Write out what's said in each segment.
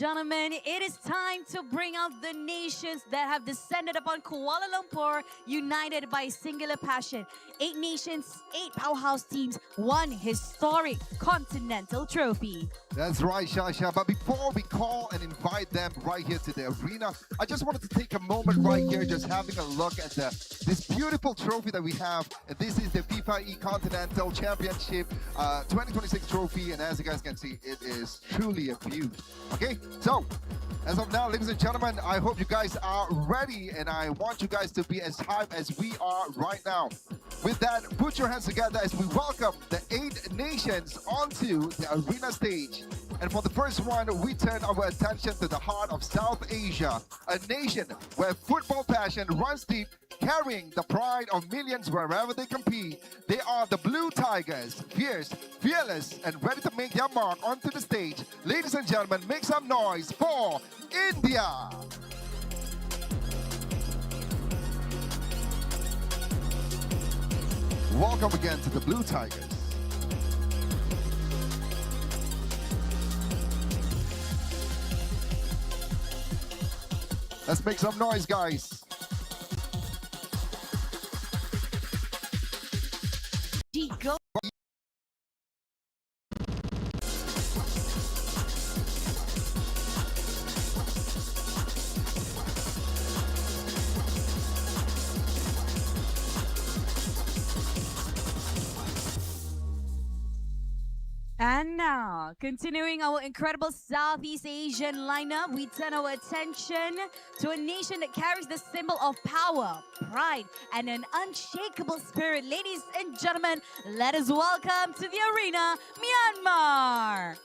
gentlemen, it is time to bring out the nations that have descended upon Kuala Lumpur, united by a singular passion. 8 nations, 8 powerhouse teams, one historic continental trophy. That's right, Shasha. But before we call and invite them right here to the arena, I just wanted to take a moment right here, just having a look at this beautiful trophy that we have. And this is the FIFAe Continental Championship 2026 trophy. And as you guys can see, it is truly a beauty. Okay, so as of now, ladies and gentlemen, I hope you guys are ready, and I want you guys to be as hyped as we are right now. With that, put your hands together as we welcome the 8 nations onto the arena stage. And for the first one, we turn our attention to the heart of South Asia, a nation where football passion runs deep, carrying the pride of millions wherever they compete. They are the Blue Tigers, fierce, fearless, and ready to make their mark onto the stage. Ladies and gentlemen, make some noise for India! Welcome again to the Blue Tigers. Let's make some noise, guys. Go. And now, continuing our incredible Southeast Asian lineup, we turn our attention to a nation that carries the symbol of power, pride, and an unshakable spirit. Ladies and gentlemen, let us welcome to the arena, Myanmar.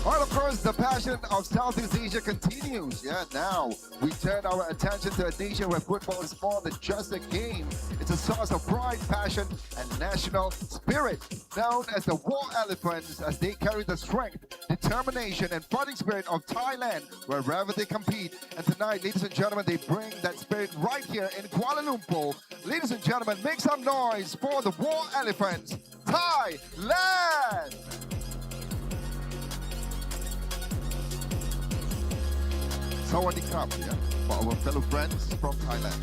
Well, of course, the passion of Southeast Asia continues. Yeah, now we turn our attention to a nation where football is more than just a game. It's a source of pride, passion, and national spirit. Known as the War Elephants, as they carry the strength, determination, and fighting spirit of Thailand wherever they compete. And tonight, ladies and gentlemen, they bring that spirit right here in Kuala Lumpur. Ladies and gentlemen, make some noise for the War Elephants, Thailand! Sawadee Krap, yeah, for our fellow friends from Thailand.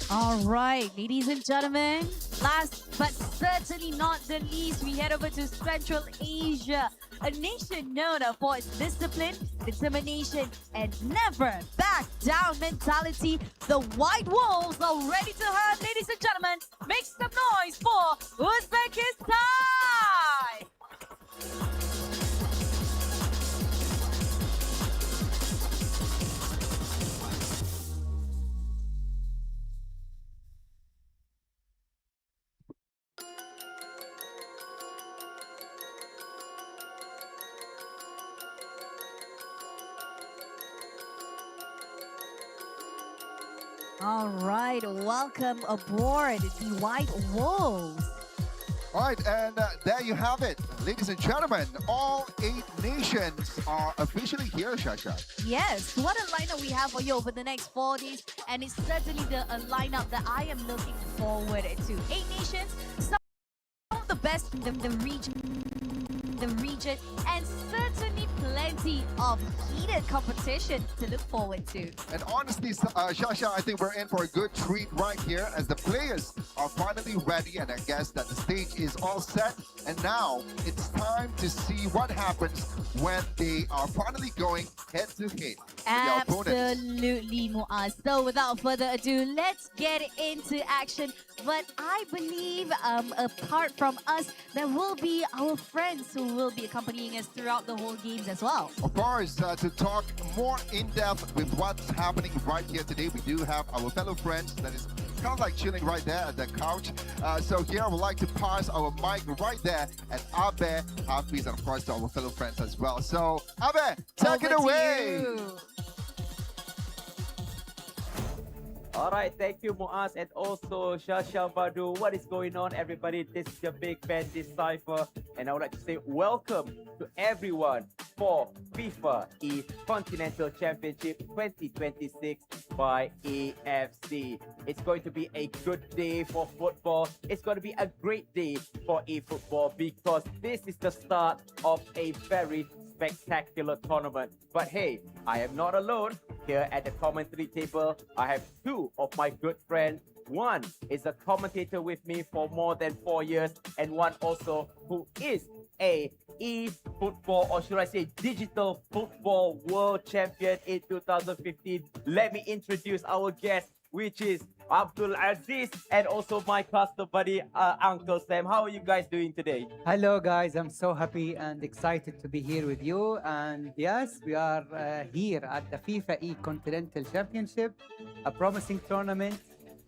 All right, ladies and gentlemen, last but certainly not the least, we head over to Central Asia, a nation known for its discipline, determination, and never back down mentality. The White Wolves are ready to hunt. Ladies and gentlemen, make some noise for Uzbekistan! All right, welcome aboard the White Wolves. All right, and there you have it. Ladies and gentlemen, all 8 nations are officially here, Shasha. Yes, what a lineup we have for you over the next 4 days, and it's certainly a lineup that I am looking forward to. 8 nations, some of the best in the region, and certainly plenty of heated competition to look forward to. And honestly, Shasha, I think we're in for a good treat right here as the players are finally ready, and I guess that the stage is all set. And now it's time to see what happens when they are finally going head to head with their opponents. Absolutely, Muaz. So without further ado, let's get into action. But I believe, apart from us, there will be our friends who will be accompanying us throughout the whole games as well. Of course, to talk more in depth with what's happening right here today, we do have our fellow friends, that is kind of like chilling right there at the couch. So here I would like to pass our mic right there at Abe, Hafiz, and of course to our fellow friends as well. So Abe, take it Over to away. you. All right, thank you, Muaz, and also Shasha Badu. What is going on, everybody? This is your Big Fan Decipher, and I would like to say welcome to everyone for FIFAe Continental Championship 2026 by AFC. It's going to be a good day for football. It's going to be a great day for eFootball because this is the start of a very spectacular tournament. But hey, I am not alone. Here at the commentary table, I have two of my good friends. One is a commentator with me for more than 4 years, and one also who is a eFootball, or should I say digital football world champion in 2015. Let me introduce our guest, which is Abdul Aziz, and also my cluster buddy, Uncle Sam. How are you guys doing today? Hello, guys. I'm so happy and excited to be here with you. And yes, we are here at the FIFAe Continental Championship, a promising tournament.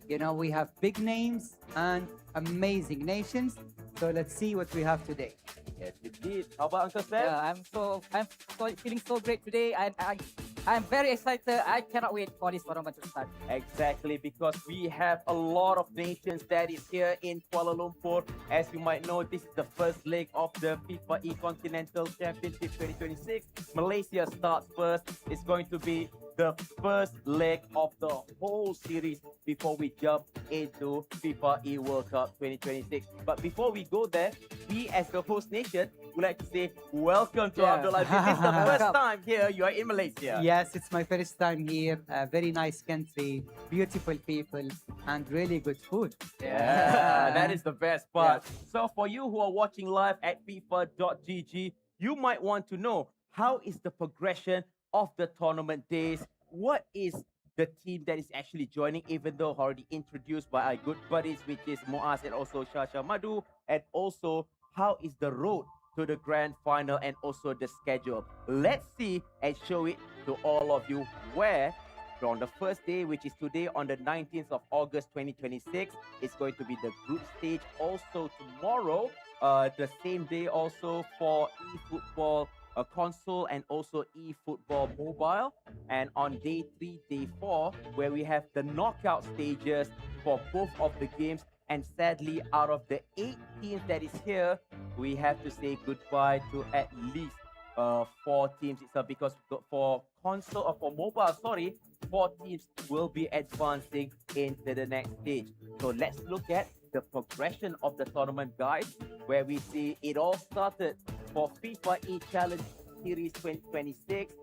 You know, we have big names and amazing nations. So let's see what we have today. Yes, indeed. How about Uncle Sam? Yeah, I'm feeling so great today, and I'm very excited. I cannot wait for this tournament to start. Exactly, because we have a lot of nations that is here in Kuala Lumpur. As you might know, this is the first leg of the FIFAe Continental Championship 2026. Malaysia starts first. It's going to be the first leg of the whole series before we jump into FIFAe World Cup 2026. But before we go there, we as the host nation would like to say welcome to Yeah. Abdullah. This is the first time here you are in Malaysia. Yes, it's my first time here. A very nice country, beautiful people, and really good food. Yeah, that is the best part. So for you who are watching live at FIFA.gg, you might want to know how is the progression of the tournament days? What is the team that is actually joining, even though already introduced by our good buddies, which is Muaz and also Shasha Madu, and also how is the road to the grand final and also the schedule. Let's see and show it to all of you where on the first day, which is today on the 19th of August 2026, it's going to be the group stage. Also tomorrow, the same day also for eFootball console and also eFootball mobile. And on day 3, day 4, where we have the knockout stages for both of the games. And sadly, out of the 8 teams that is here, we have to say goodbye to at least 4 teams itself, because for console or for mobile, 4 teams will be advancing into the next stage. So let's look at the progression of the tournament, guys, where we see it all started for FIFAe Challenge Series 2026.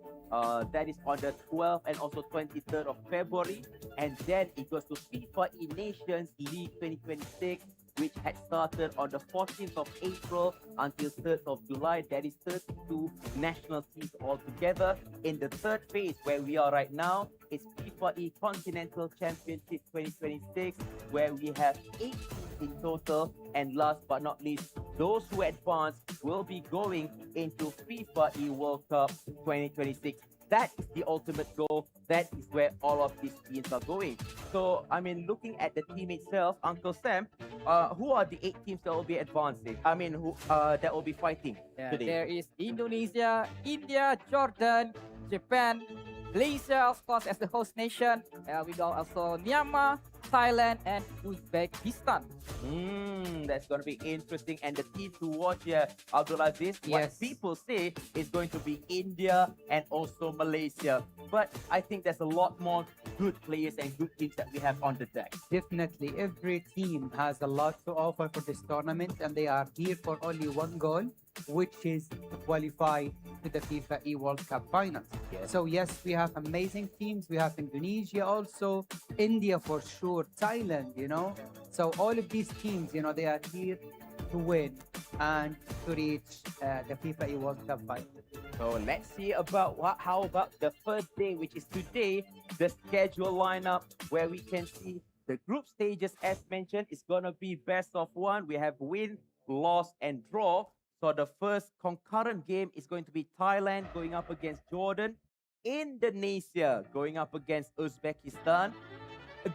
That is on the 12th and also 23rd of February. And then it goes to FIFAe Nations League 2026, which had started on the 14th of April until 3rd of July. That is 32 national teams altogether. In the third phase, where we are right now, is FIFAe Continental Championship 2026, where we have 8 teams in total. And last but not least, those who advance will be going into FIFAe World Cup 2026. That is the ultimate goal. That is where all of these teams are going. So, I mean, looking at the team itself, Uncle Sam, who are the 8 teams that will be advancing? I mean, who that will be fighting today? There is Indonesia, India, Jordan, Japan, Malaysia, of course, as the host nation. We got also Myanmar, Thailand, and Uzbekistan. That's going to be interesting. And the team to watch here, Abdulaziz, what Yes. people say is going to be India and also Malaysia. But I think there's a lot more good players and good teams that we have on the deck. Definitely, every team has a lot to offer for this tournament, and they are here for only one goal, which is to qualify to the FIFAe World Cup Finals. Yes. So yes, we have amazing teams. We have Indonesia also, India for sure, Thailand, you know. So all of these teams, you know, they are here to win and to reach the FIFAe World Cup Finals. So let's see about how about the first day, which is today, the schedule lineup, where we can see the group stages. As mentioned, it's gonna be best of 1. We have win, loss, and draw. So the first concurrent game is going to be Thailand going up against Jordan, Indonesia going up against Uzbekistan,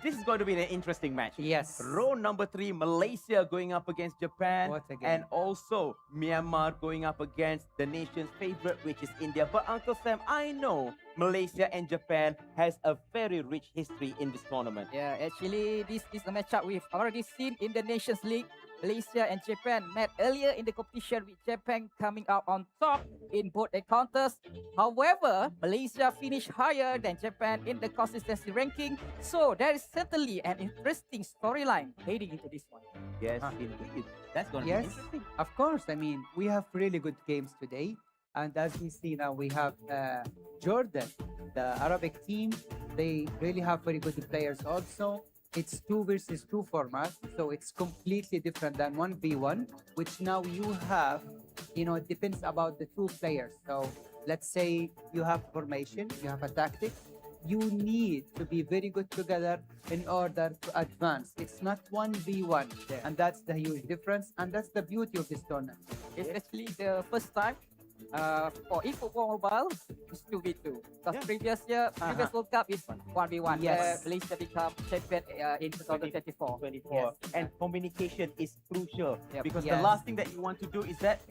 This is going to be an interesting match. Yes. Row number 3, Malaysia going up against Japan. What a game. And also Myanmar going up against the nation's favorite, which is India. But Uncle Sam, I know Malaysia and Japan has a very rich history in this tournament. Yeah, actually, this is a matchup we've already seen in the Nations League. Malaysia and Japan met earlier in the competition with Japan coming out on top in both encounters. However, Malaysia finished higher than Japan in the consistency ranking. So there is certainly an interesting storyline heading into this one. Yes, indeed. That's going to Yes, be interesting. of course. I mean, we have really good games today. And as we see now, we have Jordan, the Arabic team. They really have very good players also. It's 2 versus 2 format, so it's completely different than 1v1, which now you have, it depends about the 2 players. So let's say you have formation, you have a tactic. You need to be very good together in order to advance. It's not 1v1, and that's the huge difference, and that's the beauty of this tournament. It's actually the first time for eFootball Mobile, it's 2v2. Because previous World Cup is 1v1. Yes. Malaysia become champion in 2024. 24. Yes. And communication is crucial because the Yes. last thing that you want to do is that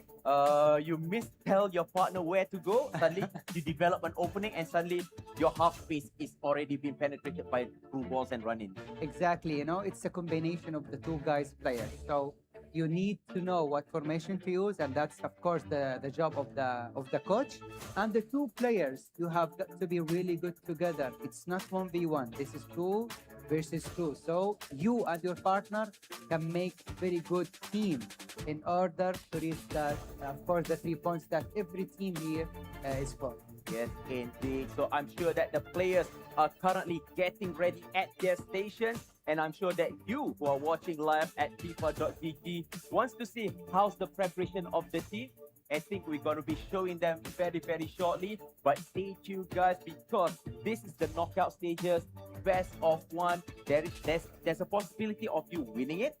you tell your partner where to go. Suddenly you develop an opening and suddenly your half space is already being penetrated by through balls and run-in. Exactly, it's a combination of the 2 guys players. So you need to know what formation to use, and that's of course the job of the coach. And the 2 players, you have to be really good together. It's not 1v1. This is 2 versus 2. So you and your partner can make very good team in order to reach that, of course, the 3 points that every team here is for. Yes, indeed. So I'm sure that the players are currently getting ready at their stations. And I'm sure that you who are watching live at FIFA.gg wants to see how's the preparation of the team. I think we're going to be showing them very, very shortly. But stay tuned, guys, because this is the knockout stages, best of 1. There's a possibility of you winning it,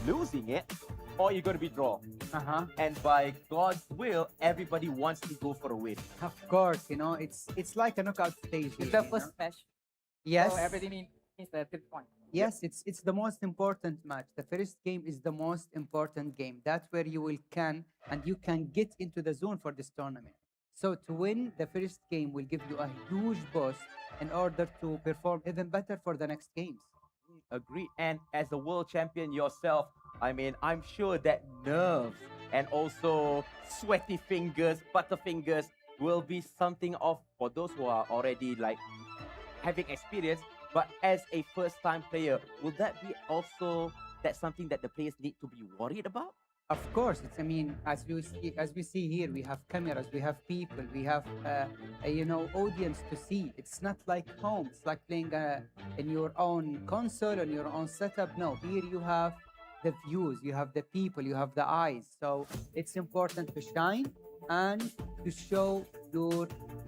losing it, or you're going to be draw. And by God's will, everybody wants to go for a win. Of course, it's like a knockout stage. It's here, the first match. Yes. So everything means the 3 point. Yes, it's the most important match. The first game is the most important game. That's where you can get into the zone for this tournament. So to win the first game will give you a huge boost in order to perform even better for the next games. Agreed. And as a world champion yourself, I mean, I'm sure that nerves and also sweaty fingers, butterfingers will be something of for those who are already like having experience. But as a first-time player, will that be also something that the players need to be worried about? Of course, as we see here, we have cameras, we have people, we have audience to see. It's not like home. It's like playing in your own console, on your own setup. No, here you have the views, you have the people, you have the eyes. So it's important to shine and to show your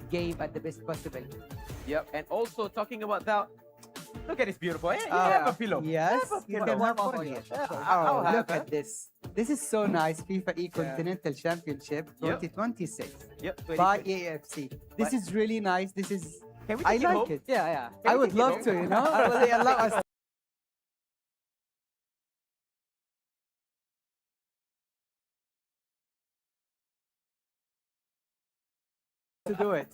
game at the best possible. Yep. And also talking about that, look at this beautiful. You have a pillow. Yes, Have a you pillow. can have One one more here. here. Oh, have look it. at this. This is so nice. FIFAe Continental Championship Yep. 2026 Yep. by AFC. This What? is really nice. This is. Can we I take it like home? it. Yeah. I would take it love home? to, Will they allow us to do it?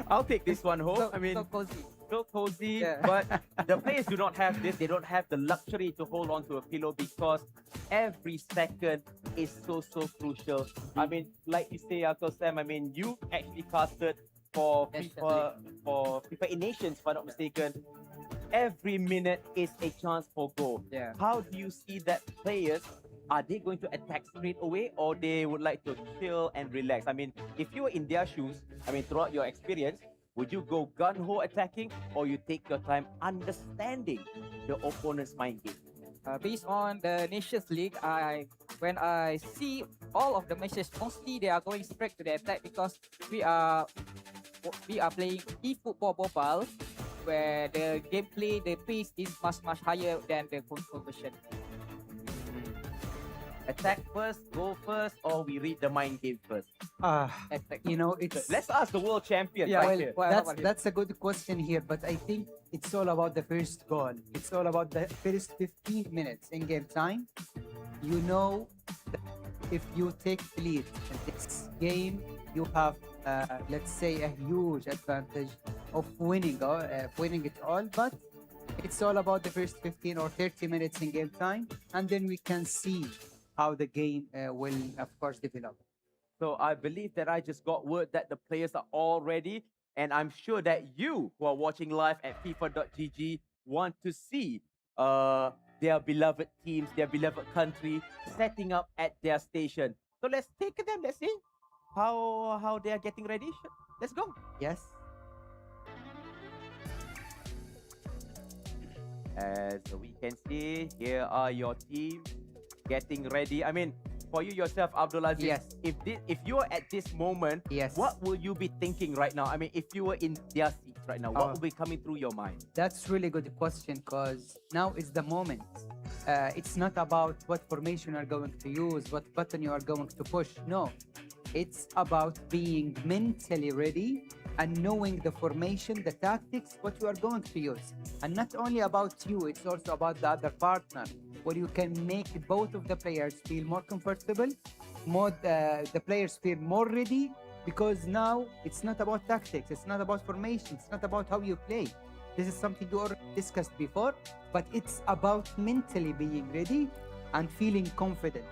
I'll take this one home. So, I mean, so cozy. so cozy, Yeah. but the players do not have this. They don't have the luxury to hold on to a pillow because every second is so crucial. I mean, like you say, Uncle Sam, I mean, you actually casted for FIFA Nations, if I'm not mistaken. Every minute is a chance for goal. Yeah. How do you see that players? Are they going to attack straight away or they would like to chill and relax? I mean, if you were in their shoes, I mean, throughout your experience, would you go gun-ho attacking or you take your time understanding the opponent's mind game? Based on the Nations League, when I see all of the matches, mostly they are going straight to the attack because we are playing eFootball Mobile, where the gameplay, the pace is much higher than the console version. Attack first, go first, or we read the mind game first? You know, it's Let's ask the world champion Yeah, right well, here. Well, how about you? that's a good question here, but I think it's all about the first goal. It's all about the first 15 minutes in game time. You know, that if you take the lead in this game, you have, let's say, a huge advantage of winning it all. But it's all about the first 15 or 30 minutes in game time, and then we can see how the game will, of course, develop. So I believe that I just got word that the players are all ready, and I'm sure that you who are watching live at FIFA.gg want to see their beloved teams, their beloved country setting up at their station. So let's take them. Let's see how they are getting ready. Let's go. Yes. As we can see, here are your teams getting ready. I mean, for you yourself, Abdulaziz, Yes. if you are at this moment, Yes. what will you be thinking right now? I mean, if you were in their seats right now, what Oh. will be coming through your mind? That's really good question because now is the moment. It's not about what formation you are going to use, what button you are going to push. No, it's about being mentally ready and knowing the formation, the tactics, what you are going to use. And not only about you, it's also about the other partner, where you can make both of the players feel more comfortable, the players feel more ready, because now it's not about tactics, it's not about formation, it's not about how you play. This is something you already discussed before, but it's about mentally being ready and feeling confident.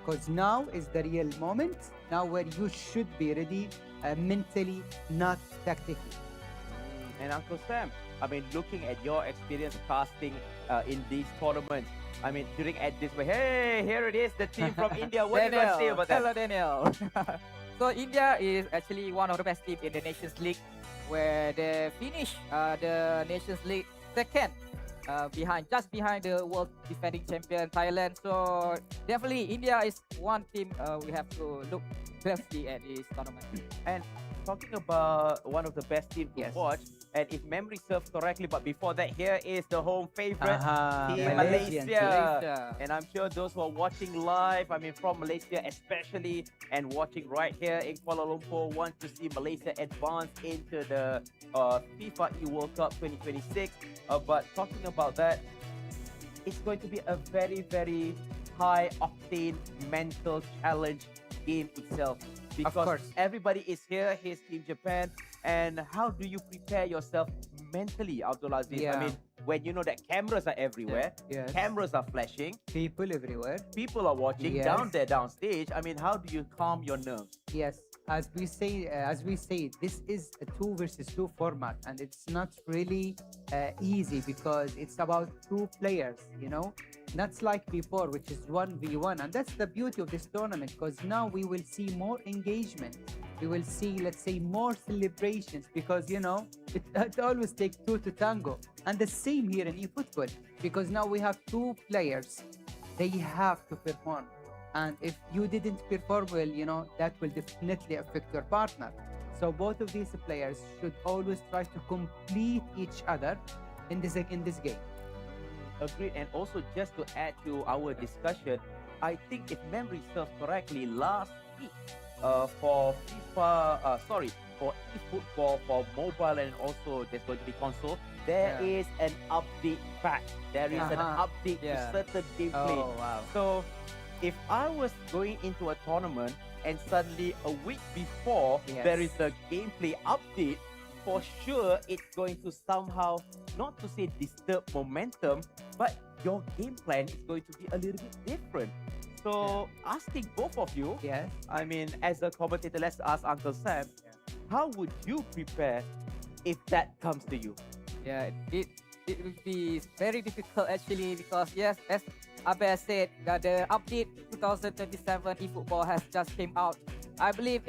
Because now is the real moment, now where you should be ready mentally, not tactically. And Uncle Sam, I mean, looking at your experience casting in these tournaments, I mean, during at this way, hey, here it is, the team from India. What do you guys say about that? Hello, Daniel. So India is actually one of the best teams in the Nations League, where they finished the Nations League second, just behind the world defending champion Thailand. So definitely India is one team we have to look closely at this tournament. And talking about one of the best teams to Yes. watch, and if memory serves correctly, but before that, here is the home favorite, Aha, Team Malaysian Malaysia. Malaysia. And I'm sure those who are watching live, I mean, from Malaysia especially, and watching right here in Kuala Lumpur, want to see Malaysia advance into the FIFA World Cup 2026. But talking about that, it's going to be a very, very high octane mental challenge game itself, because course. everybody is here. Here's Team Japan. And how do you prepare yourself mentally, Abdulaziz? I Yeah. mean, when you know that cameras are everywhere, Yes. cameras are flashing, People everywhere. people are watching Yes. down there, downstage. I mean, how do you calm your nerves? Yes, as we say, this is a 2 versus 2 format, and it's not really easy because it's about 2 players. You know, that's like before, which is 1v1, and that's the beauty of this tournament, because now we will see more engagement. We will see, let's say, more celebrations, because you know it always takes 2 to tango, and the same here in eFootball, because now we have 2 players. They have to perform. And if you didn't perform well, you know, that will definitely affect your partner. So both of these players should always try to complete each other in this game. Agreed. And also, just to add to our discussion, I think if memory serves correctly, last week for eFootball for mobile, and also there's going to be console, there is an update pack. There is an update to certain gameplay. Oh wow. So if I was going into a tournament and suddenly a week before there is a gameplay update, for sure it's going to somehow, not to say disturb momentum, but your game plan is going to be a little bit different. So asking both of you, Yes. I mean, as a commentator, let's ask Uncle Sam, how would you prepare if that comes to you? Yeah, it will be very difficult actually, because yes, as Abel said, the update 2027 eFootball has just came out. I believe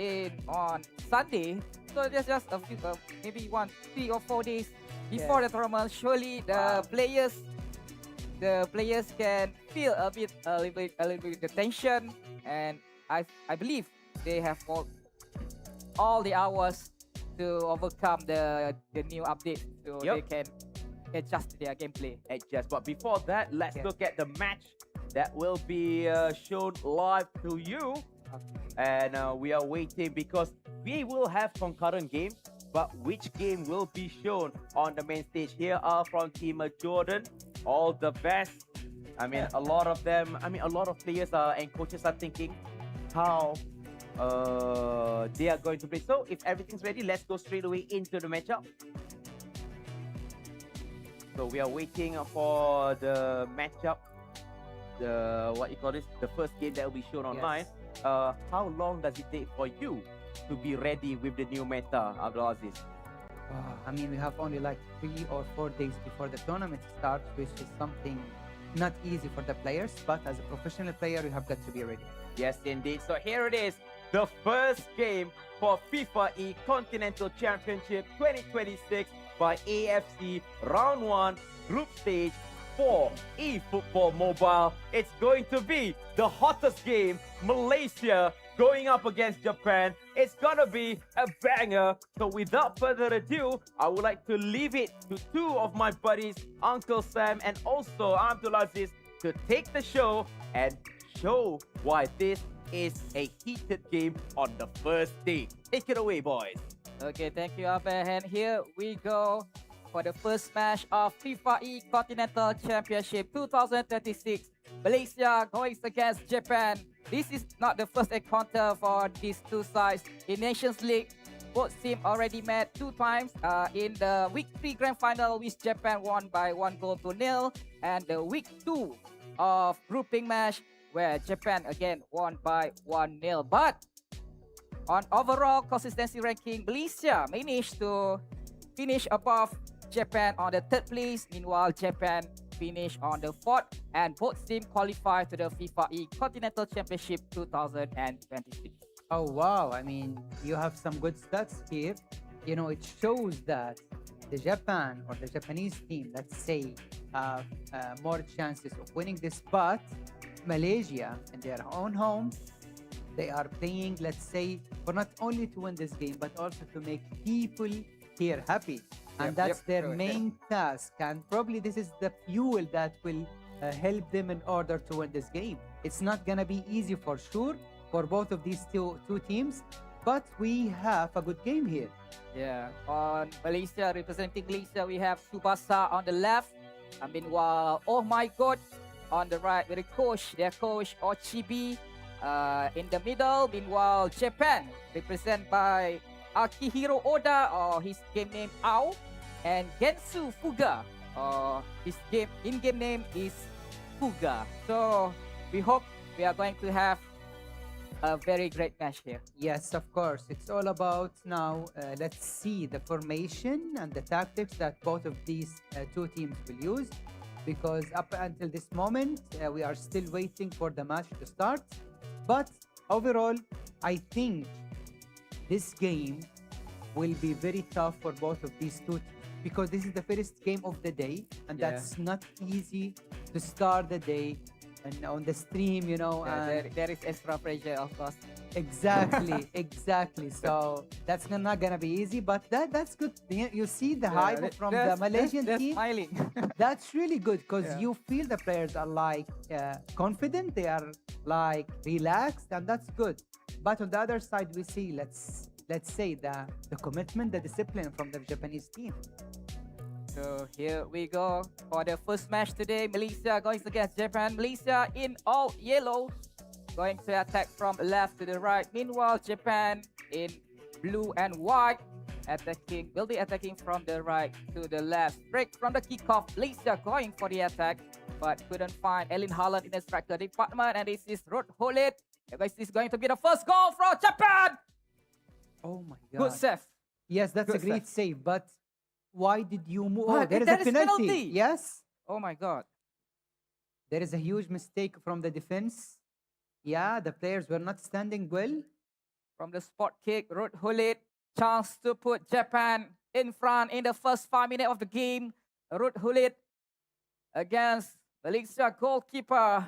on Sunday. So there's just a few, maybe 3 or 4 days before the tournament. Surely the players can feel a little bit the tension, and I believe they have all the hours to overcome the new update, so they can adjust their gameplay. But before that, let's look at the match that will be shown live to you. And we are waiting because we will have concurrent games, but which game will be shown on the main stage? Here are from Team Jordan. All the best. I mean, a lot of them, a lot of players and coaches are thinking how they are going to play. So if everything's ready, let's go straight away into the matchup. So we are waiting for the matchup, the first game that will be shown online. How long does it take for you to be ready with the new meta, Abdulaziz? I mean, we have only like 3 or 4 days before the tournament starts, which is something not easy for the players, but as a professional player, you have got to be ready. Yes, indeed. So here it is, the first game for FIFAe Continental Championship 2026 by AFC Round 1 Group Stage 4 eFootball Mobile. It's going to be the hottest game, Malaysia going up against Japan. It's gonna be a banger. So without further ado, I would like to leave it to 2 of my buddies, Uncle Sam and also Abdulaziz, to take the show and show why this is a heated game on the first day. Take it away, boys. Okay, thank you, Abel. And here we go for the first match of FIFAe Continental Championship 2036. Malaysia going against Japan. This is not the first encounter for these two sides. In Nations League, both teams already met 2 times. In the Week 3 Grand Final, which Japan won by 1-0, and the Week 2 of grouping match, where Japan again won by 1-0. But on overall consistency ranking, Malaysia managed to finish above Japan on the 3rd place. Meanwhile, Japan finished on the 4th, and both teams qualified to the FIFAe Continental Championship 2026. Oh, wow. I mean, you have some good stats here. You know, it shows that the Japan or the Japanese team, let's say, have more chances of winning this. But Malaysia, in their own home, they are playing, let's say, for not only to win this game, but also to make people here happy. And that's their main task. And probably this is the fuel that will help them in order to win this game. It's not going to be easy for sure for both of these two teams, but we have a good game here. Yeah, on Malaysia, representing Malaysia, we have Subasa on the left. Meanwhile, oh my God, on the right, with their coach, Ochibi. In the middle, meanwhile, Japan, represented by Akihiro Oda, or his game name Ao, and Gensu Fuga, or his in-game name is Fuga. So we hope we are going to have a very great match here. Yes, of course. It's all about now, let's see the formation and the tactics that both of these 2 teams will use, because up until this moment, we are still waiting for the match to start. But overall, I think this game will be very tough for both of these 2 teams, because this is the first game of the day, and that's not easy to start the day and on the stream, you know. And there is extra pressure, of course. Exactly, exactly. So that's not gonna be easy, but that's good. You see the hype from the Malaysian they're team. smiling. That's really good, because you feel the players are like confident, they are like relaxed, and that's good. But on the other side, we see let's say the commitment, the discipline from the Japanese team. So here we go for the first match today. Malaysia going against Japan. Malaysia in all yellow, going to attack from left to the right. Meanwhile, Japan in blue and white, will be attacking from the right to the left. Break from the kickoff. Malaysia going for the attack, but couldn't find Erling Haaland in the striker department. And this is Ruud Gullit. This is going to be the first goal from Japan. Oh my God! Good save. Yes, that's Good a great save. But why did you move? But Oh, there is there a is penalty. penalty. Yes, Oh my God. there is a huge mistake from the defense. Yeah, the players were not standing well. From the spot kick, Ruud Gullit, chance to put Japan in front in the first 5 minutes of the game. Ruud Gullit against Malaysia goalkeeper.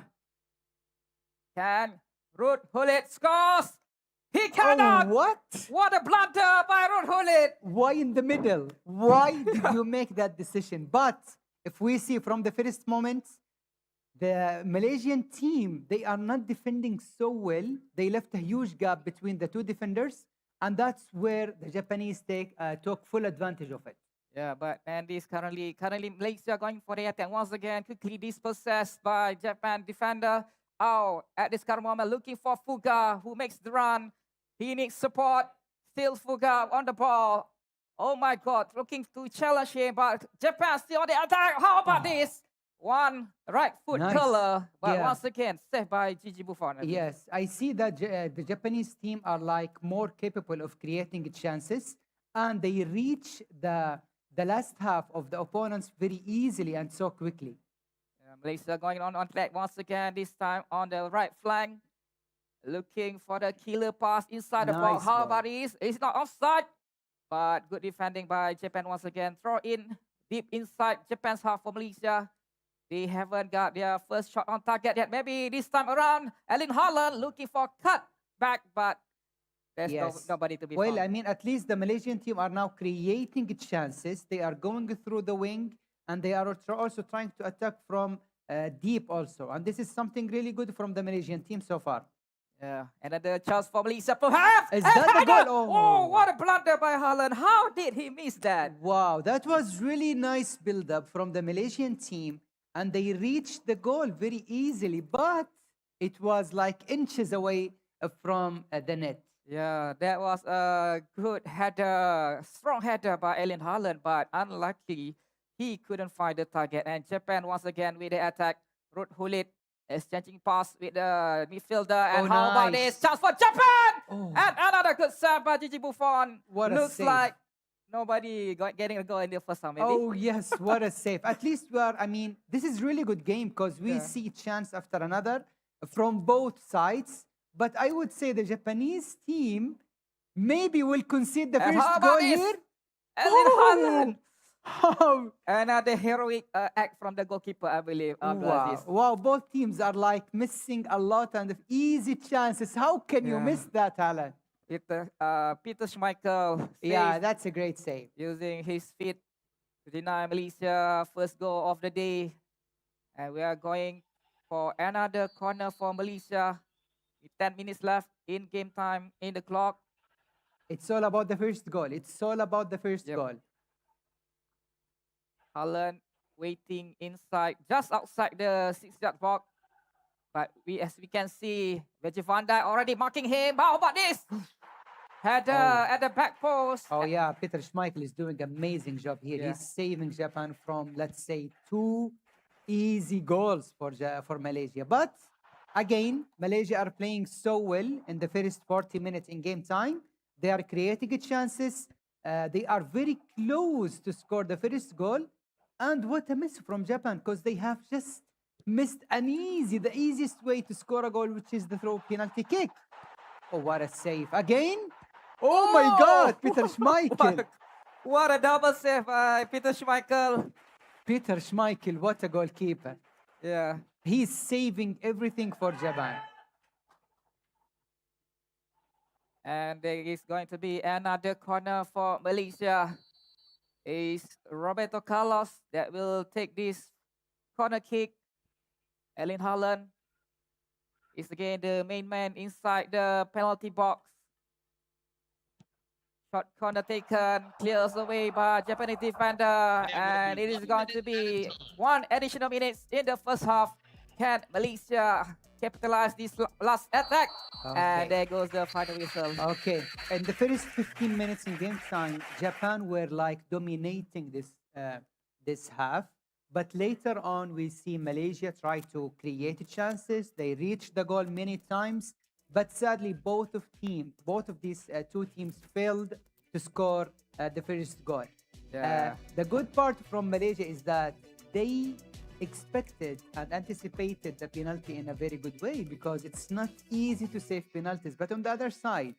Can Ruud Gullit scores? He cannot! Oh, what? What a blunder by Ruud Gullit! Why in the middle? Why did you make that decision? But if we see from the first moment, the Malaysian team, they are not defending so well. They left a huge gap between the two defenders, and that's where the Japanese took full advantage of it. Yeah, but and this currently Malaysia going for the attack once again. Quickly dispossessed by Japan defender. Oh, at this current moment, looking for Fuga, who makes the run. He needs support. Still Fuga on the ball. Oh my God, looking to challenge him, but Japan still on the attack. How about this? One right foot Nice. curler, but Yeah. once again saved by Gigi Buffon. I think. Yes, I see that the Japanese team are like more capable of creating chances, and they reach the last half of the opponents very easily and so quickly. Malaysia going on track once again, this time on the right flank. Looking for the killer pass inside the box. Nice How ball. about this? It's not offside, but good defending by Japan once again. Throw in deep inside Japan's half for Malaysia. They haven't got their first shot on target yet. Maybe this time around, Erling Haaland looking for cut back, but there's Yes. nobody to be Well, found. I mean, at least the Malaysian team are now creating chances. They are going through the wing, and they are also trying to attack from deep also. And this is something really good from the Malaysian team so far. Yeah, another chance for Malaysia perhaps. Is And that the Haaland! goal? Oh, Oh. what a blunder by Haaland. How did he miss that? Wow, that was really nice build-up from the Malaysian team, and they reached the goal very easily, but it was like inches away from the net. Yeah, that was a good header, strong header by Erling Haaland, but unlucky he couldn't find the target. And Japan once again with the attack. Ruud Gullit exchanging pass with the midfielder. And Oh, how about nice. this? Chance for Japan! Oh. And another good save by Gigi Buffon. What a Looks save. like nobody getting a goal in the first half, maybe. Oh yes, what a save! At least we are. I mean, this is really good game because we Yeah. see chance after another from both sides. But I would say the Japanese team maybe will concede the And first how goal about this? here. Erling Haaland! Oh, Another heroic act from the goalkeeper, I believe. wow! Abdulaziz. Wow! Both teams are like missing a lot and of easy chances. How can you Yeah. miss that, Alan? Peter Schmeichel Yeah, saved that's a great save. using his feet to deny Malaysia first goal of the day. And we are going for another corner for Malaysia. With 10 minutes left in game time in the clock. It's all about the first goal. It's all about the first Yep. goal. Haaland waiting inside, just outside the 6-yard box. But as we can see, Virgil van Dijk already marking him. How about this? Header at the back post. Oh yeah, Peter Schmeichel is doing amazing job here. Yeah. He's saving Japan from, let's say, 2 easy goals for Malaysia. But again, Malaysia are playing so well in the first 40 minutes in game time. They are creating chances. They are very close to score the first goal. And what a miss from Japan, because they have just missed the easiest way to score a goal, which is the throw penalty kick. Oh, what a save. Again? Oh my God, Peter Schmeichel. What a double save by Peter Schmeichel. Peter Schmeichel, what a goalkeeper. Yeah. He's saving everything for Japan. And there is going to be another corner for Malaysia. It's Roberto Carlos that will take this corner kick. Erling Haaland is again the main man inside the penalty box. Short corner taken, clears away by Japanese defender, and it is going to be 1 additional minutes in the first half. Can Malaysia capitalize this last attack? Okay. And there goes the final whistle. Okay, in the first 15 minutes in game time, Japan were like dominating this half. But later on, we see Malaysia try to create chances. They reached the goal many times. But sadly, both of these two teams failed to score the first goal. Yeah. The good part from Malaysia is that they expected and anticipated the penalty in a very good way, because it's not easy to save penalties. But on the other side,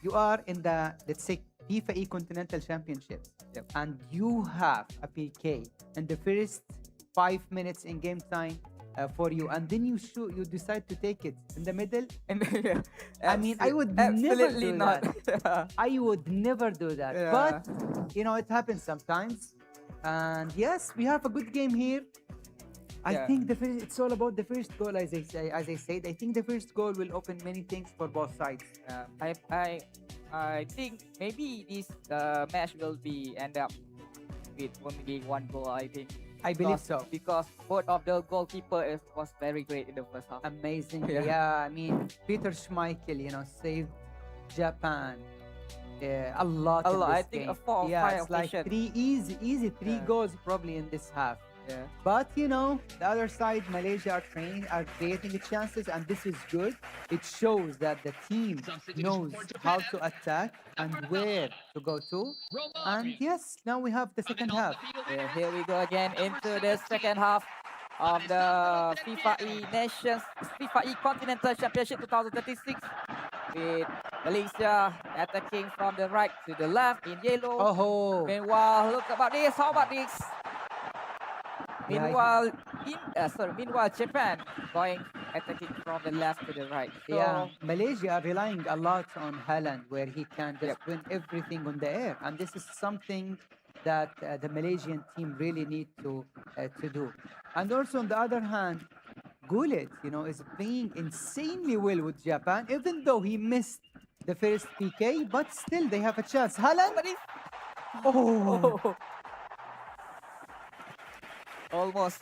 you are in the, let's say, FIFAe Continental Championships, and you have a PK in the first 5 minutes in game time for you, and then you decide to take it in the middle. Yeah. I mean, I would never Absolutely do not. that. I would never do that. Yeah. But, it happens sometimes. And yes, we have a good game here. I Yeah. think it's all about the first goal, as I said. I think the first goal will open many things for both sides. I think maybe this match will be end up with only one goal. I think. I believe so. Because both of the goalkeeper was very great in the first half. Amazing. Yeah. Yeah, I mean, Peter Schmeichel, saved Japan a lot A in lot. this I think game. a 4 or Yeah, 5 it's like occasion. three easy three Yeah. goals probably in this half. Yeah. But the other side, Malaysia are creating chances, and this is good. It shows that the team knows how to attack and where to go to. And yes, now we have the second half. Yeah, here we go again into the second half of the FIFA E Continental Championship 2036 with Malaysia attacking from the right to the left in yellow. Oh, Meanwhile, look about this. How about this? Yeah, Meanwhile, Japan going attacking from the left to the right. So, yeah, Malaysia are relying a lot on Haaland, where he can just Yep. win everything on the air, and this is something that the Malaysian team really need to do. And also on the other hand, Gullit, is playing insanely well with Japan, even though he missed the first PK, but still they have a chance. Haaland, but this oh, almost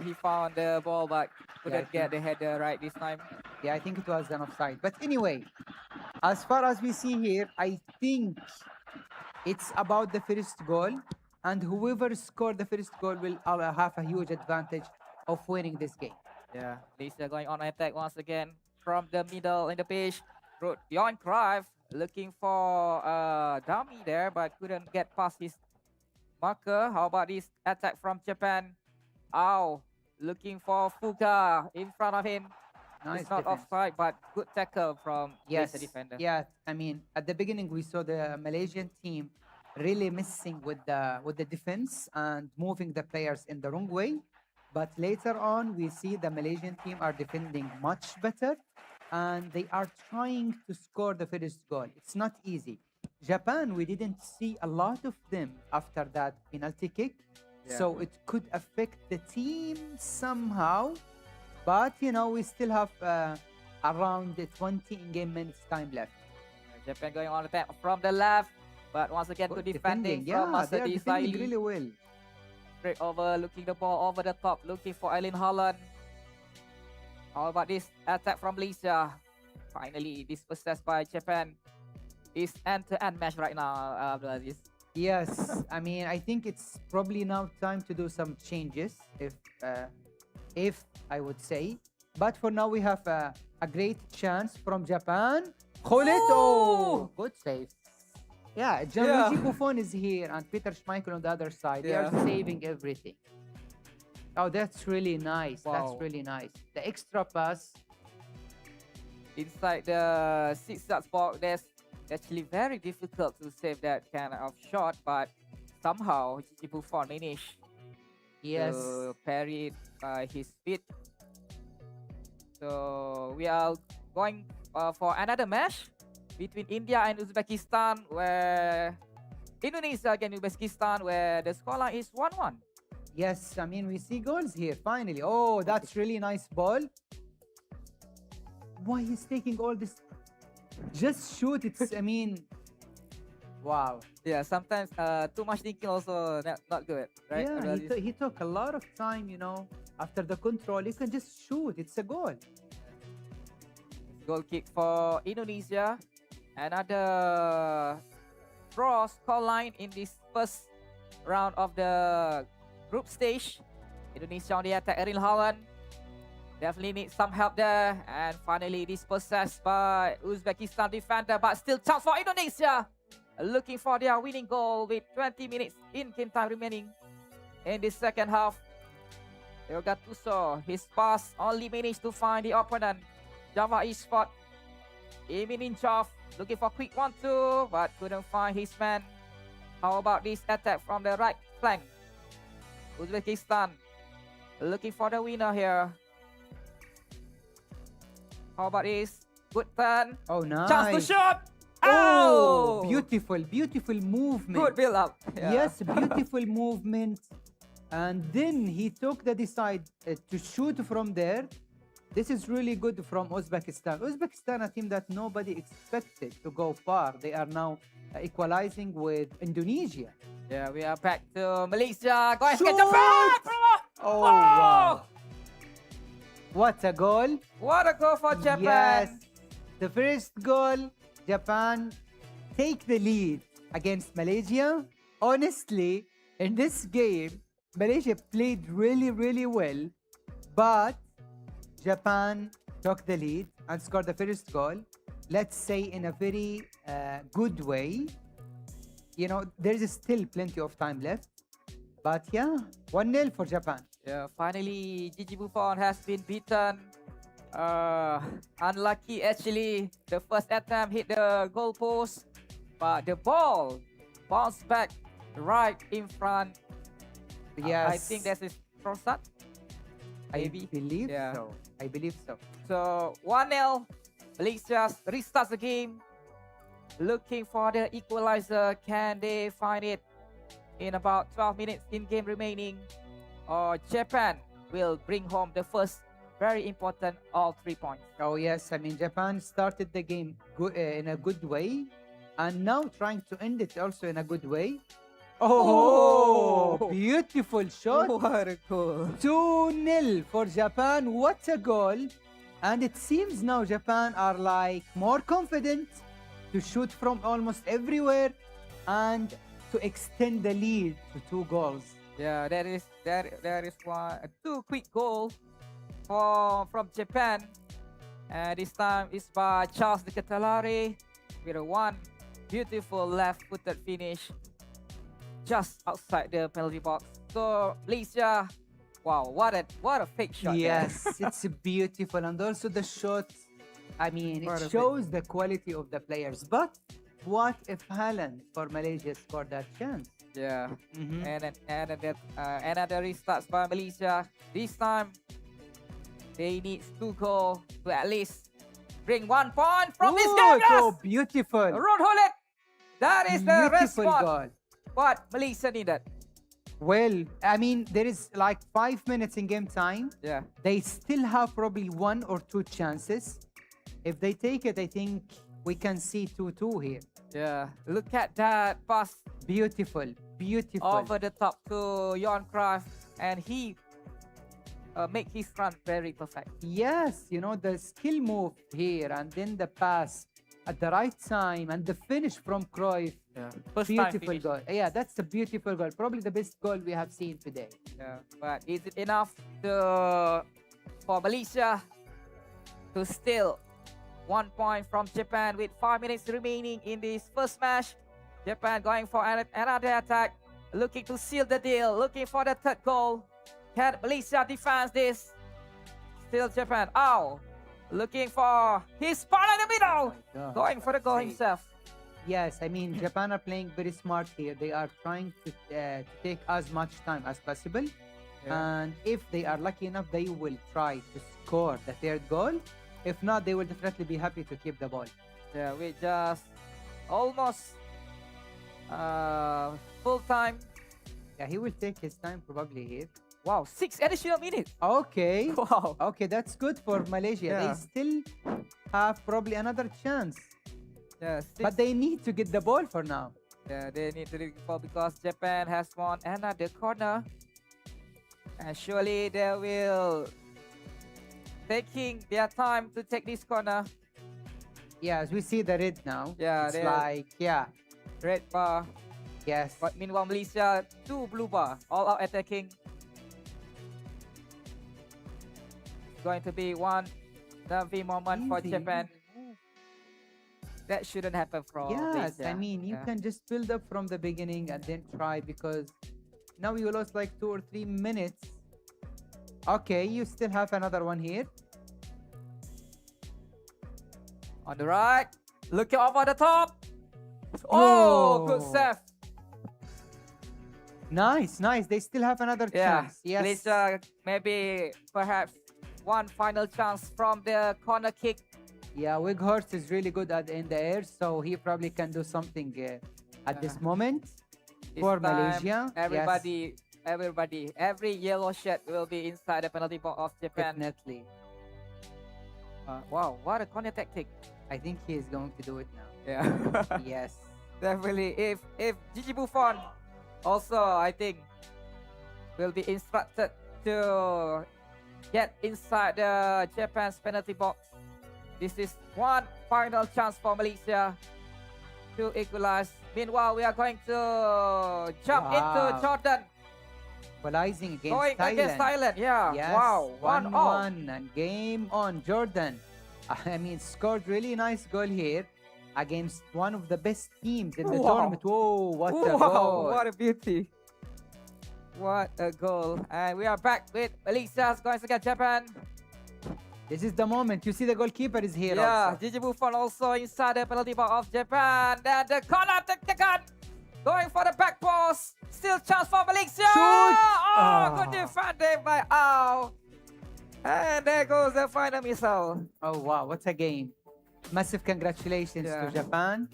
he found the ball but couldn't Yeah, I get the header right this time. yeah, I think it was an offside. But anyway, as far as we see here, I think it's about the first goal, and whoever scored the first goal will have a huge advantage of winning this game. Yeah, Lisa going on attack once again from the middle in the pitch. Brought beyond Cruyff, looking for a dummy there, but couldn't get past his marker. How about this attack from Japan? Ow, looking for Fuga in front of him. Nice It's not defense. offside, but good tackle from Yes, the defender. yeah. I mean, at the beginning we saw the Malaysian team really missing with the defense and moving the players in the wrong way. But later on, we see the Malaysian team are defending much better, and they are trying to score the first goal. It's not easy. Japan, we didn't see a lot of them after that penalty kick, so it could affect the team somehow. But we still have around 20 in-game minutes time left. Japan going on attack from the left, but once again good defending from yeah, they are Masadi defending Saili. really well. Straight over, looking the ball over the top, looking for Erling Haaland. How about this attack from Malaysia? Finally, dispossessed by Japan. It's end-to-end match right now, Abdulaziz. Yes, I mean, I think it's probably now time to do some changes, if I would say. But for now, we have a great chance from Japan. Khulit, oh, good save. Yeah, Gianluigi Buffon is here and Peter Schmeichel on the other side. They are Yeah. saving everything. Oh, that's really nice. That's Wow. really nice. The extra pass. Inside the 6-yard box, that's actually very difficult to save that kind of shot, but somehow Gigi Buffon managed Yes. to parry it by his feet. So we are going for another match between India and Uzbekistan, where Indonesia against Uzbekistan, where the scoreline is 1-1. Yes, I mean, we see goals here, finally. Oh, that's really nice ball. Why he's taking all this? Just shoot. It's, I mean, wow. Yeah, sometimes too much thinking also not good, right? Yeah, Abdulaziz? he took a lot of time, after the control. You can just shoot. It's a goal. Goal kick for Indonesia. Another draw scoreline in this first round of the group stage. Indonesia on the attack, Erling Haaland. Definitely need some help there. And finally dispossessed by Uzbekistan defender, but still chance for Indonesia. Looking for their winning goal with 20 minutes in game time remaining in the second half. Yoga Tuso, his pass only managed to find the opponent. Java Esport, Imininchov looking for quick 1-2, but couldn't find his man. How about this attack from the right flank? Uzbekistan looking for the winner here. How about this? Good turn. Oh, nice. Chance to shoot. Oh, Oh, beautiful movement. good build up. Yes, beautiful movement. And then he took the decide to shoot from there. This is really good from Uzbekistan. Uzbekistan, a team that nobody expected to go far. They are now equalizing with Indonesia. Yeah, we are back to Malaysia. Going to Shoot! Japan! Oh, wow. What a goal. What a goal for Japan. Yes. The first goal, Japan take the lead against Malaysia. Honestly, in this game, Malaysia played really, really well, but Japan took the lead and scored the first goal. Let's say in a very good way. You know, there's still plenty of time left, but yeah, 1-0 for Japan. Yeah, finally, Gigi Buffon has been beaten. Unlucky actually. The first attempt hit the goalpost, but the ball bounced back right in front. Yes, I think that is Prosat. Maybe. I believe Yeah. so. I believe so. So 1-0. Malaysia restarts the game. Looking for the equalizer. Can they find it in about 12 minutes in game remaining? Or Japan will bring home the first very important all 3 points. Oh yes, I mean Japan started the game in a good way, and now trying to end it also in a good way. Oh, Oh! beautiful shot! What a goal. 2-0 for Japan. What a goal! And it seems now Japan are like more confident to shoot from almost everywhere and to extend the lead to 2 goals. Yeah, there is one two quick goal from Japan. And this time it's by Charles de Ketelare with a one beautiful left-footed finish just outside the penalty box. So Malaysia, wow, what a fake shot. there. Yes, it's beautiful, and also the shot. I mean, What a it shows the quality of the players. But what if Haaland for Malaysia scored that chance? Yeah. Mhm. And another restarts by Malaysia. This time they need to go to at least bring 1 point from this game. So Yes! beautiful. Road Hullet. That is the Beautiful response. goal. What Malaysia needed. Well, I mean, there is like 5 minutes in game time. Yeah. They still have probably 1 or 2 chances. If they take it, I think we can see 2-2 here. Yeah. Look at that pass Beautiful, beautiful. over the top to Johan Cruyff, and he make his run very perfect. Yes, you know, the skill move here and then the pass at the right time and the finish from Cruyff. Yeah. First time Beautiful finish. goal. Yeah, that's a beautiful goal. Probably the best goal we have seen today. Yeah. But is it enough for Malaysia to steal 1 point from Japan with 5 minutes remaining in this first match? Japan going for another attack, looking to seal the deal, looking for the third goal. Can Malaysia defend this? Still Japan. Oh, looking for his partner in the middle. God. Going for the goal himself. Yes, I mean, Japan are playing very smart here. They are trying to take as much time as possible. And if they are lucky enough, they will try to score the third goal. If not, they will definitely be happy to keep the ball. Yeah, we just almost full time. Yeah, he will take his time probably here. Wow, 6 additional minutes. Okay. Wow. Okay, that's good for Malaysia. Yeah. They still have probably another chance. Yeah, But they need to get the ball for now. yeah, they need to do the ball because Japan has won another corner. And surely they will taking their time to take this corner. Yeah, as we see the red now. Yeah, it's they're- like, yeah, Red bar. yes. But meanwhile, Malaysia, 2 blue bar. All out attacking. It's going to be one nervy moment for Easy, Japan. easy. That shouldn't happen from Yes, Malaysia. I mean, you Yeah. can just build up from the beginning and then try because now you lost like 2 or 3 minutes. Okay, you still have another one here. On the right. Looking over the top. Oh, good Oh. save. Nice, nice. They still have another Yeah. chance. Yes. Malaysia, maybe perhaps one final chance from the corner kick. Yeah, Weghorst is really good in the air, so he probably can do something at this Yeah. moment This for time, Malaysia. Everybody everybody. Every yellow shirt will be inside the penalty box of Japan. Definitely. Wow, what a corner tactic. I think he is going to do it now. Yeah. Yes. Definitely. If Gigi Buffon also, I think, will be instructed to get inside the Japan's penalty box. This is one final chance for Malaysia to equalize. Meanwhile, we are going to jump into Wow. Jordan. Equalizing against Going Thailand. against Thailand. Yeah. Yes, Wow. 1-1. and game on. Jordan, I mean, scored really nice goal here against one of the best teams in the Wow. tournament. Whoa, what a Wow, goal. what a beauty. What a goal. And we are back with Malaysia's going against Japan. This is the moment. You see the goalkeeper is here Yeah, also. Gigi Buffon also inside the penalty box of Japan. And the corner taken. Going for the back post. Still chance for Malaysia. Shoot! Oh, good defending by Ao. And there goes the final missile. Oh, wow, what a game. Massive congratulations Yeah. to Japan.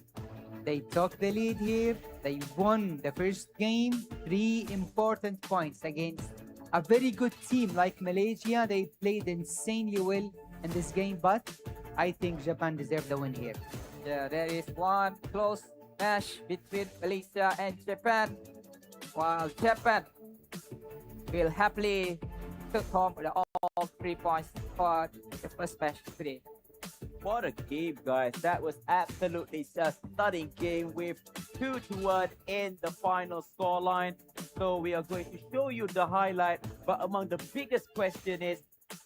They took the lead here. They won the first game. 3 important points against a very good team like Malaysia. They played insanely well in this game, but I think Japan deserved the win here. Yeah, there is one close match between Malaysia and Japan. While Japan will happily took home all 3 points for the first match today. What a game, guys. That was absolutely a stunning game with 2-1 in the final scoreline. So we are going to show you the highlight. But among the biggest question is,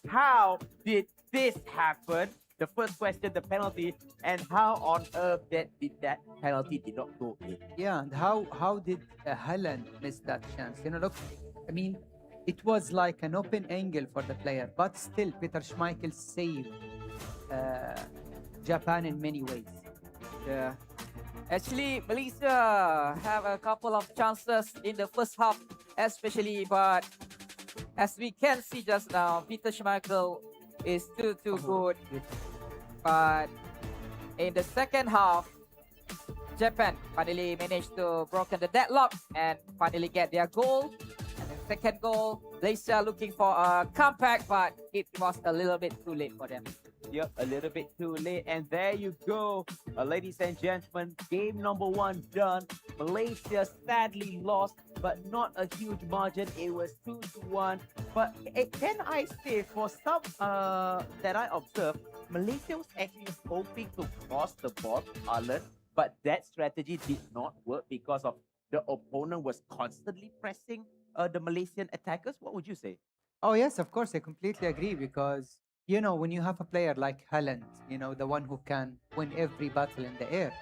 how did this happen? The first question, the penalty, and how on earth did that penalty did not go in? Yeah, and how did Haaland miss that chance? You know, look, I mean, it was like an open angle for the player, but still, Peter Schmeichel saved Japan in many ways. Yeah. Actually, Malaysia have a couple of chances in the first half, especially, but as we can see just now, Peter Schmeichel is too good. But in the second half, Japan finally managed to broken the deadlock and finally get their goal. And the second goal, Malaysia looking for a comeback, but it was a little bit too late for them. Yep, a little bit too late. And there you go. Ladies and gentlemen, game number 1 done. Malaysia sadly lost, but not a huge margin. It was 2-1. But can I say, for some that I observed, Malaysia was actually hoping to cross the ball to Haaland, but that strategy did not work because of the opponent was constantly pressing the Malaysian attackers. What would you say? Oh, yes, of course, I completely agree because, you know, when you have a player like Haaland, you know, the one who can win every battle in the air,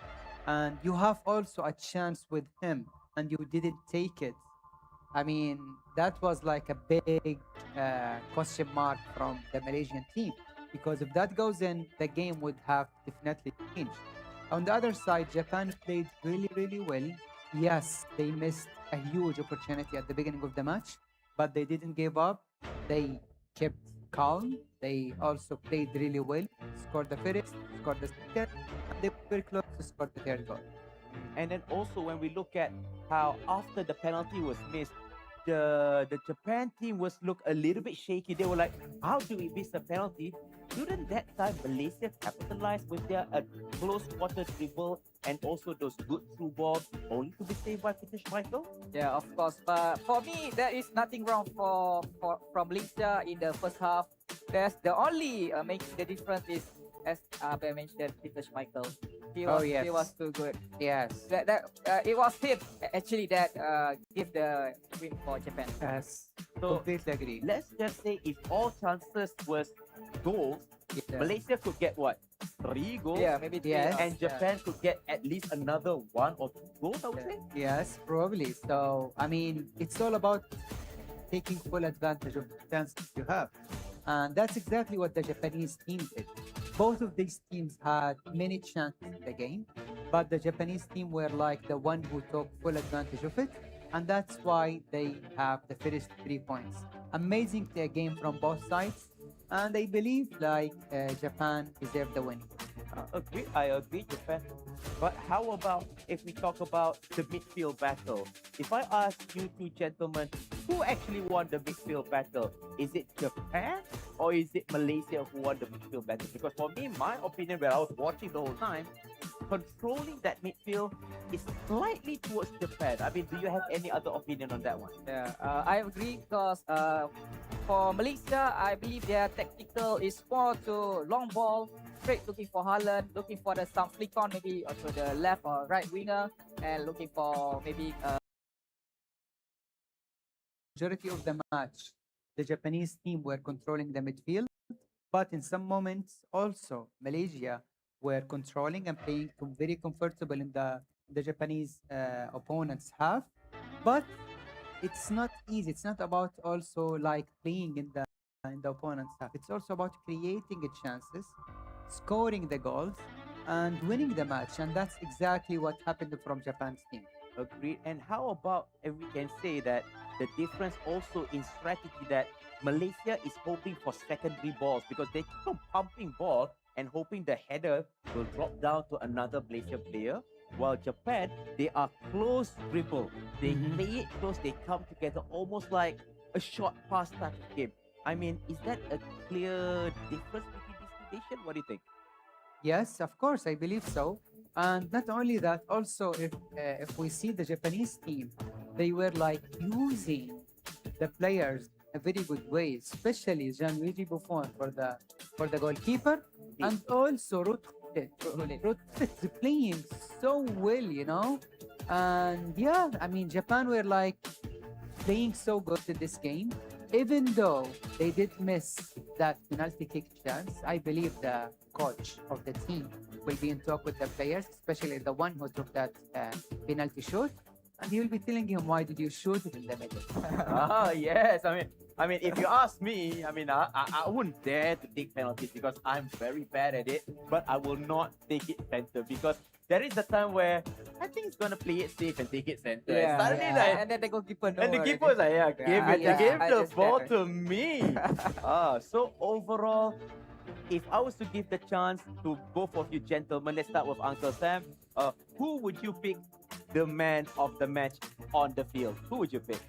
and you have also a chance with him and you didn't take it. I mean, that was like a big question mark from the Malaysian team because if that goes in, the game would have definitely changed. On the other side, Japan played really, really well. Yes, they missed a huge opportunity at the beginning of the match, but they didn't give up. They kept calm. They also played really well, scored the first, scored the second, and they were very close to score the third goal. And then also when we look at how after the penalty was missed, the Japan team was look a little bit shaky. They were like, how do we miss a penalty? Shouldn't that time Malaysia capitalize with their close quarter dribble and also those good through balls only to be saved by Peter Schmeichel? Yeah, of course. But for me, there is nothing wrong from Malaysia in the first half. There's the only making the difference is, as I mentioned, Peter Schmeichel. He was too good. Yes. It was him actually that gave the win for Japan. Yes. So Completely agree. let's just say if all chances was goals, Yeah. Malaysia could get what? 3 goals? Yeah, maybe Yes. And Japan could get at least another 1 or 2 goals, I would say. Yes, probably. So, I mean, it's all about taking full advantage of the chances you have. And that's exactly what the Japanese team did. Both of these teams had many chances in the game, but the Japanese team were like the one who took full advantage of it. And that's why they have the first 3 points. Amazing game from both sides. And I believe like Japan deserved the win. I agree, Japan. But how about if we talk about the midfield battle? If I ask you two gentlemen, who actually won the midfield battle? Is it Japan or is it Malaysia who won the midfield battle? Because for me, my opinion, when I was watching the whole time, controlling that midfield is slightly towards Japan. I mean, do you have any other opinion on that one? Yeah, I agree because for Malaysia, I believe their tactical is more to long ball, straight looking for Haaland, looking for some flick on maybe to the left or right winger, and looking for maybe Majority of the match, the Japanese team were controlling the midfield, but in some moments also Malaysia were controlling and playing very comfortable in the Japanese opponents' half. But it's not easy. It's not about also like playing in the opponent's half. It's also about creating chances, scoring the goals, and winning the match. And that's exactly what happened from Japan's team. Agreed. And how about if we can say that the difference also in strategy that Malaysia is hoping for secondary balls because they keep on pumping ball and hoping the header will drop down to another Malaysia player. While Japan, they are close dribble. They play it close. They come together almost like a short pass type of game. I mean, is that a clear difference between these two nations? What do you think? Yes, of course, I believe so. And not only that, also if we see the Japanese team, they were like using the players in a very good way, especially Gianluigi Buffon for the goalkeeper, and also Rutte is playing so well, you know. And yeah, I mean, Japan were like playing so good in this game. Even though they did miss that penalty kick chance, I believe the coach of the team will be in talk with the players, especially the one who took that penalty shot, and he will be telling him, why did you shoot it in the middle? Ah, yes. I mean, if you ask me, I mean, I wouldn't dare to take penalties because I'm very bad at it. But I will not take it center because there is a time where I think he's gonna play it safe and take it center. And suddenly, like, and then the goalkeeper. and the keeper was like, yeah, give I the just ball better. to me. So overall, if I was to give the chance to both of you gentlemen, let's start with Uncle Sam. Who would you pick the man of the match on the field? Who would you pick?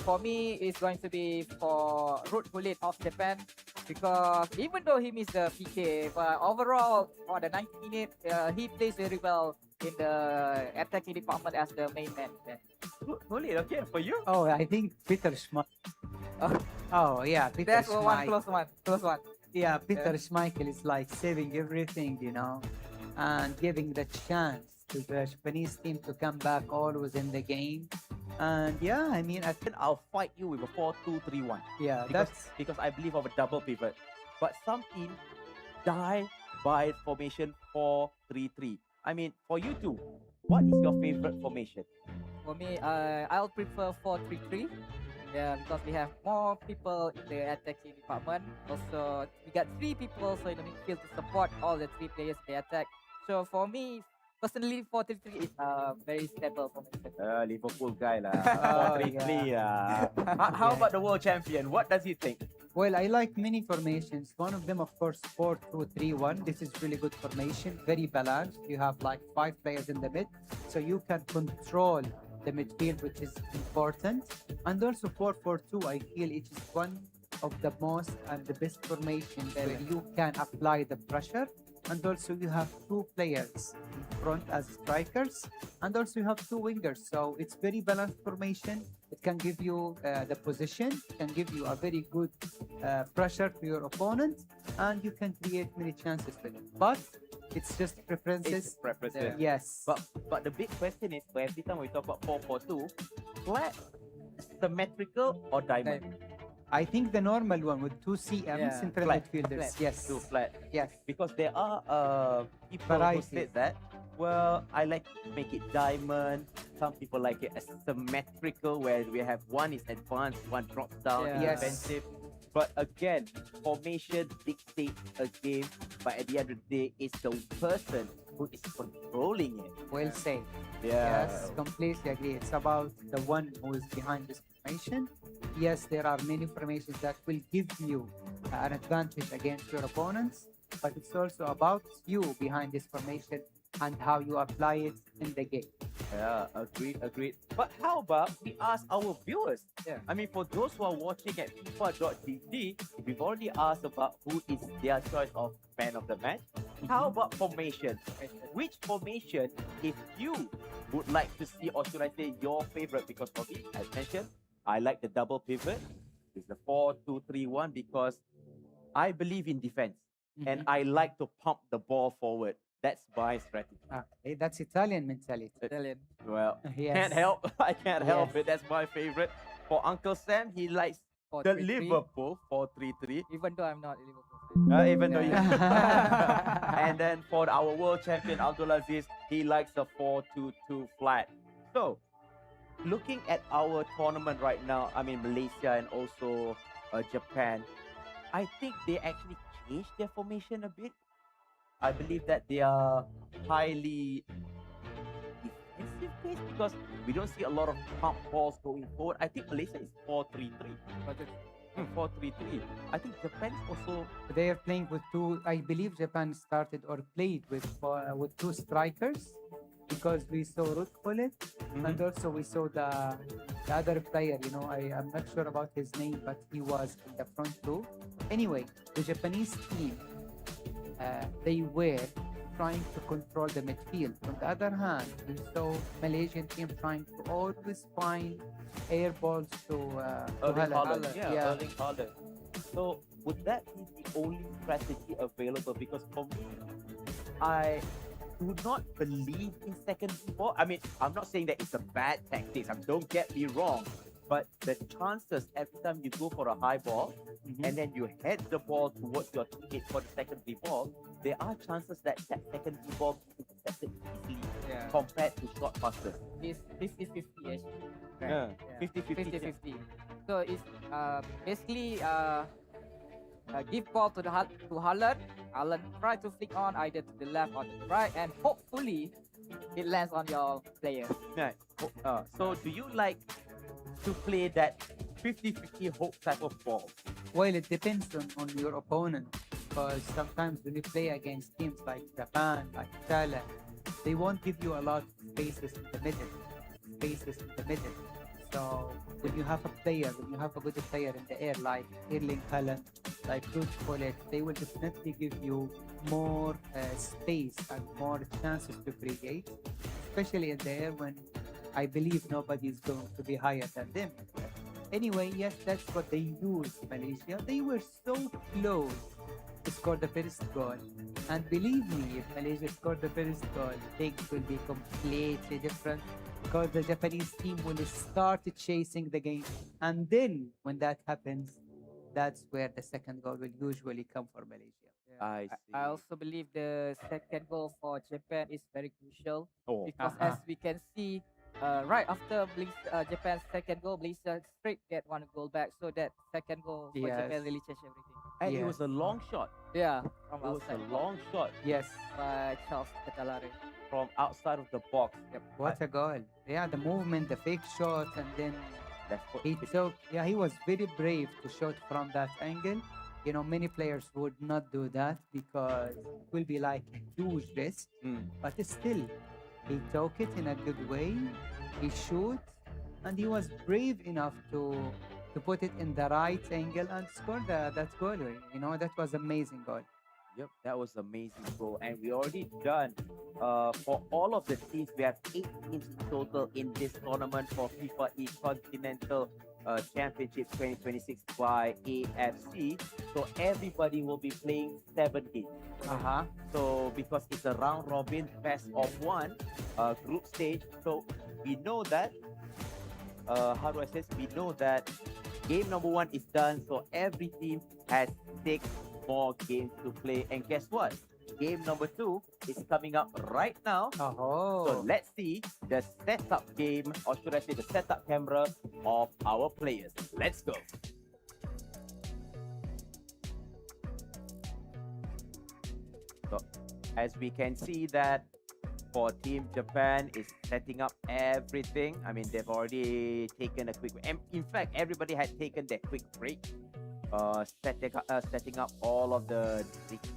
For me, it's going to be for Ruth Gullit of Japan because even though he missed the PK, but overall for the 90 minutes, he plays very well in the attacking department as the main man. Hold it, okay, for you? Oh, I think Peter Schmeichel. Oh yeah, Peter That's one Schmeichel. close one. Yeah, Peter Schmeichel is like saving everything, you know, and giving the chance to the Japanese team to come back always in the game. And yeah, I mean, Then I'll fight you with a 4-2-3-1. yeah, Because I believe of a double pivot. But some teams die by formation 4-3-3. I mean, for you two, what is your favorite formation? For me, I'll prefer 4-3-3. Yeah, because we have more people in the attacking department. Also, we got 3 people also in the midfield to support all the 3 players in the attack. So for me, personally, 4-3-3 is very stable formation. Liverpool guy lah. Oh, 4-3-3 How about the world champion? What does he think? well, I like many formations. One of them, of course, 4-2-3-1. This is really good formation, very balanced. You have like 5 players in the mid, so you can control the midfield, which is important. And also 4-4-2, I feel it is one of the most and the best formations where you can apply the pressure. And also you have 2 players in front as strikers, and also you have 2 wingers. So it's very balanced formation. It can give you the position, can give you a very good pressure to your opponent, and you can create many chances with it. But it's just preferences. It's preferences. Yes. But the big question is, every time we talk about 4-4-2, flat, symmetrical, or diamond? I think the normal one with 2 CM central flat, midfielders. flat. Yes. Too flat. Yes. Because there are people Varieties. who said that, well, I like to make it diamond. Some people like it as symmetrical, where we have one is advanced, one drops down, Yeah. Yes. defensive. But again, formation dictates a game, but at the end of the day, it's the person who is controlling it. Well said. Yeah. Yes, completely agree. It's about the one who is behind this formation. Yes, there are many formations that will give you an advantage against your opponents, but it's also about you behind this formation and how you apply it in the game. Yeah, agreed. But how about we ask our viewers? Yeah. I mean, for those who are watching at FIFA.gg, we've already asked about who is their choice of man of the match. How about formation? Which formation, if you would like to see, or should I say your favorite? Because for me, as mentioned, I like the double pivot. It's the 4-2-3-1 because I believe in defense and I like to pump the ball forward. That's my strategy. Okay, that's Italian mentality. Italian. Well, Yes. can't help. I can't help Yes. it. That's my favorite. For Uncle Sam, he likes the 4-3-3. Liverpool 4-3-3. Even though I'm not a Liverpool fan. Even though you. Yeah. And then for our world champion Abdulaziz, he likes the 4-2-2 flat. So, looking at our tournament right now, I mean Malaysia and also Japan, I think they actually changed their formation a bit. I believe that they are highly defensive based because we don't see a lot of pump balls going forward. I think Malaysia is 4-3-3. 4-3-3. I think Japan is also. They are playing with two. I believe Japan started or played with two strikers because we saw Ruth Bullet and also we saw the other player. You know, I'm not sure about his name, but he was in the front too. Anyway, the Japanese team they were trying to control the midfield. On the other hand, we saw Malaysian team trying to always find air balls to Erling Haaland. Haaland. Yeah, Erling Haaland. So would that be the only strategy available? Because for me, I do not believe in secondary ball. I mean, I'm not saying that it's a bad tactics. Don't get me wrong. But the chances every time you go for a high ball and then you head the ball towards your teammate for the secondary ball, there are chances that secondary ball can be intercepted easily compared to short passes. It's 50-50 actually. Yeah, Right? 50-50. 50-50. So it's basically give ball to Haaland. Haaland try to flick on either to the left or to the right, and hopefully it lands on your player. Right. So do you like to play that 50-50 hope type of ball? Well, it depends on your opponent because sometimes when you play against teams like Japan, like Thailand, they won't give you a lot of spaces in the middle. So when you have a good player in the air like Erling Haaland, like Ruud Gullit, they will definitely give you more space and more chances to create, especially in the air when I believe nobody is going to be higher than them. Anyway, yes, that's what they used, Malaysia. They were so close to score the first goal. And believe me, if Malaysia scored the first goal, things will be completely different because the Japanese team will start chasing the game. And then when that happens, that's where the second goal will usually come for Malaysia. I see. I also believe the second goal for Japan is very crucial because Uh-huh. as we can see, right after Japan's second goal, Malaysia straight get one goal back. So that second goal for Yes. Japan really changed everything. And it Yes. was a long shot. Yeah, from It was a outside long shot Yes. by Charles Catalare. from outside of the box. What a goal. Yeah, the movement, the fake shot, and then Left foot. he was very brave to shoot from that angle. You know, many players would not do that because it will be like a huge risk. But still, he took it in a good way. He shoot, and he was brave enough to put it in the right angle and score that goal. You know, that was amazing goal. Yep, that was amazing, bro. And we already done for all of the teams. We have 8 teams in total in this tournament for FIFAe Continental Championship 2026 by AFC. So everybody will be playing 7 games. So because it's a round robin best of 1 group stage, so we know that how do I say this? We know that game number 1 is done, so every team has 6 more games to play. And guess what? Game number 2 is coming up right now. So let's see the setup game, or should I say the setup camera of our players. Let's go. So as we can see that for Team Japan is setting up everything. I mean, they've already taken a quick, and in fact, everybody had taken their quick break. setting up all of the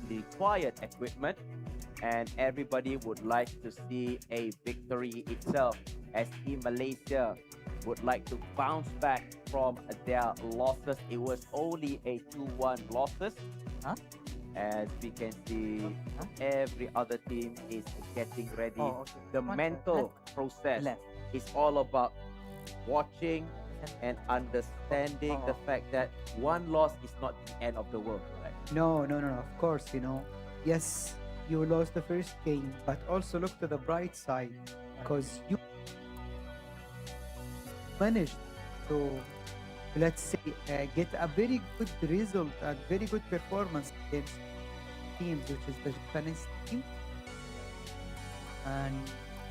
required equipment, and everybody would like to see a victory itself, as Team Malaysia would like to bounce back from their losses. It was only a 2-1 losses. Huh? As we can see, every other team is getting ready. Oh, okay. The One mental process left. is all about watching and understanding the Oh. fact that one loss is not the end of the world, right? No, no, no, no. Of course, yes, you lost the first game, but also look to the bright side because you managed to, let's say, get a very good result, a very good performance against teams, which is the Japanese team. And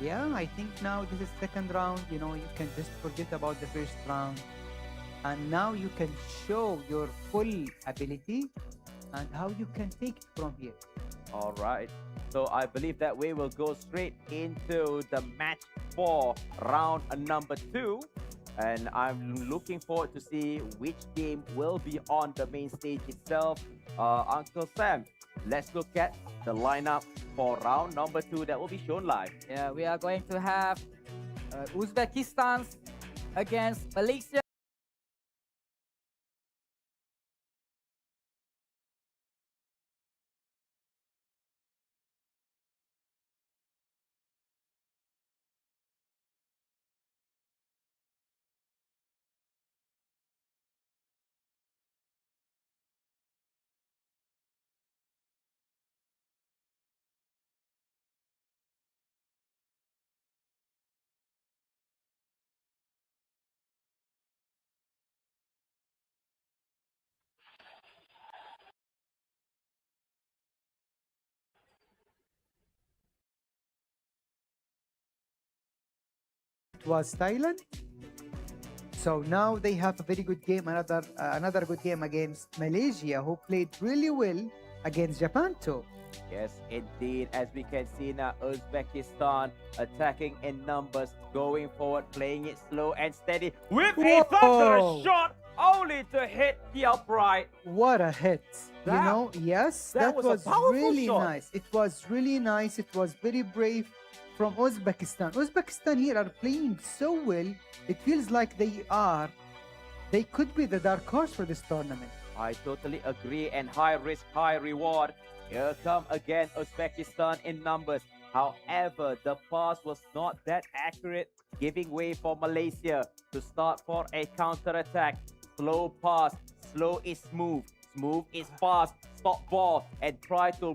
yeah, I think now this is second round. You can just forget about the first round, and now you can show your full ability and how you can take it from here. All right. So I believe that we will go straight into the match for round number 2. And I'm looking forward to see which game will be on the main stage itself. Uncle Sam, let's look at the lineup for round number 2 that will be shown live. Yeah, we are going to have Uzbekistan against Malaysia. It was Thailand. So now they have a very good game, another good game against Malaysia, who played really well against Japan too. Yes, indeed. As we can see now, Uzbekistan attacking in numbers, going forward, playing it slow and steady with a Whoa! thunderous shot, only to hit the upright. What a hit! That- Yes, that that was a was powerful really shot. nice. It was really nice. It was very brave from Uzbekistan. Uzbekistan here are playing so well. It feels like they could be the dark horse for this tournament. I totally agree, and high risk, high reward. Here come again Uzbekistan in numbers. However, the pass was not that accurate, giving way for Malaysia to start for a counter-attack. Slow pass, slow is smooth, smooth is fast. Stop ball and try to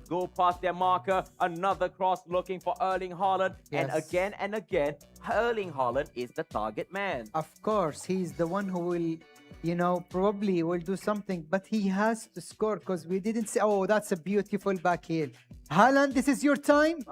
go past their marker. Another cross looking for Erling Haaland. Yes. And again, Erling Haaland is the target man. Of course, he's the one who will, probably will do something, but he has to score because we didn't say, oh, that's a beautiful back heel. Haaland, this is your time.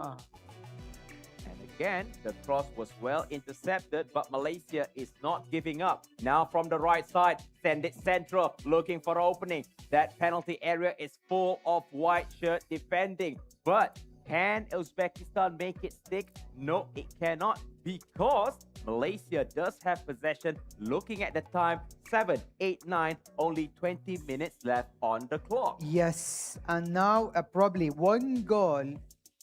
And again, the cross was well intercepted, but Malaysia is not giving up. Now from the right side, send it central, looking for opening. That penalty area is full of white shirt defending. But can Uzbekistan make it stick? No, it cannot, because Malaysia does have possession. Looking at the time, 7, 8, 9, only 20 minutes left on the clock. Yes, and now probably one goal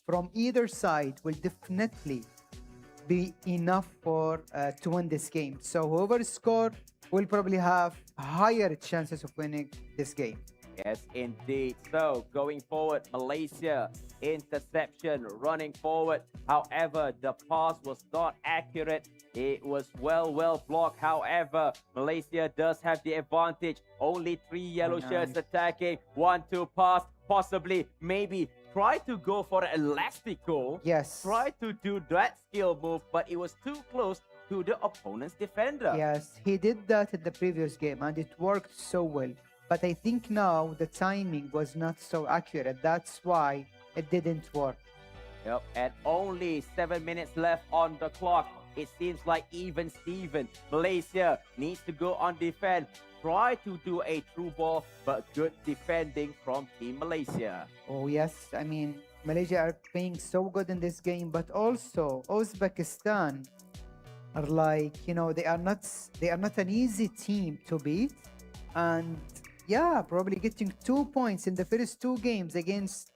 from either side will definitely be enough for to win this game. So whoever score will probably have higher chances of winning this game. Yes, indeed. So, going forward, Malaysia, interception, running forward. However, the pass was not accurate. It was well blocked. However, Malaysia does have the advantage. Only 3 yellow shirts attacking. 1-2 pass, possibly, maybe. Try to go for an elastic goal. Yes. Try to do that skill move, but it was too close to the opponent's defender. Yes, he did that in the previous game and it worked so well. But I think now the timing was not so accurate. That's why it didn't work. Yep, and only 7 minutes left on the clock. It seems like even Steven. Malaysia needs to go on defense. Try to do a through ball, but good defending from Team Malaysia. Oh yes, I mean Malaysia are playing so good in this game, but also Uzbekistan are like, they are not an easy team to beat, and yeah, probably getting 2 points in the first two games against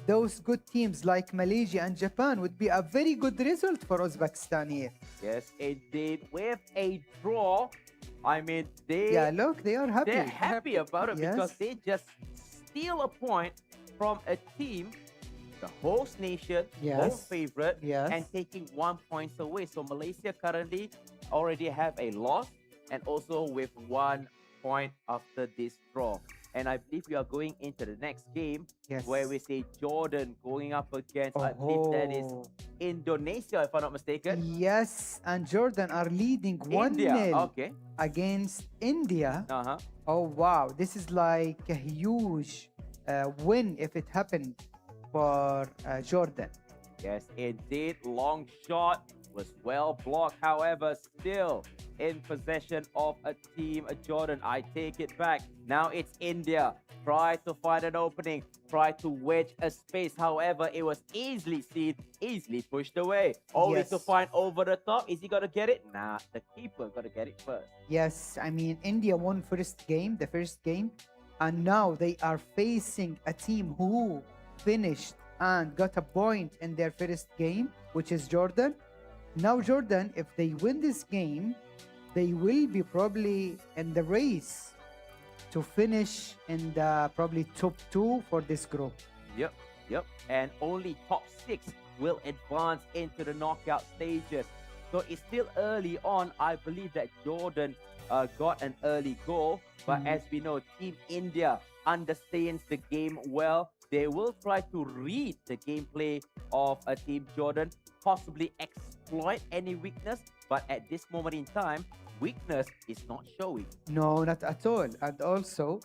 those good teams like Malaysia and Japan would be a very good result for Uzbekistan here. Yes, indeed. With a draw, I mean, Yeah, look, they are happy. they're happy about it because Yes. they just steal a point from a team, the host nation, home Yes. favorite, Yes. and taking 1 point away. So Malaysia currently already have a loss and also with 1 point after this draw. And I believe we are going into the next game Yes. where we say Jordan going up against, I believe that is Oh. Indonesia, if I'm not mistaken. Yes, and Jordan are leading 1-0 India. Okay. against India. Uh-huh. Oh, wow. This is like a huge win if it happened for Jordan. Yes, indeed. Long shot was well blocked. However, still in possession of a team. Jordan, I take it back. Now it's India. Try to find an opening. Try to wedge a space. However, it was easily seen, easily pushed away. Only to Yes. find over the top. Is he going to get it? Nah, the keeper got to get it first. Yes, I mean, India won the first game, and now they are facing a team who finished and got a point in their first game, which is Jordan. Now, Jordan, if they win this game, they will be probably in the race to finish in the probably top two for this group. Yep, yep. And only top 6 will advance into the knockout stages. So it's still early on. I believe that Jordan got an early goal. But as we know, Team India understands the game well. They will try to read the gameplay of a Team Jordan, possibly exploit any weakness. But at this moment in time, weakness is not showing. No, not at all. And also,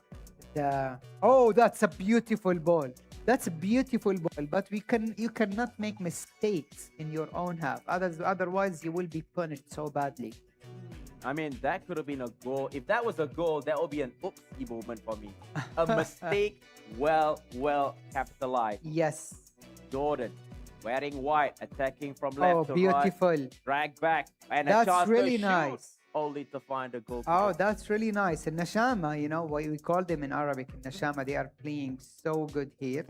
that's a beautiful ball. That's a beautiful ball. But you cannot make mistakes in your own half. Otherwise, you will be punished so badly. I mean, that could have been a goal. If that was a goal, that would be an oopsie moment for me. A mistake, well capitalized. Yes. Jordan, wearing white, attacking from left to beautiful. right, drag back, and a That's chance really to shoot, nice. only to find a goal. Oh, that's really nice. And Nashama, you know, what we call them in Arabic, Nashama, they are playing so good here.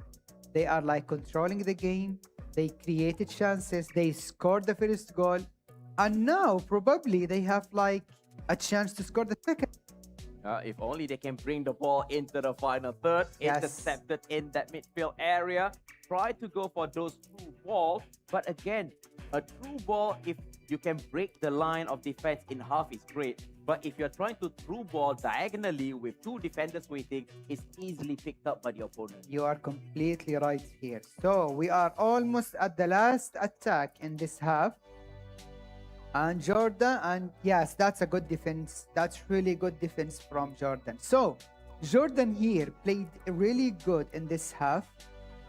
They are like controlling the game. They created chances. They scored the first goal. And now probably they have like a chance to score the second. If only they can bring the ball into the final third, Yes. intercepted in that midfield area. Try to go for those through balls. But again, a through ball, if you can break the line of defense in half, is great. But if you're trying to through ball diagonally with 2 defenders waiting, it's easily picked up by the opponent. You are completely right here. So we are almost at the last attack in this half. And Jordan, and yes, that's a good defense. That's really good defense from Jordan. So Jordan here played really good in this half.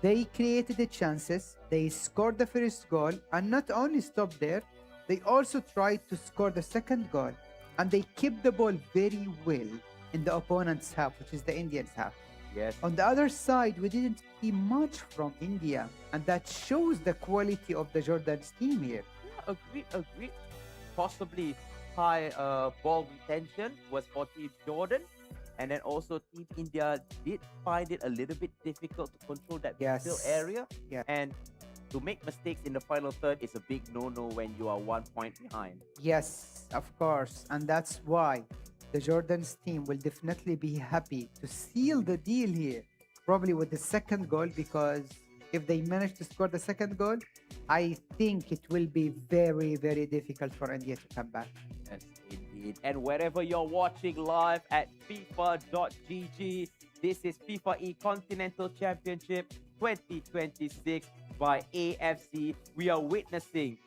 They created the chances. They scored the first goal, and not only stopped there, they also tried to score the second goal, and they kept the ball very well in the opponent's half, which is the Indians' half. Yes. On the other side, we didn't see much from India, and that shows the quality of the Jordan's team here. Yeah, agreed. Possibly high ball retention was for Team Jordan. And then also Team India did find it a little bit difficult to control that Yes. midfield area. Yeah. And to make mistakes in the final third is a big no-no when you are 1 point behind. Yes, of course. And that's why the Jordan's team will definitely be happy to seal the deal here, probably with the second goal, because if they manage to score the second goal, I think it will be very, very difficult for India to come back. Yes, indeed. And wherever you're watching live at FIFA.gg, this is FIFAe Continental Championship 2026 by AFC. We are witnessing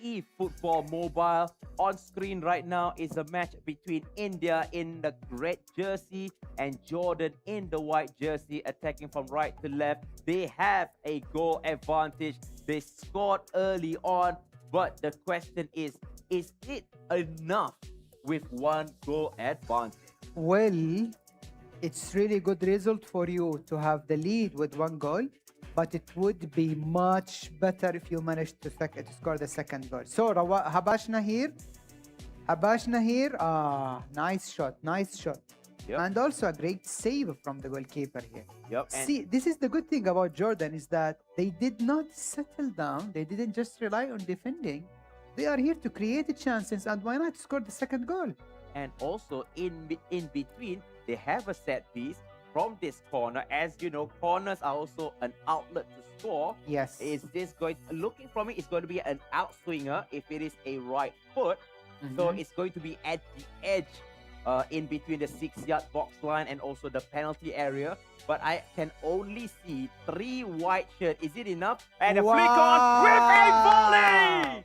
eFootball Mobile. On screen right now is a match between India in the red jersey and Jordan in the white jersey, attacking from right to left. They have a goal advantage. They scored early on, but the question is it enough with 1 goal advantage? Well, it's really good result for you to have the lead with 1 goal, but it would be much better if you manage to score the second goal. So Habashna here. Nice shot. Yep. And also a great save from the goalkeeper here. Yep. And See, this is the good thing about Jordan is that they did not settle down. They didn't just rely on defending. They are here to create chances, and why not score the second goal? and also in between they have a set piece from this corner. As you know, corners are also an outlet to score. Yes. Is this going looking from it? It's going to be an outswinger if it is a right foot. So Mhm. it's going to be at the edge, in between the 6-yard box line and also the penalty area. But I can only see 3 white shirts. Is it enough? And a flick on with a volley.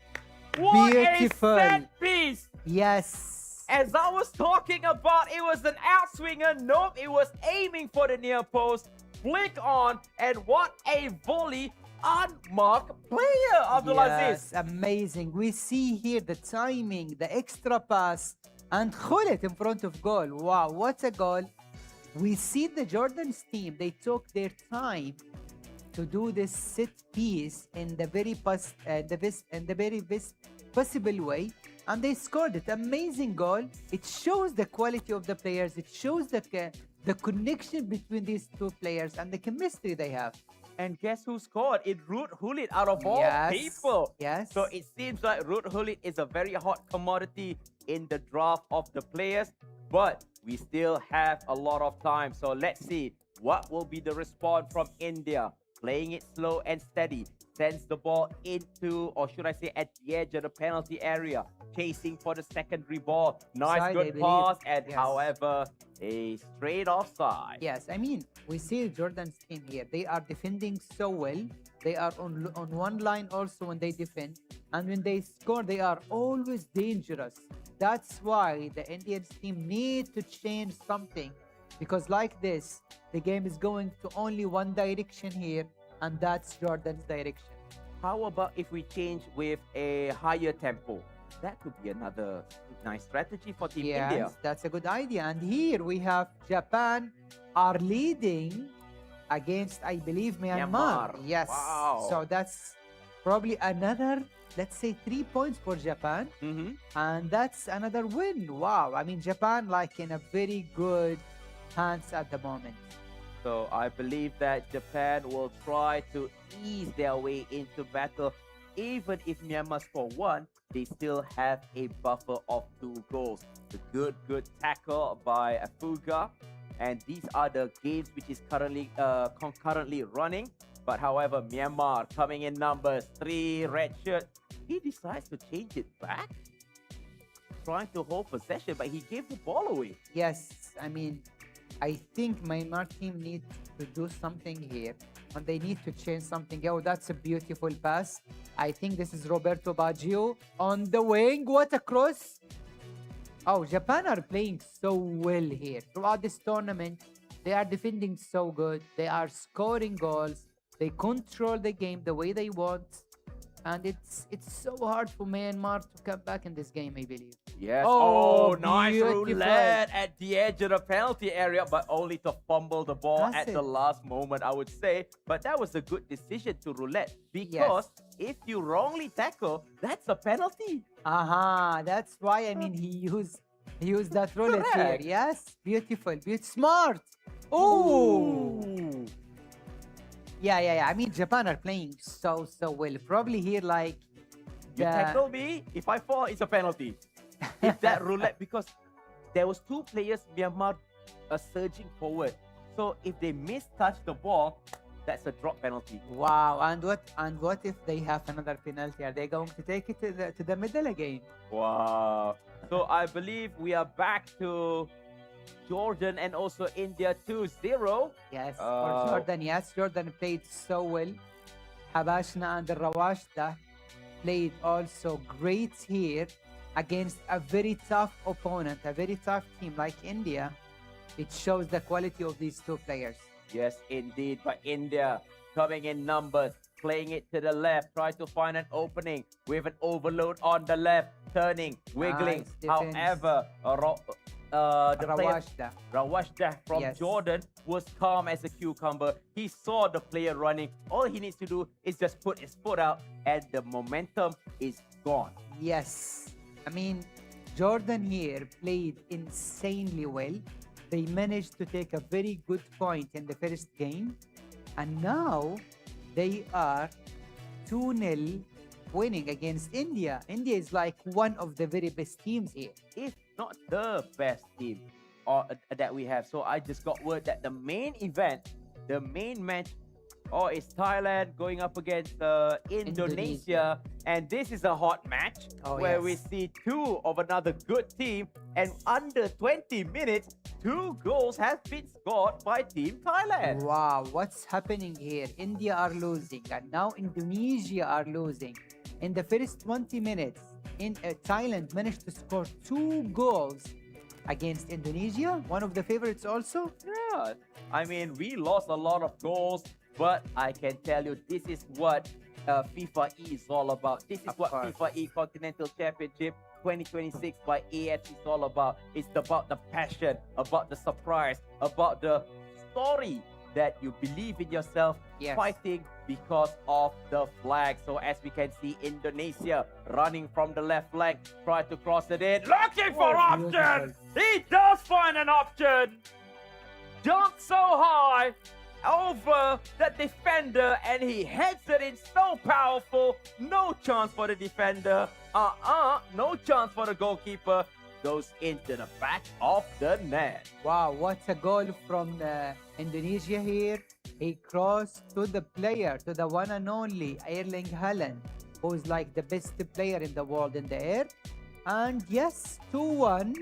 What Beautiful. a set piece! Yes. As I was talking about, it was an outswinger. Nope, it was aiming for the near post. Flick on, and what a volley! Unmarked player, Abdulaziz. Yes, amazing. We see here the timing, the extra pass, and Khulit in front of goal. Wow, what a goal. We see the Jordan's team, they took their time to do this set piece in the very best possible way, and they scored it. Amazing goal. It shows the quality of the players. It shows the connection between these two players and the chemistry they have. And guess who scored? It Ruud Gullit out of all Yes, people. yes. So it seems like Ruud Gullit is a very hot commodity in the draft of the players, but we still have a lot of time. So let's see what will be the response from India. Playing it slow and steady, sends the ball into, or should I say at the edge of the penalty area, chasing for the secondary ball. Nice, Side, I good believe. pass, and Yes. however, a straight offside. Yes, I mean, we see Jordan's team here. They are defending so well. They are on one line also when they defend. And when they score, they are always dangerous. That's why the Indian team need to change something. Because like this, the game is going to only one direction here, and that's Jordan's direction. How about if we change with a higher tempo? That could be another nice strategy for Team India. Yes, that's a good idea. And here we have Japan are leading against, I believe, Myanmar. Myanmar. Yes. Wow. So that's probably another, let's say, 3 points for Japan. Mm-hmm. And that's another win. Wow. I mean, Japan like in a very good hands at the moment. So I believe that Japan will try to ease their way into battle. Even if Myanmar score 1, they still have a buffer of 2 goals. The good tackle by Afuga. And these are the games which is currently concurrently running. But however, Myanmar coming in numbers, 3 red shirts. He decides to change it back. Trying to hold possession, but he gave the ball away. Yes, I mean, I think Myanmar team needs to do something here, and they need to change something. Oh, that's a beautiful pass. I think this is Roberto Baggio on the wing. What a cross! Oh, Japan are playing so well here. Throughout this tournament, they are defending so good. They are scoring goals. They control the game the way they want. And it's so hard for Myanmar to come back in this game, I believe. Yes. Oh, Nice beautiful. roulette at the edge of the penalty area, but only to fumble the ball That's at it. the last moment, I would say. But that was a good decision to roulette, because if you wrongly tackle, that's a penalty. Aha, that's why I mean he used that roulette here. Correct. Yes, beautiful, smart. Oh, yeah. I mean Japan are playing so well. Probably here like You the- tackle me, if I fall, it's a penalty. If that roulette, because there was 2 players, Myanmar surging forward. So if they mistouch the ball, that's a drop penalty. Wow, and what if they have another penalty? Are they going to take it to the middle again? Wow. So I believe we are back to Jordan and also India 2-0. Yes, Oh. for Jordan. Yes, Jordan played so well. Habashna and Rawashda played also great here against a very tough opponent, a very tough team like India. It shows the quality of these 2 players. Yes, indeed. But India coming in numbers, playing it to the left, try to find an opening with an overload on the left, turning, wiggling. Nice defense. However, the player Rawashda. Rawashda from Yes. Jordan was calm as a cucumber. He saw the player running. All he needs to do is just put his foot out, and the momentum is gone. Yes. I mean, Jordan here played insanely well. They managed to take a very good point in the first game, and now they are 2-0 winning against India. India is like one of the very best teams here. If not the best team that we have. So I just got word that the main event, the main match, is Thailand going up against Indonesia. And this is a hot match where we see two of another good team. And under 20 minutes, 2 goals have been scored by Team Thailand. Wow, what's happening here? India are losing, and now Indonesia are losing. In the first 20 minutes, Thailand managed to score 2 goals against Indonesia, one of the favorites also. Yeah, I mean, we lost a lot of goals, but I can tell you this is what FIFA E is all about. This is what FIFA E Continental Championship 2026 by AFC is all about. It's about the passion, about the surprise, about the story that you believe in yourself, fighting because of the flag. So as we can see, Indonesia running from the left flank, try to cross it in, looking for option. He does find an option. Jumps so high over the defender, and he heads it in so powerful. No chance for the defender. No chance for the goalkeeper. Goes into the back of the net. Wow, what a goal from Indonesia here. He crossed to the player, to the one and only Erling Haaland, who's like the best player in the world in the air. And yes, 2-1,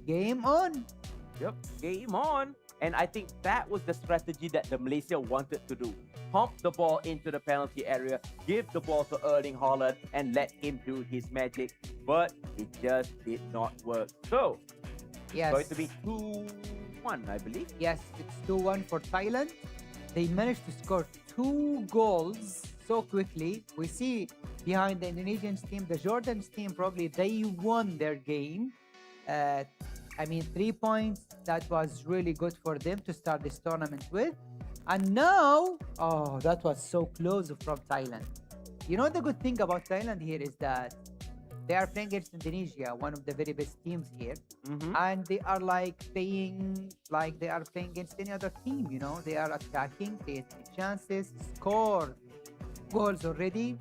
game on. Yep, game on. And I think that was the strategy that the Malaysia wanted to do. Pump the ball into the penalty area, give the ball to Erling Haaland, and let him do his magic. But it just did not work. So, it's going to be 2-1, I believe. Yes, it's 2-1 for Thailand. They managed to score 2 goals so quickly. We see behind the Indonesian team, the Jordan's team, probably they won their game. 3 points. That was really good for them to start this tournament with. And now, that was so close from Thailand. You know, the good thing about Thailand here is that they are playing against Indonesia, one of the very best teams here. And they are playing like they are playing against any other team, you know. They are attacking, creating chances, score goals already.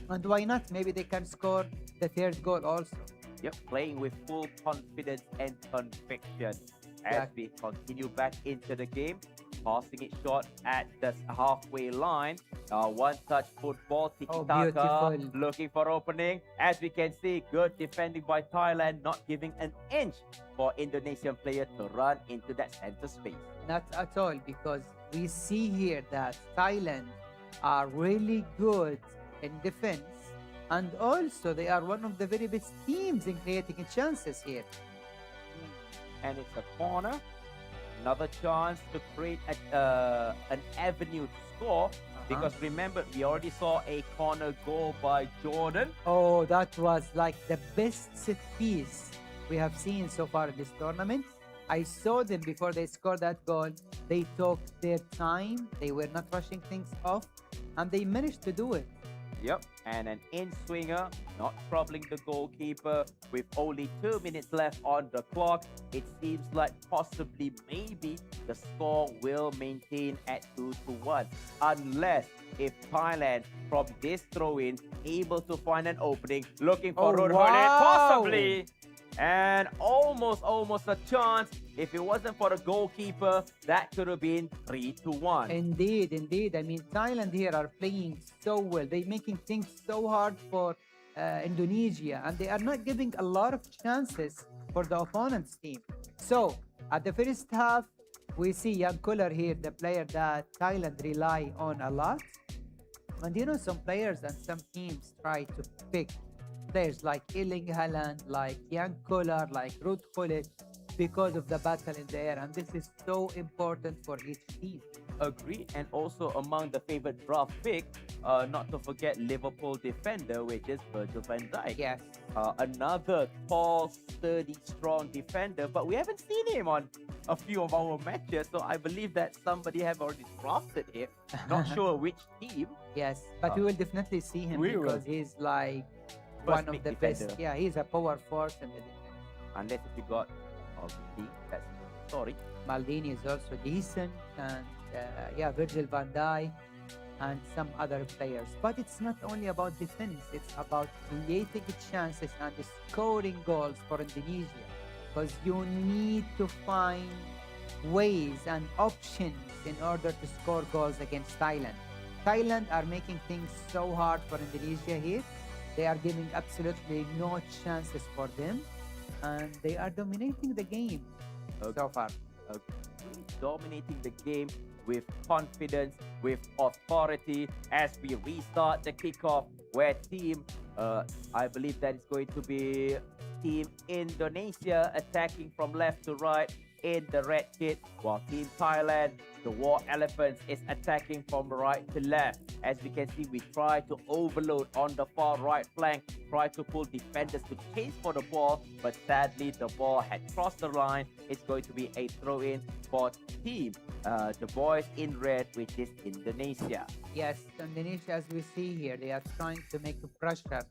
And why not? Maybe they can score the 3rd goal also. Yep, playing with full confidence and conviction as we continue back into the game. Passing it short at the halfway line. One-touch football, tiki-taka, looking for opening. As we can see, good defending by Thailand, not giving an inch for Indonesian player to run into that center space. Not at all, because we see here that Thailand are really good in defense. And also, they are one of the very best teams in creating chances here. And it's a corner. Another chance to create an avenue to score. Because remember, we already saw a corner goal by Jordan. Oh, that was like the best set piece we have seen so far in this tournament. I saw them before they scored that goal. They took their time. They were not rushing things off. And they managed to do it. Yep, and an in-swinger, not troubling the goalkeeper. With only 2 minutes left on the clock, it seems like possibly, maybe, the score will maintain at 2-1. Unless, if Thailand, from this throw-in, able to find an opening, looking for Rudhone, possibly. And almost a chance. If it wasn't for the goalkeeper, that could have been 3-1. Indeed. I mean, Thailand here are playing so well. They're making things so hard for Indonesia, and they are not giving a lot of chances for the opponent's team. So, at the first half, we see Young Kuller here, the player that Thailand rely on a lot. And you know, some players and some teams try to pick players like Erling Haaland, like Young Kuller, like Ruud Gullit, because of the battle in the air, and this is so important for each team. Agreed, and also among the favorite draft pick, not to forget Liverpool defender, which is Virgil van Dijk. Yes. Another tall, sturdy, strong defender, but we haven't seen him on a few of our matches, so I believe that somebody have already drafted him. Not sure which team. Yes, but we will definitely see him because he's like one of the best. Yeah, he's a power force in the defense. Unless if you got obviously that's Sorry. Maldini is also decent, and yeah, Virgil van Dijk and some other players. But it's not only about defense, it's about creating chances and scoring goals for Indonesia, because you need to find ways and options in order to score goals against Thailand. Thailand are making things so hard for Indonesia here. They are giving absolutely no chances for them, and they are dominating the game so far. Dominating the game with confidence, with authority as we restart the kickoff where I believe that is going to be Team Indonesia attacking from left to right in the red kit, while Team Thailand, the War Elephants, is attacking from right to left. As we can see, we try to overload on the far right flank, try to pull defenders to chase for the ball, but sadly the ball had crossed the line. It's going to be a throw-in for the boys in red, which is Indonesia. Yes, Indonesia, as we see here, they are trying to make a pressure,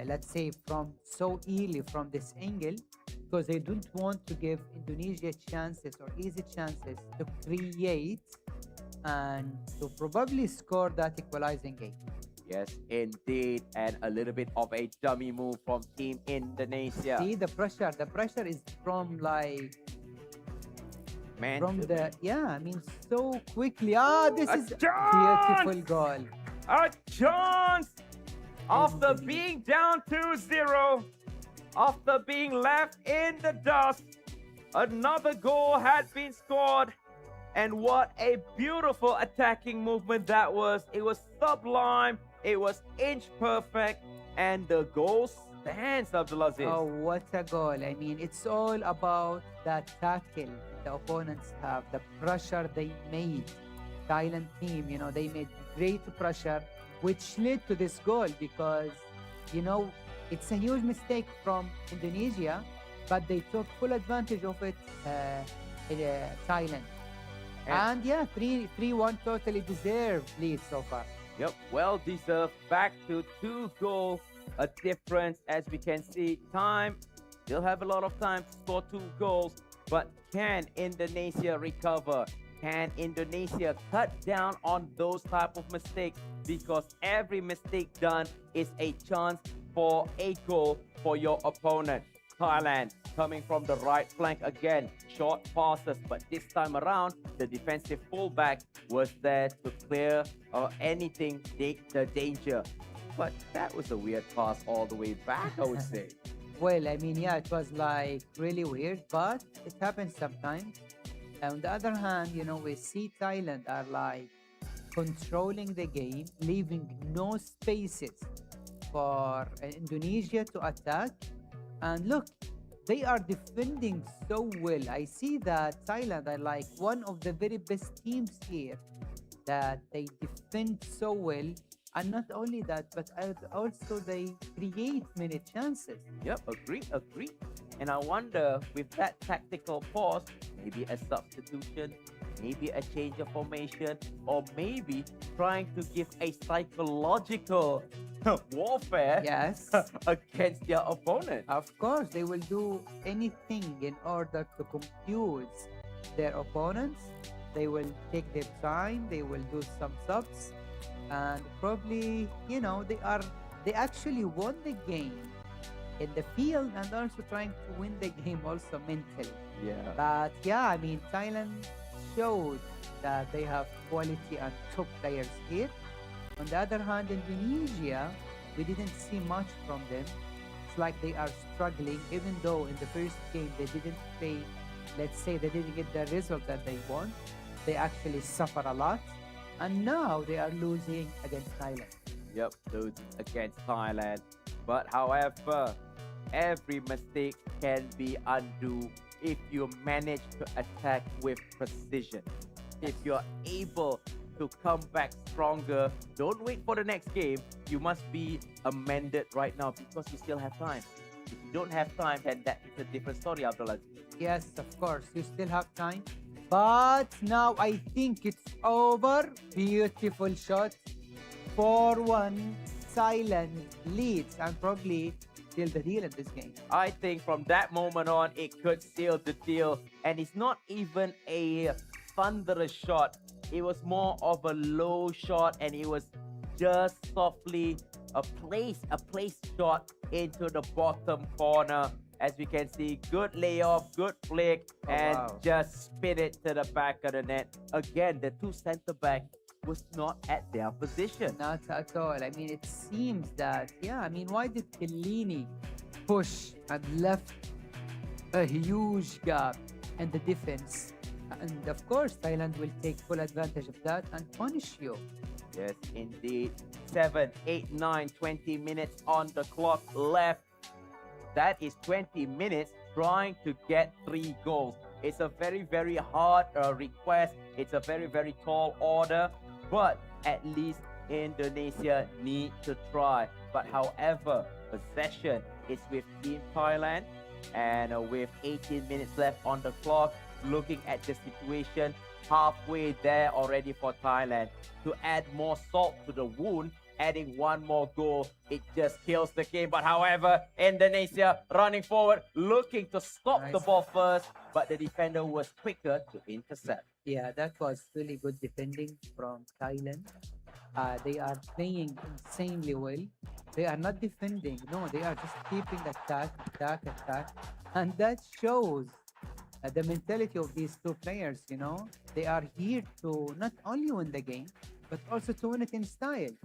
let's say, from so early from this angle, because they don't want to give Indonesia chances or easy chances to create and to probably score that equalizing game. Yes, indeed, and a little bit of a dummy move from Team Indonesia. See the pressure is from like Man, from the so quickly. This A is a chance! beautiful goal. a chance after Indeed. being down 2-0, after being left in the dust. Another goal had been scored, and what a beautiful attacking movement that was. It was sublime, it was inch perfect, and the goal stands, Abdulaziz. Oh, what a goal. I mean, it's all about that tackle the opponents have, the pressure they made. Thailand team, they made great pressure, which led to this goal because, it's a huge mistake from Indonesia, but they took full advantage of it in Thailand. And yeah, 3-1 totally deserved lead so far. Yep, well deserved. Back to 2 goals, a difference. As we can see, still have a lot of time to score 2 goals, but can Indonesia recover? Can Indonesia cut down on those type of mistakes? Because every mistake done is a chance for a goal for your opponent. Thailand coming from the right flank again, short passes, but this time around the defensive fullback was there to clear anything the danger. But that was a weird pass all the way back, I would say. Well, I mean, yeah, it was like really weird, but it happens sometimes. On the other hand, we see Thailand are like controlling the game, leaving no spaces for Indonesia to attack. And look, they are defending so well. I see that Thailand are like one of the very best teams here, that they defend so well. And not only that, but also they create many chances. Yep, agree. And I wonder, with that tactical pause, maybe a substitution, maybe a change of formation, or maybe trying to give a psychological warfare Yes. against their opponent. Of course, they will do anything in order to confuse their opponents. They will take their time. They will do some subs, and probably, they actually won the game in the field and also trying to win the game also mentally. Yeah. But yeah, I mean, Thailand showed that they have quality and top players here. On the other hand, Indonesia, we didn't see much from them. It's like they are struggling, even though in the first game they didn't play, let's say they didn't get the result that they want. They actually suffer a lot. And now they are losing against Thailand. Yep, losing against Thailand. But however, every mistake can be undone if you manage to attack with precision. If you're able to come back stronger, don't wait for the next game. You must be amended right now because you still have time. If you don't have time, then that is a different story, Abdullah. Yes, of course, you still have time. But now I think it's over. Beautiful shot. 4-1. Thailand leads, and probably seal the deal in this game. I think from that moment on, it could seal the deal. And it's not even a thunderous shot. It was more of a low shot, and it was just softly a place shot into the bottom corner. As we can see, good layoff, good flick, and wow. just spin it to the back of the net. Again, the two center back was not at their position. Not at all. I mean, it seems that, yeah, I mean, why did Kellini push and left a huge gap in the defense? And of course, Thailand will take full advantage of that and punish you. Yes, indeed. 7, 8, 9, 20 minutes on the clock left. That is 20 minutes trying to get 3 goals. It's a very, very hard request. It's a very, very tall order. But at least Indonesia need to try. But however, possession is with Team Thailand. And with 18 minutes left on the clock, looking at the situation, halfway there already for Thailand. To add more salt to the wound, adding one more goal, it just kills the game. But however, Indonesia running forward, looking to stop the ball first, but the defender was quicker to intercept. Yeah, that was really good defending from Thailand. They are playing insanely well. They are not defending. No, they are just keeping attack. And that shows the mentality of these two players, you know. They are here to not only win the game, but also to win it in style.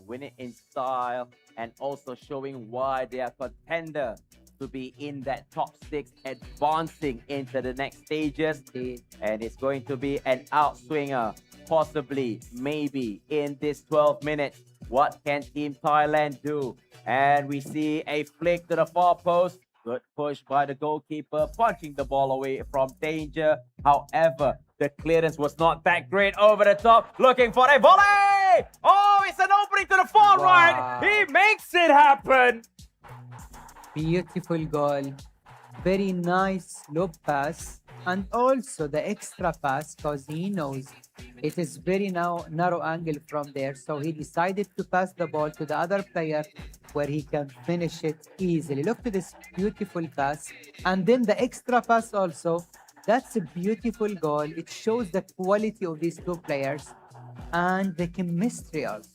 Win it in style, and also showing why they are contender to be in that top 6, advancing into the next stages. And it's going to be an outswinger, possibly, maybe, in this 12 minutes. What can Team Thailand do? And we see a flick to the far post. Good push by the goalkeeper, punching the ball away from danger. However, the clearance was not that great over the top. Looking for a volley! Oh, it's an opening to the far right. He makes it happen. Beautiful goal. Very nice lob pass. And also the extra pass, because he knows it is very narrow angle from there. So he decided to pass the ball to the other player where he can finish it easily. Look to this beautiful pass. And then the extra pass also. That's a beautiful goal. It shows the quality of these two players and the chemistry also.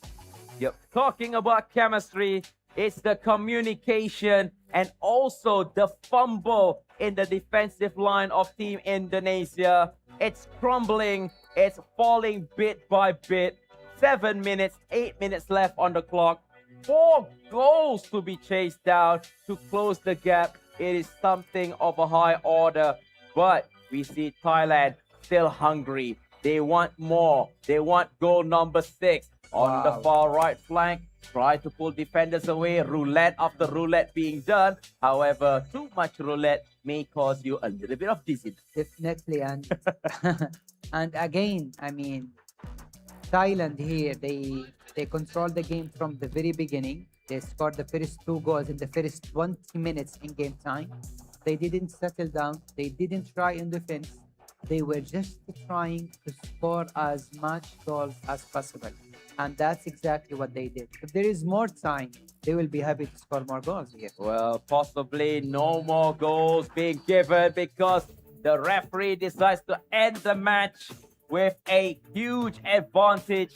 Yep. Talking about chemistry, it's the communication and also the fumble in the defensive line of Team Indonesia. It's crumbling. It's falling bit by bit. 7 minutes, 8 minutes left on the clock. 4 goals to be chased down to close the gap. It is something of a high order. But we see Thailand still hungry. They want more. They want goal number 6 on the far right flank. Try to pull defenders away. Roulette after roulette being done. However, too much roulette may cause you a little bit of dizziness. Definitely. And and again, I mean, Thailand here, they controlled the game from the very beginning. They scored the first 2 goals in the first 20 minutes in game time. They didn't settle down. They didn't try in defense. They were just trying to score as much goals as possible. And that's exactly what they did. If there is more time, they will be happy to score more goals here. Well, possibly no more goals being given because the referee decides to end the match with a huge advantage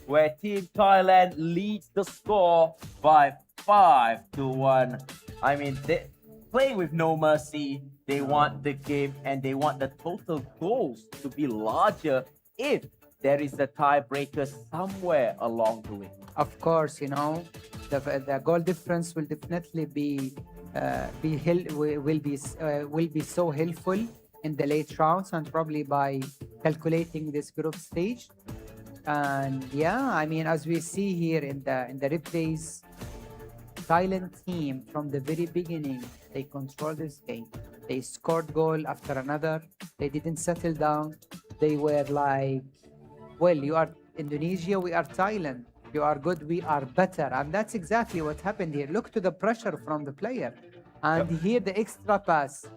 where Team Thailand leads the score by 5-1. I mean, playing with no mercy, they want the game and they want the total goals to be larger if there is a tiebreaker somewhere along the way. Of course, you know, the goal difference will definitely be so helpful in the late rounds and probably by calculating this group stage. And yeah, I mean, as we see here in the replays, Thailand team from the very beginning, they controlled this game. They scored goal after another. They didn't settle down. They were like, well, you are Indonesia, we are Thailand. You are good, we are better. And that's exactly what happened here. Look to the pressure from the player. And here the extra pass.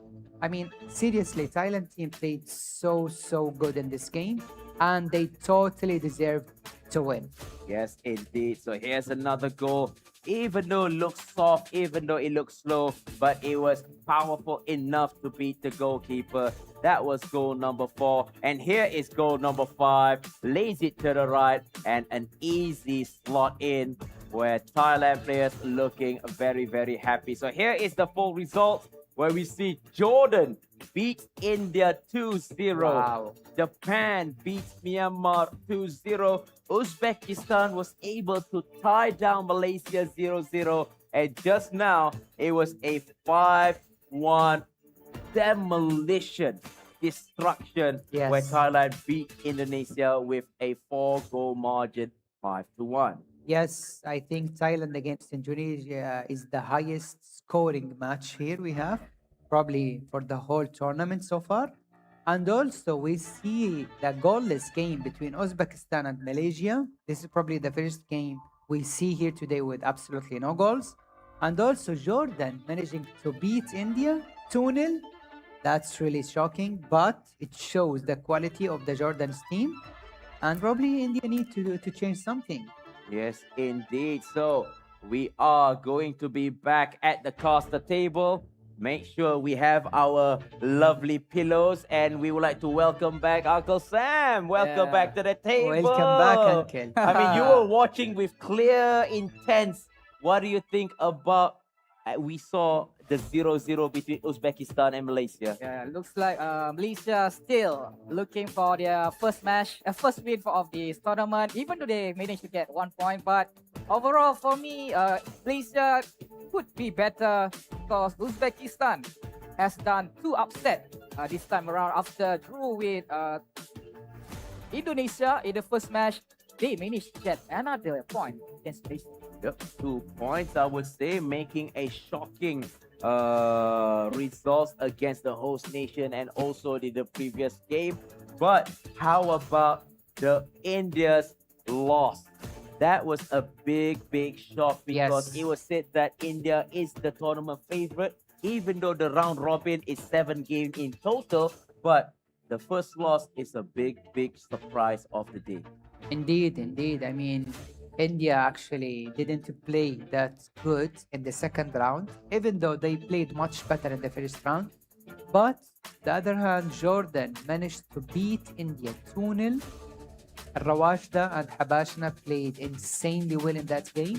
I mean, seriously, Thailand team played so good in this game. And they totally deserved to win. Yes, indeed. So here's another goal. Even though it looks soft, even though it looks slow, but it was powerful enough to beat the goalkeeper. That was goal number 4. And here is goal number 5. Lays it to the right and an easy slot in where Thailand players looking very, very happy. So here is the full result where we see Jordan beat India 2-0. Wow. Japan beats Myanmar 2-0. Uzbekistan was able to tie down Malaysia 0-0. And just now, it was a 5-1 demolition, destruction, Yes. where Thailand beat Indonesia with a 4-goal margin, 5-1. Yes, I think Thailand against Indonesia is the highest scoring match here we have, probably for the whole tournament so far. And also, we see the goalless game between Uzbekistan and Malaysia. This is probably the first game we see here today with absolutely no goals. And also, Jordan managing to beat India 2-0. That's really shocking, but it shows the quality of the Jordan's team. And probably India need to change something. Yes, indeed. So we are going to be back at the caster table. Make sure we have our lovely pillows, and we would like to welcome back Uncle Sam. Welcome Yeah. back to the table. Welcome back, Uncle. I mean, you were watching with clear intent. What do you think about? We saw the 0-0 between Uzbekistan and Malaysia. Yeah, looks like Malaysia still looking for their first match, first win of this tournament. Even though they managed to get 1 point, but overall for me, Malaysia could be better because Uzbekistan has done 2 upset this time around after drew with Indonesia in the first match. They managed to get another point against Malaysia. Yep, 2 points, I would say, making a shocking results against the host nation and also the previous game. But how about the India's loss? That was a big shock because Yes. it was said that India is the tournament favorite, even though the round robin is 7 games in total. But the first loss is a big surprise of the day. Indeed, indeed. I mean, India actually didn't play that good in the second round, even though they played much better in the first round. But the other hand, Jordan managed to beat India 2-0. Rawashda and Habashna played insanely well in that game.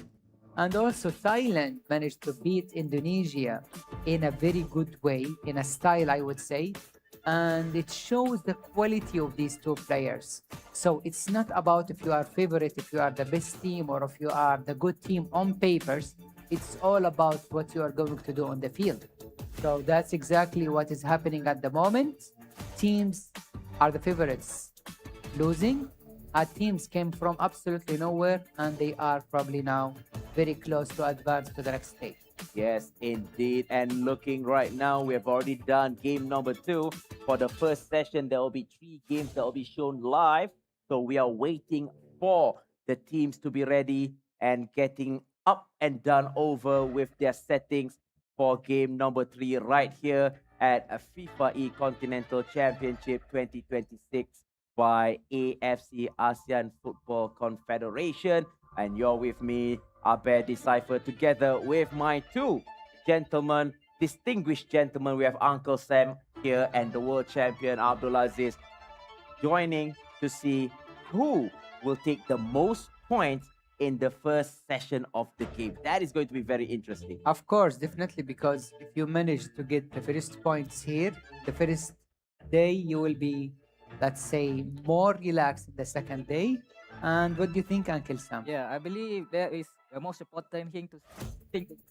And also Thailand managed to beat Indonesia in a very good way, in a style, I would say. And it shows the quality of these 2 players. So it's not about if you are favorite, if you are the best team, or if you are the good team on papers. It's all about what you are going to do on the field. So that's exactly what is happening at the moment. Teams are the favorites losing. Our teams came from absolutely nowhere, and they are probably now very close to advance to the next stage. Yes, indeed. And looking right now, we have already done game number 2. For the first session, there will be 3 games that will be shown live. So we are waiting for the teams to be ready and getting up and done over with their settings for game number 3 right here at a FIFAe Continental Championship 2026 by AFC ASEAN Football Confederation. And you're with me, Abel Decipher, together with my 2 gentlemen, distinguished gentlemen. We have Uncle Sam here and the world champion Abdulaziz joining to see who will take the most points in the first session of the game. That is going to be very interesting. Of course, definitely, because if you manage to get the first points here, the first day, you will be, let's say, more relaxed the second day. And what do you think, Uncle Sam? Yeah, I believe that is the most important thing to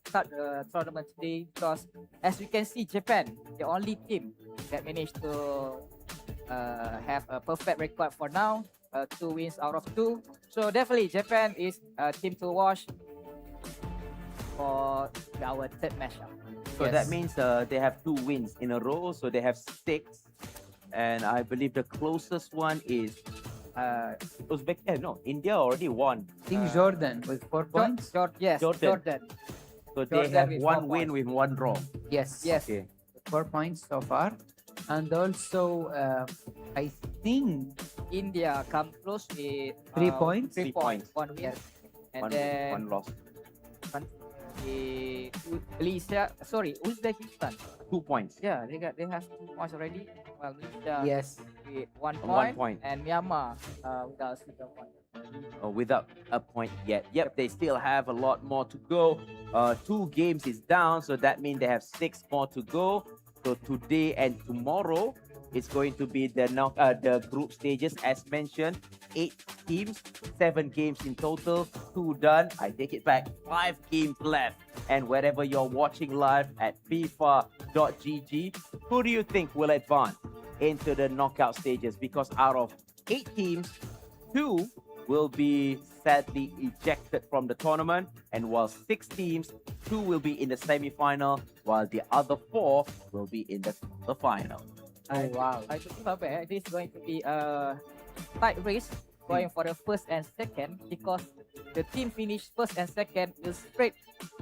start the tournament today because as we can see, Japan, the only team that managed to have a perfect record for now, 2 wins out of 2. So definitely Japan is a team to watch for our third matchup. So that means they have 2 wins in a row, so they have 6. And I believe the closest one is India already won. I think Jordan with 4 points. Yes, Jordan. Jordan. So they Jordan have with 1 4 win with 1 draw. Yes. Yes. Okay. 4 points so far. And also, I think India come close with 3 points. 3 3 points, points. 1 win, Yes. and One then loss. Malaysia, sorry, Uzbekistan. 2 points. Yeah, they have 2 points already. Well, Malaysia Yes. with 1 1 point, point. and Myanmar without a single point. Without a point yet. Yep, they still have a lot more to go. 2 games is down, so that means they have 6 more to go. So today and tomorrow is going to be the group stages as mentioned. 8 teams, 7 games in total, 2 done. I take it back, 5 games left. And wherever you're watching live at FIFA.gg, who do you think will advance into the knockout stages? Because out of 8 teams, 2 will be sadly ejected from the tournament, and while 6 teams, 2 will be in the semi-final, while the other 4 will be in the final. Oh, wow. I think this is going to be a tight race going for the first and second, because the team finished first and second will straight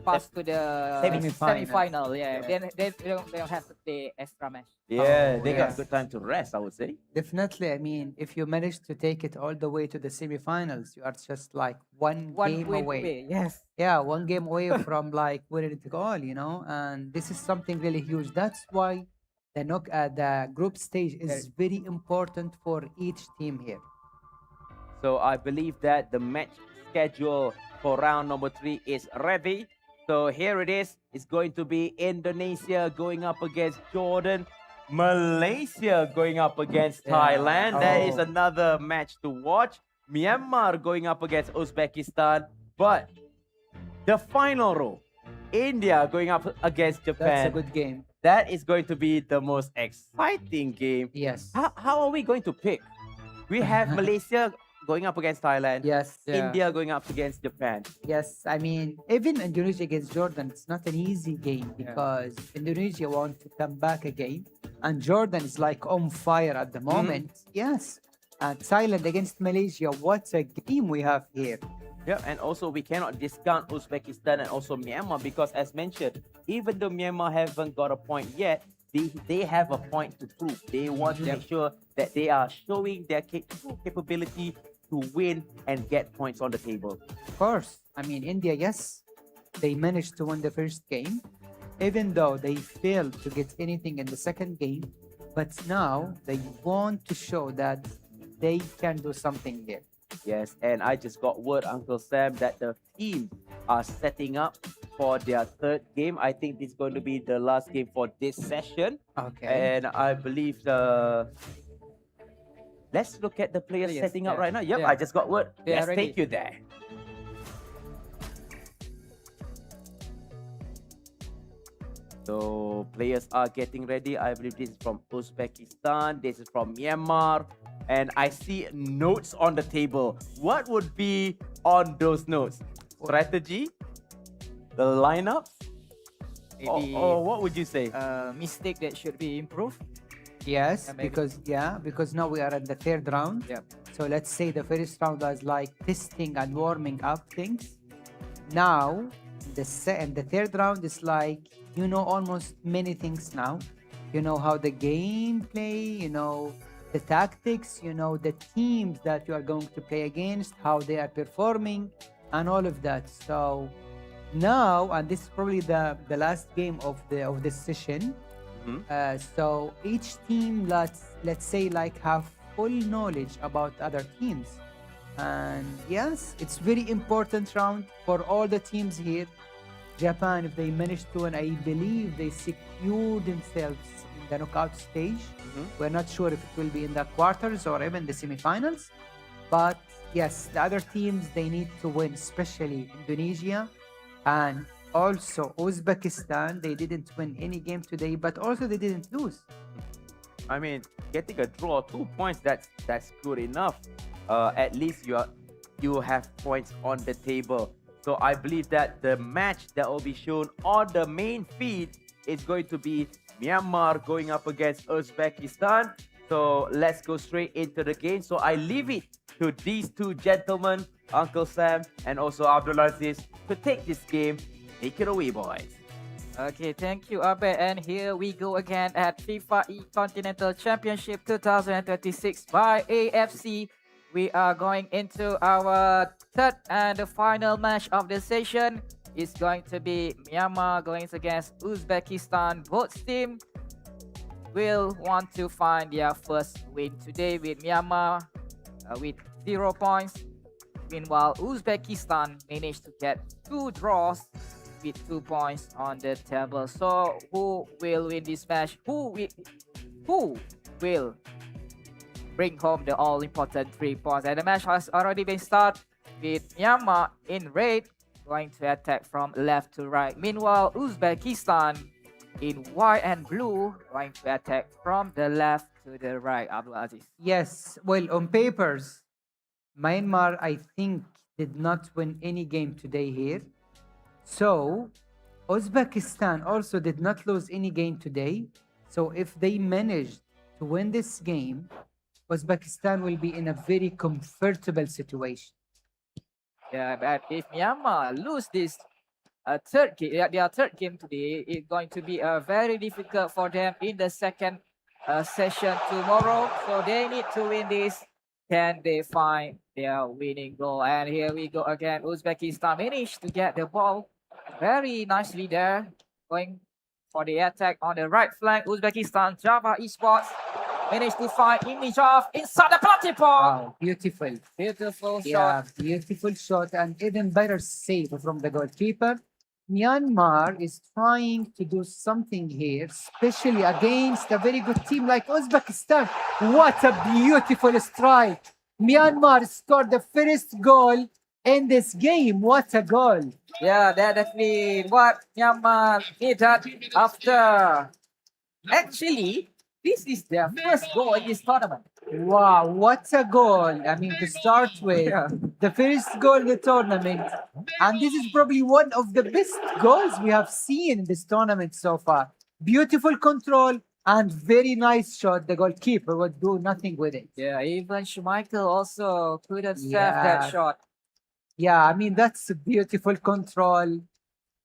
pass to the semi-final. Yeah, then they don't have to play extra match. Yeah, they got yes. good time to rest, I would say. Definitely. I mean, if you manage to take it all the way to the semifinals, you are just like one game win away. Yes. Yeah, one game away from like winning it all, and this is something really huge. That's why the group stage is very important for each team here. So I believe that the match schedule for round number 3 is ready. So here it is. It's going to be Indonesia going up against Jordan, Malaysia going up against Thailand. That is Oh. another match to watch. Myanmar going up against Uzbekistan. But the final row, India going up against That's a Japan. good game. That is going to be the most exciting game. Yes. How are we going to pick? We have Malaysia going up against Thailand. Yes. Yeah. India going up against Japan. Yes, I mean, even Indonesia against Jordan, it's not an easy game because Indonesia want to come back again, and Jordan is like on fire at the moment. Yes, and Thailand against Malaysia, what a game we have here. Yeah, and also we cannot discount Uzbekistan and also Myanmar because, as mentioned, even though Myanmar haven't got a point yet, they have a point to prove. They want to make sure that they are showing their true capability to win and get points on the table. Of course, I mean, India, yes, they managed to win the first game, even though they failed to get anything in the second game. But now they want to show that they can do something there. Yes, and I just got word, Uncle Sam, that the team are setting up for their third game. I think this is going to be the last game for this session. Okay. And I believe let's look at the players setting up right now. Yep, Yeah. I just got word. They are Let's ready. take you there. So players are getting ready. I believe this is from Uzbekistan. This is from Myanmar. And I see notes on the table. What would be on those notes? Strategy? The lineups? Maybe Or what would you say? mistake that should be improved. Yes, maybe. because now we are in the third round. Yep. So let's say the first round was like testing and warming up things. Now the third round is like almost many things now. You know how the game play, the tactics, the teams that you are going to play against, how they are performing, and all of that. So now, and this is probably the last game of this session. So each team, let's say, like have full knowledge about other teams, and yes, it's very important round for all the teams here. Japan, if they manage to, and I believe they secure themselves in the knockout stage. We're not sure if it will be in the quarters or even the semifinals, but yes, the other teams, they need to win, especially Indonesia and also Uzbekistan. They didn't win any game today, but also they didn't lose. I mean, getting a draw, 2 points, that's good enough. At least you have points on the table. So I believe that the match that will be shown on the main feed is going to be Myanmar going up against Uzbekistan. So let's go straight into the game. So I leave it to these two gentlemen, Uncle Sam and also Abdulaziz, to take this game. Take it away, boys. Okay, thank you, Abe. And here we go again at FIFA Continental Championship 2026 by AFC. We are going into our third and the final match of the session. It's going to be Myanmar going against Uzbekistan. Both teams will want to find their first win today with Myanmar with 0 points. Meanwhile, Uzbekistan managed to get 2 draws with 2 points on the table. So, who will win this match? Who will bring home the all-important 3 points? And the match has already been started with Myanmar in red going to attack from left to right. Meanwhile, Uzbekistan in white and blue going to attack from the left to the right. Abdul Aziz. Yes, well, on papers, Myanmar, I think, did not win any game today here. So, Uzbekistan also did not lose any game today. So, if they managed to win this game, Uzbekistan will be in a very comfortable situation. Yeah, but if Myanmar lose this third game, their third game today, it's going to be very difficult for them in the second session tomorrow. So they need to win this. Can they find their winning goal? And here we go again. Uzbekistan managed to get the ball very nicely there, going for the attack on the right flank. Uzbekistan, Java Esports managed to find Imijov inside the penalty box. Wow, beautiful. Beautiful Yeah, shot. beautiful shot and even better save from the goalkeeper. Myanmar is trying to do something here, especially against a very good team like Uzbekistan. What a beautiful strike! Myanmar scored the first goal in this game. What a goal! Yeah, that definitely what Myanmar needed after. Actually, this is their first goal in this tournament. Wow, what a goal! I mean, to start with, Yeah. the first goal in the tournament, and this is probably one of the best goals we have seen in this tournament so far. Beautiful control and very nice shot. The goalkeeper would do nothing with it. Yeah, even Schmeichel also couldn't save Yeah. that shot. Yeah, I mean, that's a beautiful control.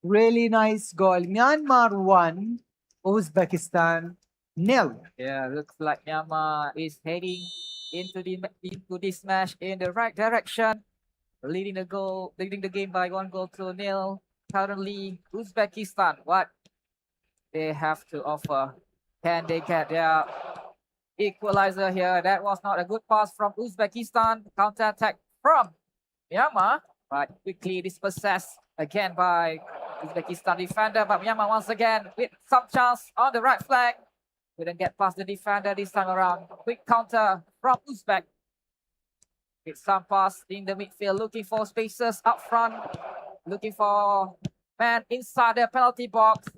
Really nice goal. Myanmar won, Uzbekistan nil. Yeah, looks like Myanmar is heading into this match in the right direction, leading the game by 1-0. Currently, Uzbekistan, what they have to offer? Can they get their equalizer here? That was not a good pass from Uzbekistan. Counter attack from Myanmar, but quickly dispossessed again by Uzbekistan defender. But Myanmar once again with some chance on the right flank. Couldn't get past the defender this time around. Quick counter from Uzbek. With some pass in the midfield, looking for spaces up front, looking for man inside the penalty box.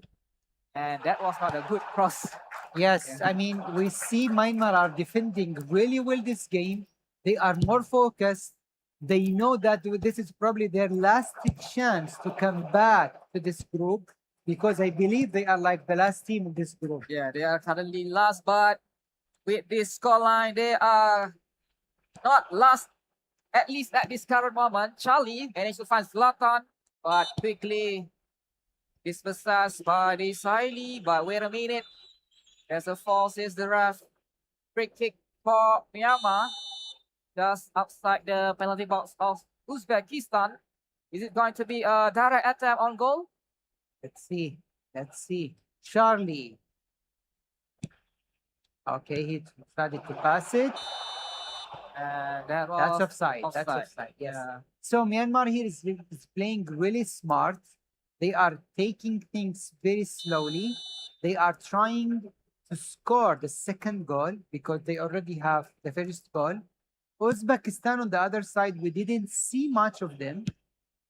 And that was not a good cross. Yes, I mean, we see Myanmar are defending really well this game. They are more focused. They know that this is probably their last chance to come back to this group because I believe they are like the last team in this group. Yeah, they are currently last, but with this scoreline, they are not last, at least at this current moment. Charlie managed to find Zlatan, but quickly dispossessed by the Saili. But wait a minute, there's a foul, says the ref. Free kick for Myanmar, just outside the penalty box of Uzbekistan. Is it going to be a direct attempt on goal? Let's see. Let's see. Charlie. Okay, he decided to pass it. And that was That's offside. That's offside. Yes. Yeah. So Myanmar here is playing really smart. They are taking things very slowly. They are trying to score the second goal because they already have the first goal. Uzbekistan on the other side, we didn't see much of them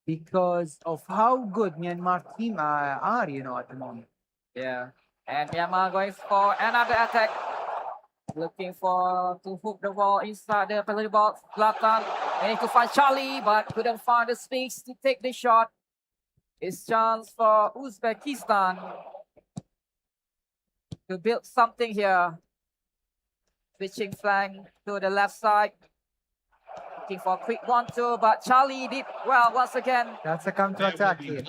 because of how good Myanmar team are, at the moment. Yeah. And Myanmar going for another attack. Looking for to hook the ball inside the penalty box. Zlatan managed to find Charlie, but couldn't find the space to take the shot. It's chance for Uzbekistan to build something here. Switching flank to the left side. Looking for a quick 1-2, but Charlie did well once again. That's a counter-attack here.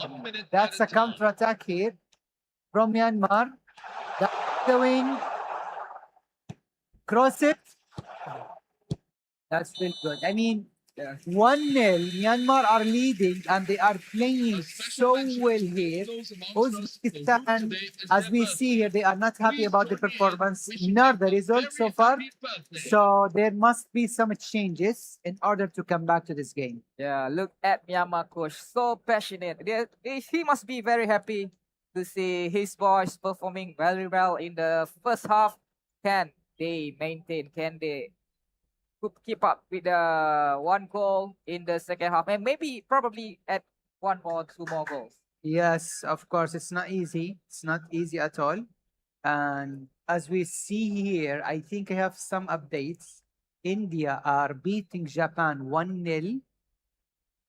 That's a counter-attack here. from Myanmar. That's going cross it. That's really good. I mean, 1-0. Myanmar are leading and they are playing so well here. Uzbekistan, as we see here, they are not happy about the performance nor the result so far. So there must be some changes in order to come back to this game. Yeah, look at Myanmar coach, so passionate. He must be very happy to see his boys performing very well in the first half. Can they maintain? Can they keep up with the one goal in the second half, and maybe probably at one or two more goals? Yes, of course, it's not easy. It's not easy at all. And as we see here, I think I have some updates. India are beating Japan 1-0,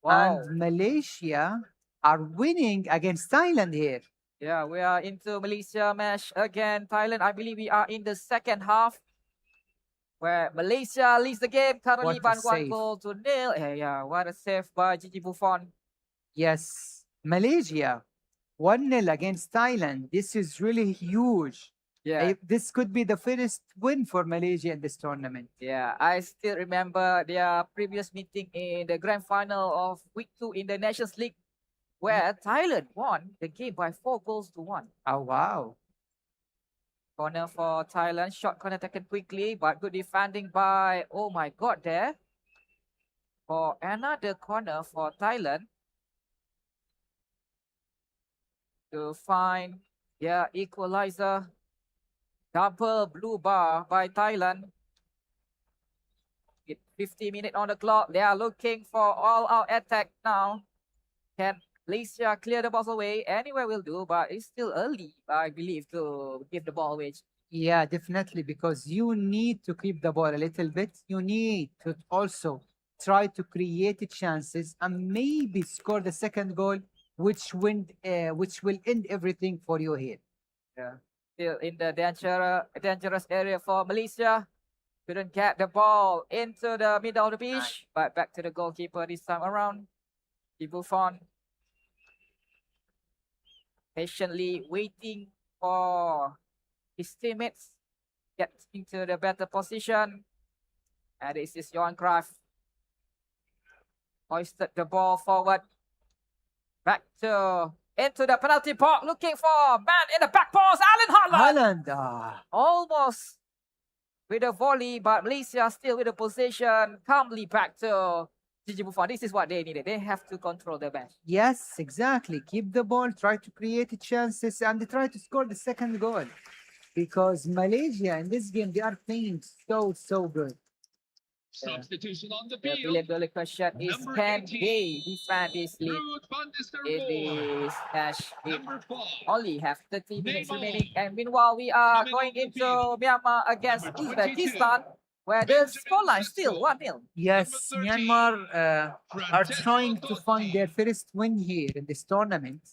Wow. and Malaysia are winning against Thailand here. Yeah, we are into Malaysia match again. Thailand, I believe we are in the second half where Malaysia leads the game currently What by a one save. goal to nil. Yeah, what a save by Gigi Buffon. Yes, Malaysia 1-0 against Thailand. This is really huge. Yeah, This could be the first win for Malaysia in this tournament. yeah. I still remember their previous meeting in the grand final of week 2 in the Nations League, where Thailand won the game by 4-1. Oh, wow. Corner for Thailand. Shot corner taken quickly, but good defending by, oh my god, there. For another corner for Thailand. To find their equalizer. Double blue bar by Thailand. With 50 minutes on the clock. They are looking for all-out attack now. Can Malaysia clear the balls away? Anywhere will do, but it's still early, I believe, to give the ball away. Yeah, definitely, because you need to keep the ball a little bit. You need to also try to create chances and maybe score the second goal, which will end everything for you here. Yeah. Still in the dangerous area for Malaysia. Couldn't get the ball into the middle of the pitch, but back to the goalkeeper this time around. Buffon patiently waiting for his teammates get into the better position. And this is Johan Cruyff. Hoisted the ball forward. Back to into the penalty box, looking for man in the back post, Alan Haaland. Haaland, Almost with a volley, but Malaysia still with the possession. Calmly back to Gigi Buffon. This is what they needed. They have to control the match. yes, exactly. Keep the ball, try to create chances, and try to score the second goal. Because Malaysia in this game, they are playing so good. Substitution on the The field. $1 billion question is, Number can 18, they defend this lead Ruud van in Nistelrooy. this match? It Number 5, only have 30 minutes Neymar. remaining. And meanwhile, we are Coming going on the into field. Myanmar against Number 22, Uzbekistan, where the Benjamin scoreline still Sesko. 1-0. Yes, Number 13, Myanmar are Francesco trying to find their Totti. first win here in this tournament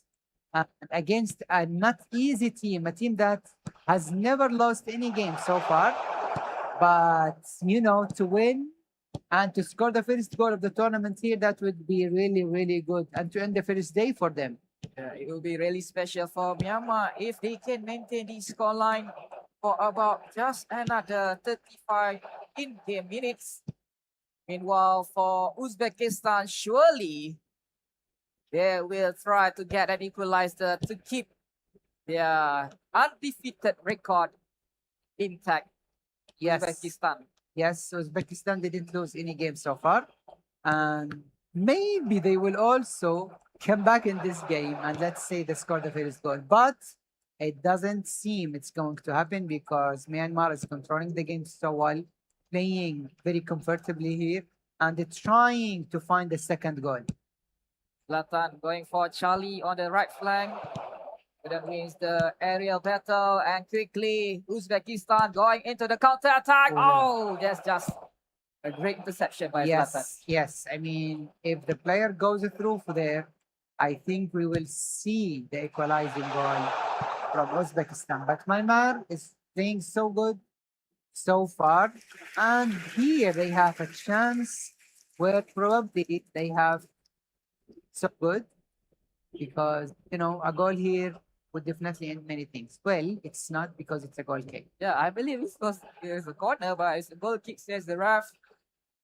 against a not easy team, a team that has never lost any game so far. But, to win and to score the first goal of the tournament here, that would be really good. And to end the first day for them. It will be really special for Myanmar if they can maintain this scoreline for about just another 35 in-game minutes. Meanwhile, for Uzbekistan, surely they will try to get an equalizer to keep their undefeated record intact. Yes. Uzbekistan. Yes, Uzbekistan didn't lose any game so far. And maybe they will also come back in this game and let's say they score the first goal. But it doesn't seem it's going to happen because Myanmar is controlling the game so well, playing very comfortably here, and they're trying to find the second goal. Zlatan going for Charlie on the right flank. That wins the aerial battle, and quickly Uzbekistan going into the counter attack. Oh, that's just a great interception by Zlatan. Yes. I mean, if the player goes through for there, I think we will see the equalizing goal from Uzbekistan. But Myanmar is playing so good so far, and here they have a chance where probably they have so good because a goal here would definitely end many things. Well, it's not because it's a goal kick. Yeah, I believe it's a corner, but it's a goal kick, says the ref.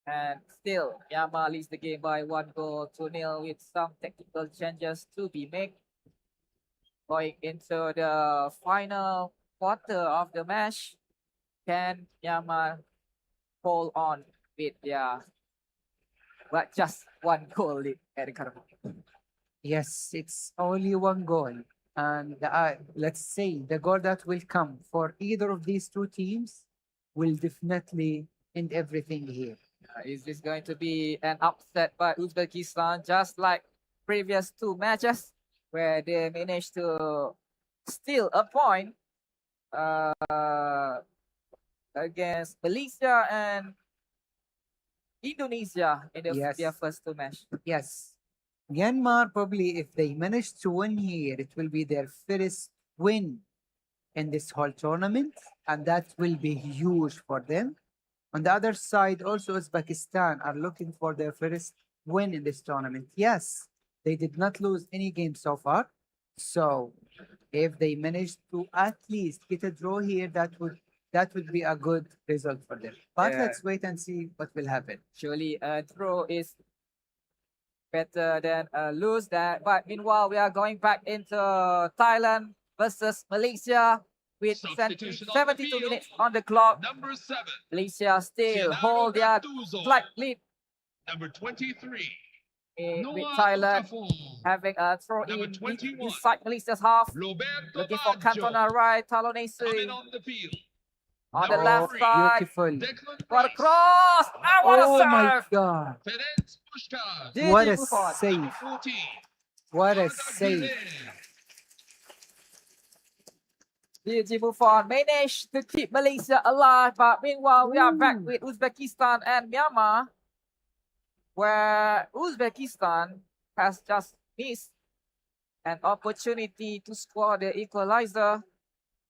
And still, Myanmar leads the game by 1 goal to nil with some technical changes to be made. Going into the final quarter of the match, can Myanmar hold on with their but just 1 goal lead at the current moment? Yes, it's only 1 goal. And let's say the goal that will come for either of these two teams will definitely end everything here. Is this going to be an upset by Uzbekistan, just like previous two matches, where they managed to steal a point against Malaysia and Indonesia in Yes. their first two matches? Yes. Myanmar, probably, if they manage to win here, it will be their first win in this whole tournament, and that will be huge for them. On the other side, also Uzbekistan are looking for their first win in this tournament. Yes, they did not lose any game so far. So if they manage to at least get a draw here, that would be a good result for them. But Yeah. let's wait and see what will happen. Surely a draw is better than a lose that. But meanwhile, we are going back into Thailand versus Malaysia with Substitution on the 72 field. minutes on the clock. Number 7, Malaysia still Sinan hold their Gattuso. slight lead Number 23, with Noah Thailand Okafor. having a throw Number in 21. inside Malaysia's half. Roberto Looking for Baggio. Cantona right, Coming Talonese on the field. on the Number left 3, side. Beautiful. Declan What a Rice. cross! Ah, what Oh a my serve! God. Ferenc Puskas. GG What a Buffon. save. Number 14, What a Arda save. Güler. GG Buffon managed to keep Malaysia alive, but meanwhile we are back with Uzbekistan and Myanmar, where Uzbekistan has just missed an opportunity to score the equalizer,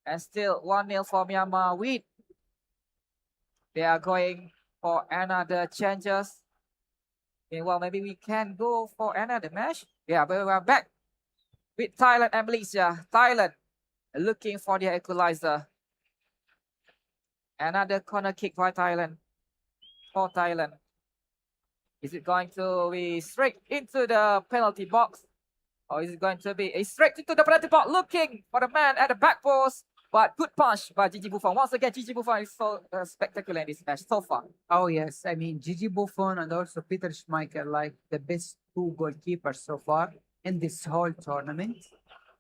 and still 1-0 for Myanmar with. They are going for another changes. Meanwhile, maybe we can go for another match. Yeah, but we are back with Thailand and Malaysia. Thailand looking for their equalizer. Another corner kick by Thailand. For Thailand. Is it going to be straight into the penalty box? Or is it going to be a straight into the penalty box, looking for the man at the back post? But good punch by Gigi Buffon. Once again, Gigi Buffon is so spectacular in this match so far. Oh yes, I mean Gigi Buffon and also Peter Schmeichel, like the best two goalkeepers so far in this whole tournament.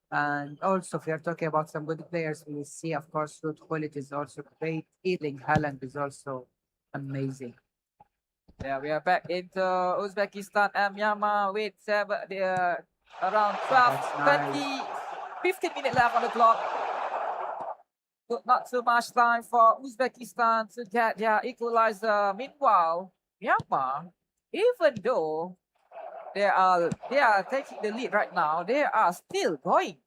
And also, if we are talking about some good players, we will see, of course, Ruud Gullit is also great. Erling Haaland is also amazing. Yeah, we are back into Uzbekistan and Myanmar with around 12, That's 20, 15 minutes left on the clock. Not too much time for Uzbekistan to get their equalizer. Meanwhile, Myanmar, even though they are taking the lead right now, they are still going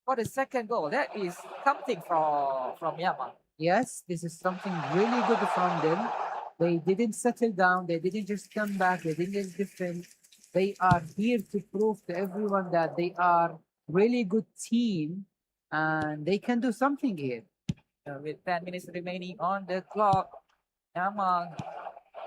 for the second goal. That is something from Myanmar. Yes, this is something really good from them. They didn't settle down. They didn't just come back. They didn't just defend. They are here to prove to everyone that they are really good team and they can do something here. With 10 minutes remaining on the clock, Myanmar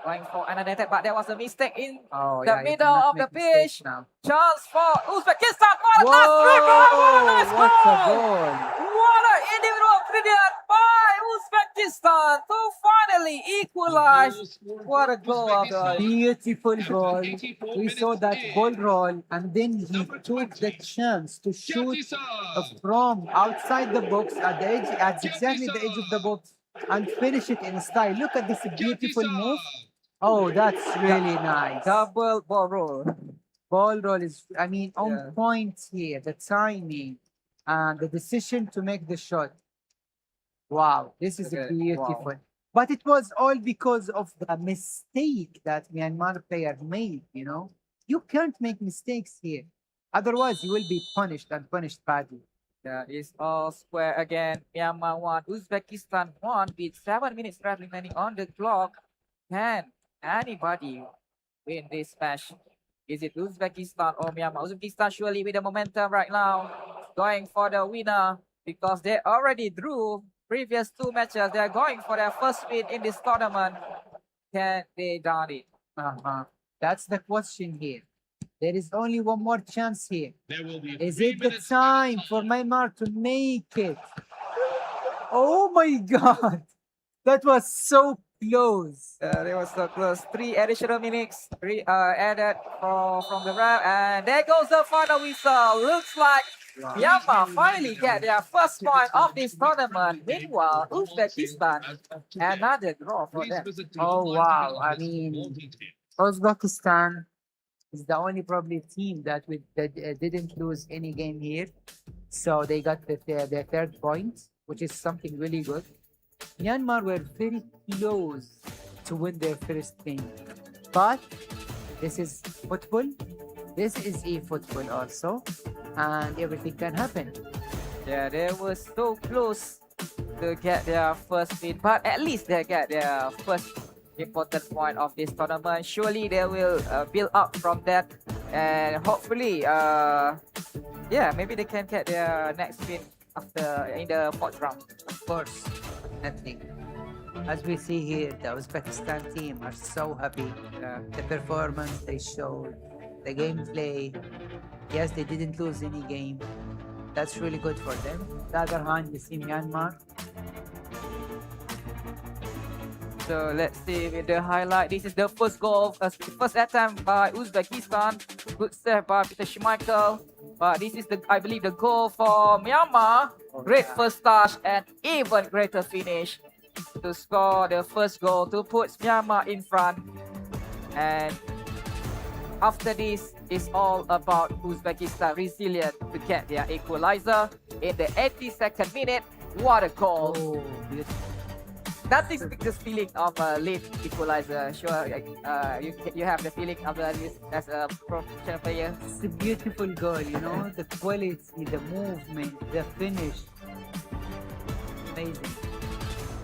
going for another attack, but there was a mistake in Oh, the yeah, you middle cannot of the make mistakes pitch. now. Chance for Uzbekistan. What a nice dribble! What a nice What a goal! goal! What an individual brilliant by Uzbekistan to finally equalize. What a goal of the Beautiful goal. 84 We saw minutes that in. ball roll, and then he Number took the 20. chance to shoot Gatisa. from outside the box at the edge, at exactly the edge of the box, and finish it in style. Look at this beautiful move. Oh, that's really nice. double ball roll. Ball roll is, I mean, on Yeah. point here. The timing and the decision to make the shot. Wow, this is Okay, beautiful. wow. But it was all because of the mistake that Myanmar player made, you know. You can't make mistakes here. Otherwise, you will be punished and punished badly. Yeah, it's all square again. Myanmar won. Uzbekistan won with 7 minutes left remaining on the clock. Can anybody win this match? Is it Uzbekistan or Myanmar? Uzbekistan surely with the momentum right now. going for the winner because they already drew previous two matches. They're going for their first win in this tournament. Can they done it? That's the question here. There is only one more chance here. There will be Is 3 it the minutes time for Myanmar to make it? Oh my God. That was so close. They were so close. 3 additional minutes added from the ref. And there goes the final whistle. Looks like Myanmar finally get their first point of this tournament. Meanwhile, Uzbekistan, another draw for Please them. visit the Oh, online wow. ticket I office for mean, more details. Uzbekistan is the only probably team that didn't lose any game here. So they got their third point, which is something really good. Myanmar were very close to win their first game. But this is football. This is eFootball also. And everything can happen. Yeah, they were so close to get their first win, but at least they get their first important point of this tournament. Surely they will build up from that, and hopefully, yeah, maybe they can get their next win after in the fourth round. Of course, definitely. As we see here, the Uzbekistan team are so happy. The performance they showed, the gameplay. Yes, they didn't lose any game. That's really good for them. On the other hand, you see Myanmar. So let's see with the highlight. This is the first goal, first attempt by Uzbekistan. Good save by Peter Schmeichel. But this is I believe, the goal for Myanmar. Great first touch and even greater finish to score the first goal to put Myanmar in front. And after this, it's all about Uzbekistan resilient to get their equalizer in the 82nd minute. What a goal! Oh, beautiful. Nothing speaks the feeling of a late equalizer. Sure, you have the feeling of this as a professional player. It's a beautiful goal, you know, the quality, the movement, the finish. Amazing.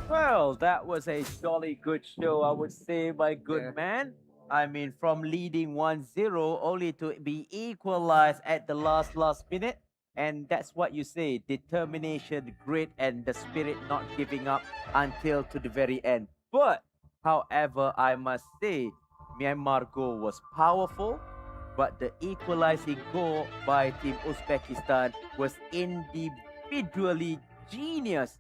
Well, that was a jolly good show, I would say, my good Yeah. man. I mean, from leading 1-0 only to be equalized at the last minute. And that's what you say, determination, grit, and the spirit not giving up until to the very end. But, however, I must say, Myanmar goal was powerful, but the equalizing goal by Team Uzbekistan was individually genius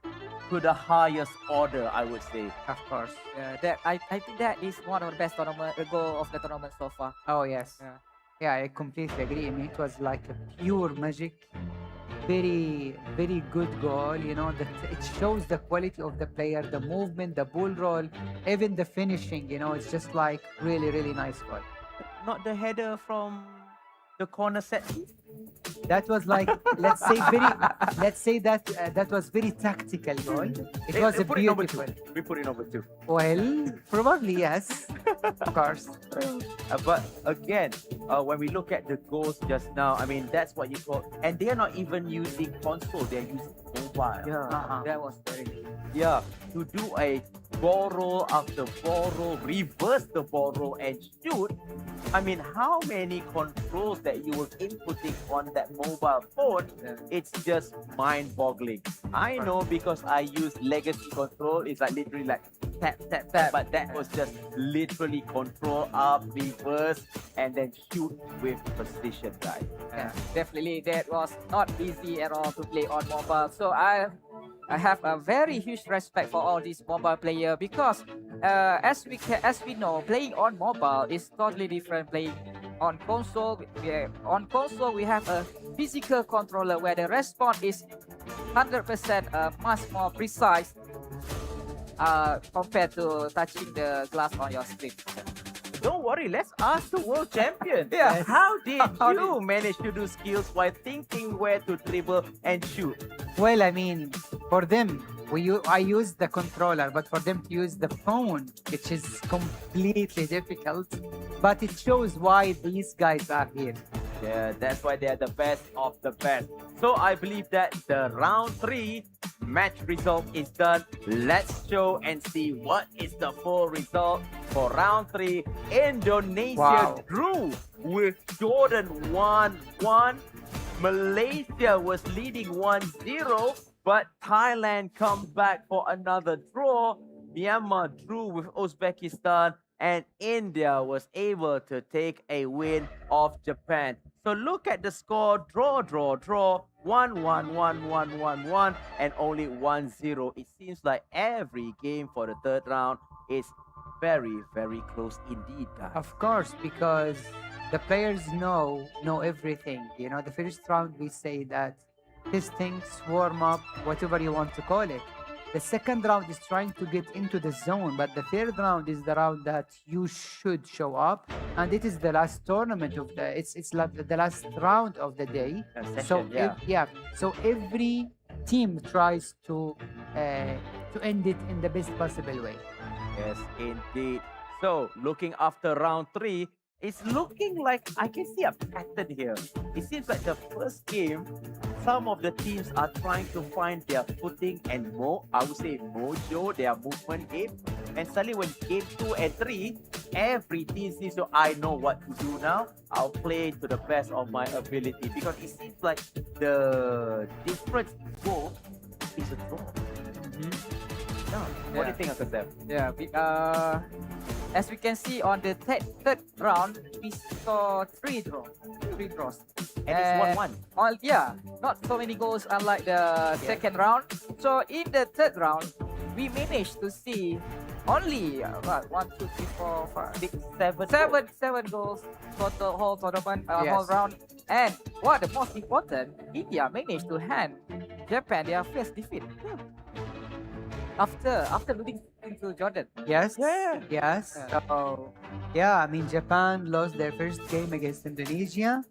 to the highest order, I would say. Of course. I think that is one of the best goal of the tournament so far. Oh, yes. Yeah. Yeah, I completely agree. I mean, it was like a pure magic. Very, very good goal. You know, that it shows the quality of the player, the movement, the ball roll, even the finishing. You know, it's just like really, really nice goal. Not the header from the corner set piece. That was like, let's say that was very tactical goal. It was a put it number beautiful. 2. We put it number 2. Well, probably yes, of course. But again, when we look at the goals just now, I mean, that's what you call, and they are not even using console, they're using mobile. Uh-huh. That was very good. Yeah, to do a ball roll after ball roll, reverse the ball roll and shoot. I mean, how many controls that you were inputting on that mobile phone? It's just mind-boggling. I know because I use legacy control. It's like literally like tap, tap, tap. But that was just literally control up, reverse, and then shoot with precision, guys. Yeah, definitely that was not easy at all to play on mobile. So I have a very huge respect for all these mobile players because as we know, playing on mobile is totally different playing on console. On console we have a physical controller where the response is 100% much more precise compared to touching the glass on your screen. Don't worry, let's ask the world champion. Yeah. How did you manage to do skills while thinking where to dribble and shoot? Well, I mean, for them, I use the controller, but for them to use the phone, which is completely difficult. But it shows why these guys are here. Yeah, that's why they're the best of the best. So I believe that the round 3 match result is done. Let's show and see what is the full result for round 3. Indonesia Wow. drew with Jordan 1-1. Malaysia was leading 1-0, but Thailand come back for another draw. Myanmar drew with Uzbekistan, and India was able to take a win off Japan. So look at the score: draw, draw, draw, 1-1, 1-1, 1-1, and only 1-0. It seems like every game for the third round is very, very close indeed, guys. Of course, because the players know everything. You know, the first round we say that testing, warm up, whatever you want to call it. The second round is trying to get into the zone, but the third round is the round that you should show up, and it is the last tournament of it's like the last round of the day. So so every team tries to end it in the best possible way. Yes, indeed. So, looking after round 3, it's looking like I can see a pattern here. It seems like the first game, some of the teams are trying to find their footing and I would say mojo, their movement game. And suddenly when game 2 and 3, every team sees, so I know what to do now. I'll play to the best of my ability, because it seems like the difference in goal is a draw. What do you think, Uncle Sam? Yeah, as we can see on the third round, we saw three draws. And it's 1-1. Not so many goals unlike the second round. So in the third round, we managed to see only 7 goals for the whole tournament, whole round. And what the most important, India managed to hand Japan their first defeat. After losing to Jordan. Yes. Yeah. Yes. So, I mean, Japan lost their first game against Indonesia.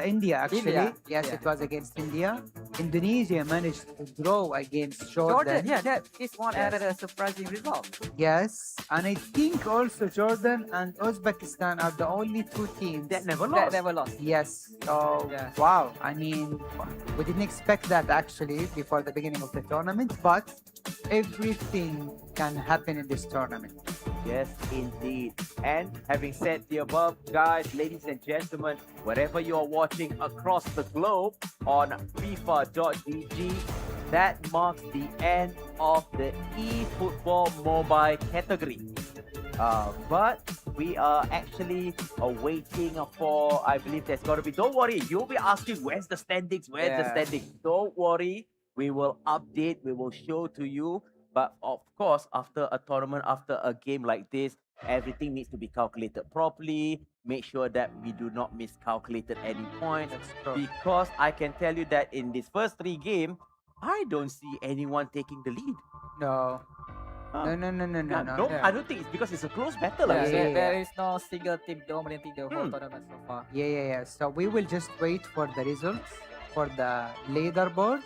India, actually. India. Yes, Yeah. it was against India. Indonesia managed to draw against Jordan. That is one another surprising result. Yes. And I think also Jordan and Uzbekistan are the only two teams That never That lost. never lost. Yes. So, Yeah. wow. I mean, we didn't expect that actually before the beginning of the tournament, but everything can happen in this tournament. Yes, indeed. And having said the above, guys, ladies and gentlemen, wherever you are watching across the globe on FIFA.gg, that marks the end of the eFootball mobile category. But we are actually waiting for, I believe there's got to be, don't worry, you'll be asking, where's the standings? Where's the standings? Don't worry, we will update, we will show to you. But of course, after a tournament, after a game like this, everything needs to be calculated properly. Make sure that we do not miscalculate at any point. Because I can tell you that in this first 3 games, I don't see anyone taking the lead. No. Huh. No. I don't think it's because it's a close battle. I would say. There is no single team dominating the whole tournament so far. Yeah. So we will just wait for the results for the leaderboard,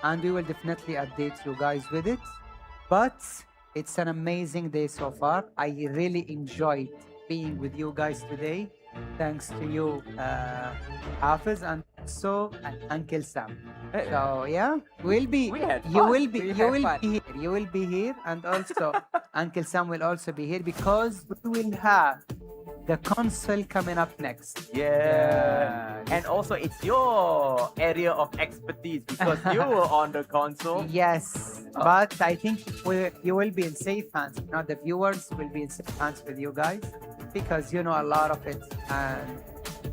and we will definitely update you guys with it. But it's an amazing day so far. I really enjoyed being with you guys today. Thanks to you, Hafiz, and so Uncle Sam. So We had fun. You will be here, and also Uncle Sam will also be here, because we will have the console coming up next. Yeah. And also, it's your area of expertise because you were on the console. Yes, but I think you will be in safe hands. You know, the viewers will be in safe hands with you guys, because you know a lot of it, and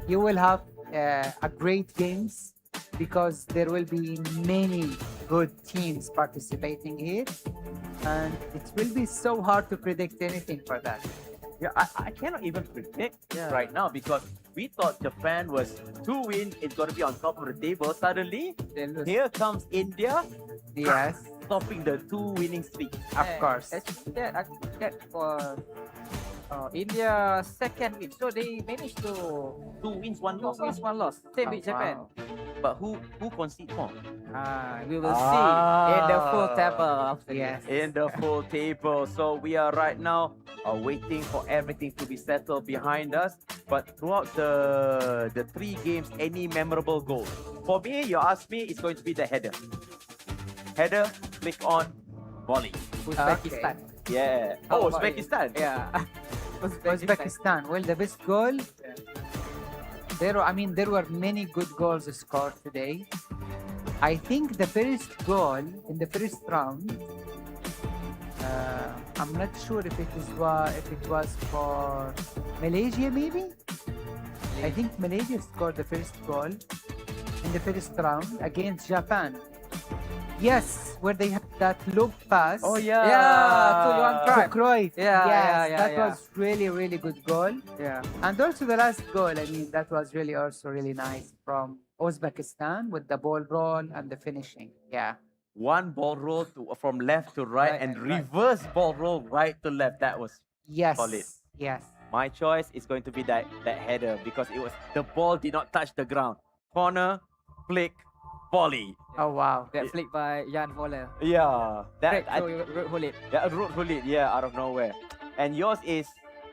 you will have a great games, because there will be many good teams participating here, and it will be so hard to predict anything for that. Yeah, I cannot even predict right now, because we thought Japan was 2 wins, it's going to be on top of the table. Suddenly, here comes India. Yes, Stopping the 2 winning streak. of course. That for India's second win. So they managed to 2 wins, 1 loss. 2 wins, 1 loss. Same with Japan. Wow. But who concede more? We will see in the full table after Yes. this. In the full table. So we are right now waiting for everything to be settled behind us. But throughout the 3 games, any memorable goal? For me, you ask me, it's going to be the header. Header, click on, volley. Uzbekistan. Yeah. How Oh, about you? Uzbekistan. Yeah. Uzbekistan. Well, the best goal There were many good goals scored today. I think the first goal in the first round, I'm not sure if it was for Malaysia, maybe. I think Malaysia scored the first goal in the first round against Japan. Yes, where they had that loop pass. Oh yeah. Yeah, to Johan To Cruyff. Cruyff. Yeah, Yes, yeah, that yeah. was really good goal. Yeah. And also the last goal, that was really nice from Uzbekistan with the ball roll and the finishing. Yeah. One ball roll from left to right Right and and right. reverse ball roll right to left. That was Yes. Solid. Yes. my choice. Is going to be that header because the ball did not touch the ground. Corner, flick, volley. Oh wow. That flick by Jan Voller. Yeah, Straight that to Hulit. root bullet. Yeah, out of nowhere. And yours is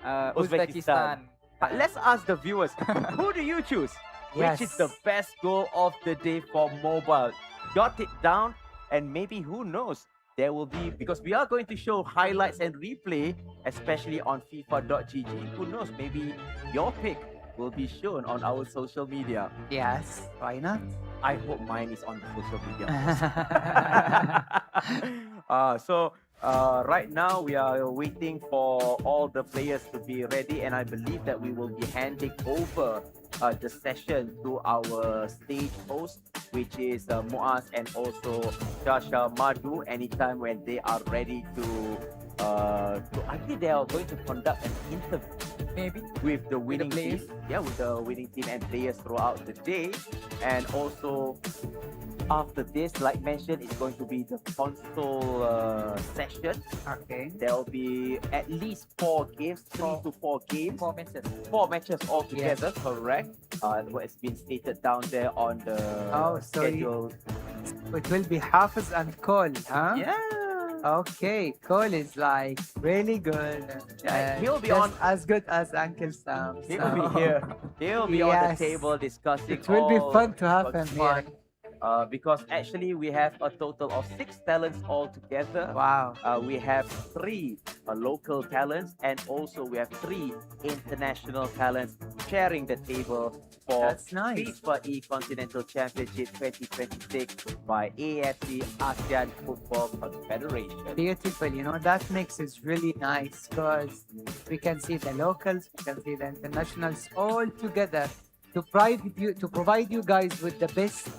Uzbekistan. Let's ask the viewers. Who do you choose? Yes. Which is the best goal of the day for mobile? Jot it down, and maybe who knows? There will be, because we are going to show highlights and replay, especially on FIFA.gg. Who knows? Maybe your pick will be shown on our social media. Yes. Why not? I hope mine is on the social media. Right now we are waiting for all the players to be ready, and I believe that we will be handing over the session to our stage host, which is Muaz and also Shasha Madhu. Anytime when they are ready I think they are going to conduct an interview Maybe. with the winning team. players. Yeah, with the winning team and players throughout the day. And also after this, like mentioned, it's going to be the console session. Okay. There will be at least 4 games, 3 to 4 games, 4 matches. 4 matches altogether, correct? What has been stated down there on the schedule. It will be Hafiz and Cole, huh? Yeah. Okay, Cole is like really good. Yeah, he'll be just on- as good as Uncle Sam. He will be here. He'll be on the Yes. table discussing. It will be all fun to have him what's here. fun. Because actually we have a total of 6 talents altogether. Wow. We have 3 local talents, and also we have 3 international talents sharing the table for That's nice. FIFAe Continental Championship 2026 by AFC ASEAN Football Confederation. Beautiful, that makes it really nice because we can see the locals, we can see the internationals all together to provide you guys with the best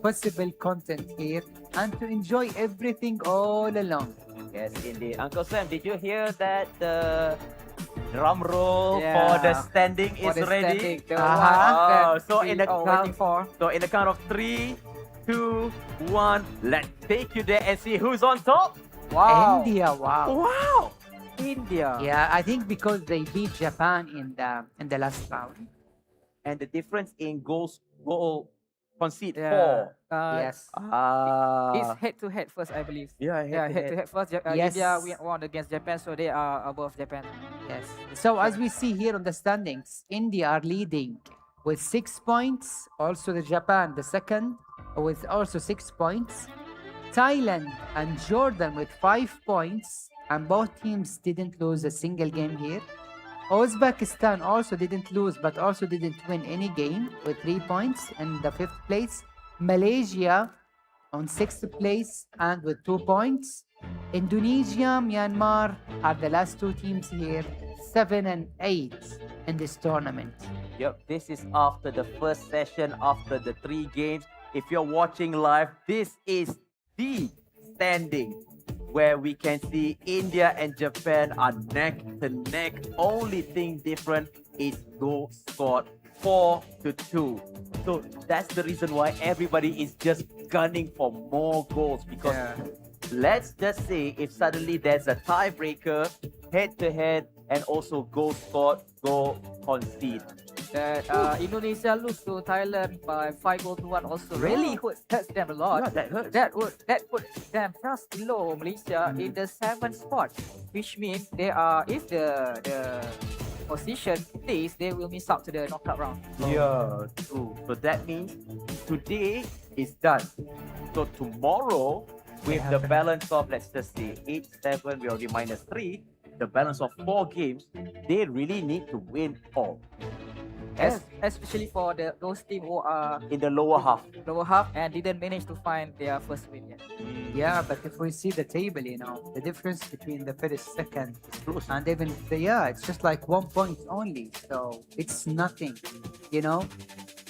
possible content here and to enjoy everything all along. Yes, indeed. Uncle Sam, did you hear that the drum roll Yeah. for the standing For is the ready? standing, the Uh-huh. one that So in the we are count, waiting for. so in the count of 3, 2, 1, let's take you there and see who's on top. Wow. India, wow. Wow! India. Yeah, I think because they beat Japan in the last round. And the difference in goal concede Yeah. 4. Yes. It's head to head first, I believe. Yeah, Yeah, head to head first. Yes. India won against Japan, so they are above Japan. Yes. So as we see here on the standings, India are leading with 6 points. Also the Japan, the second, with also 6 points. Thailand and Jordan with 5 points. And both teams didn't lose a single game here. Uzbekistan also didn't lose, but also didn't win any game with 3 points in the 5th place. Malaysia on 6th place and with 2 points. Indonesia, Myanmar are the last 2 teams here, 7 and 8 in this tournament. Yep, this is after the first session, after the 3 games. If you're watching live, this is the standing where we can see India and Japan are neck to neck. Only thing different is goal scored 4-2. So that's the reason why everybody is just gunning for more goals, because let's just say if suddenly there's a tiebreaker, head to head, and also goal scored, goal concede. That Indonesia lose to Thailand by 5-1 also really hurts them a lot. Yeah, that hurts. That put them just below Malaysia in the 7th spot, which means they are, if the position stays, they will miss out to the knockout round. Yeah, true. So that means today is done. So tomorrow, with the balance of, let's just say 8-7, we already -3. The balance of 4 games, they really need to win all. Especially for those teams who are In the lower half. lower half and didn't manage to find their first win yet. Yeah, but if we see the table, the difference between the first, second, Close. and even it's just like 1 point only. So it's nothing,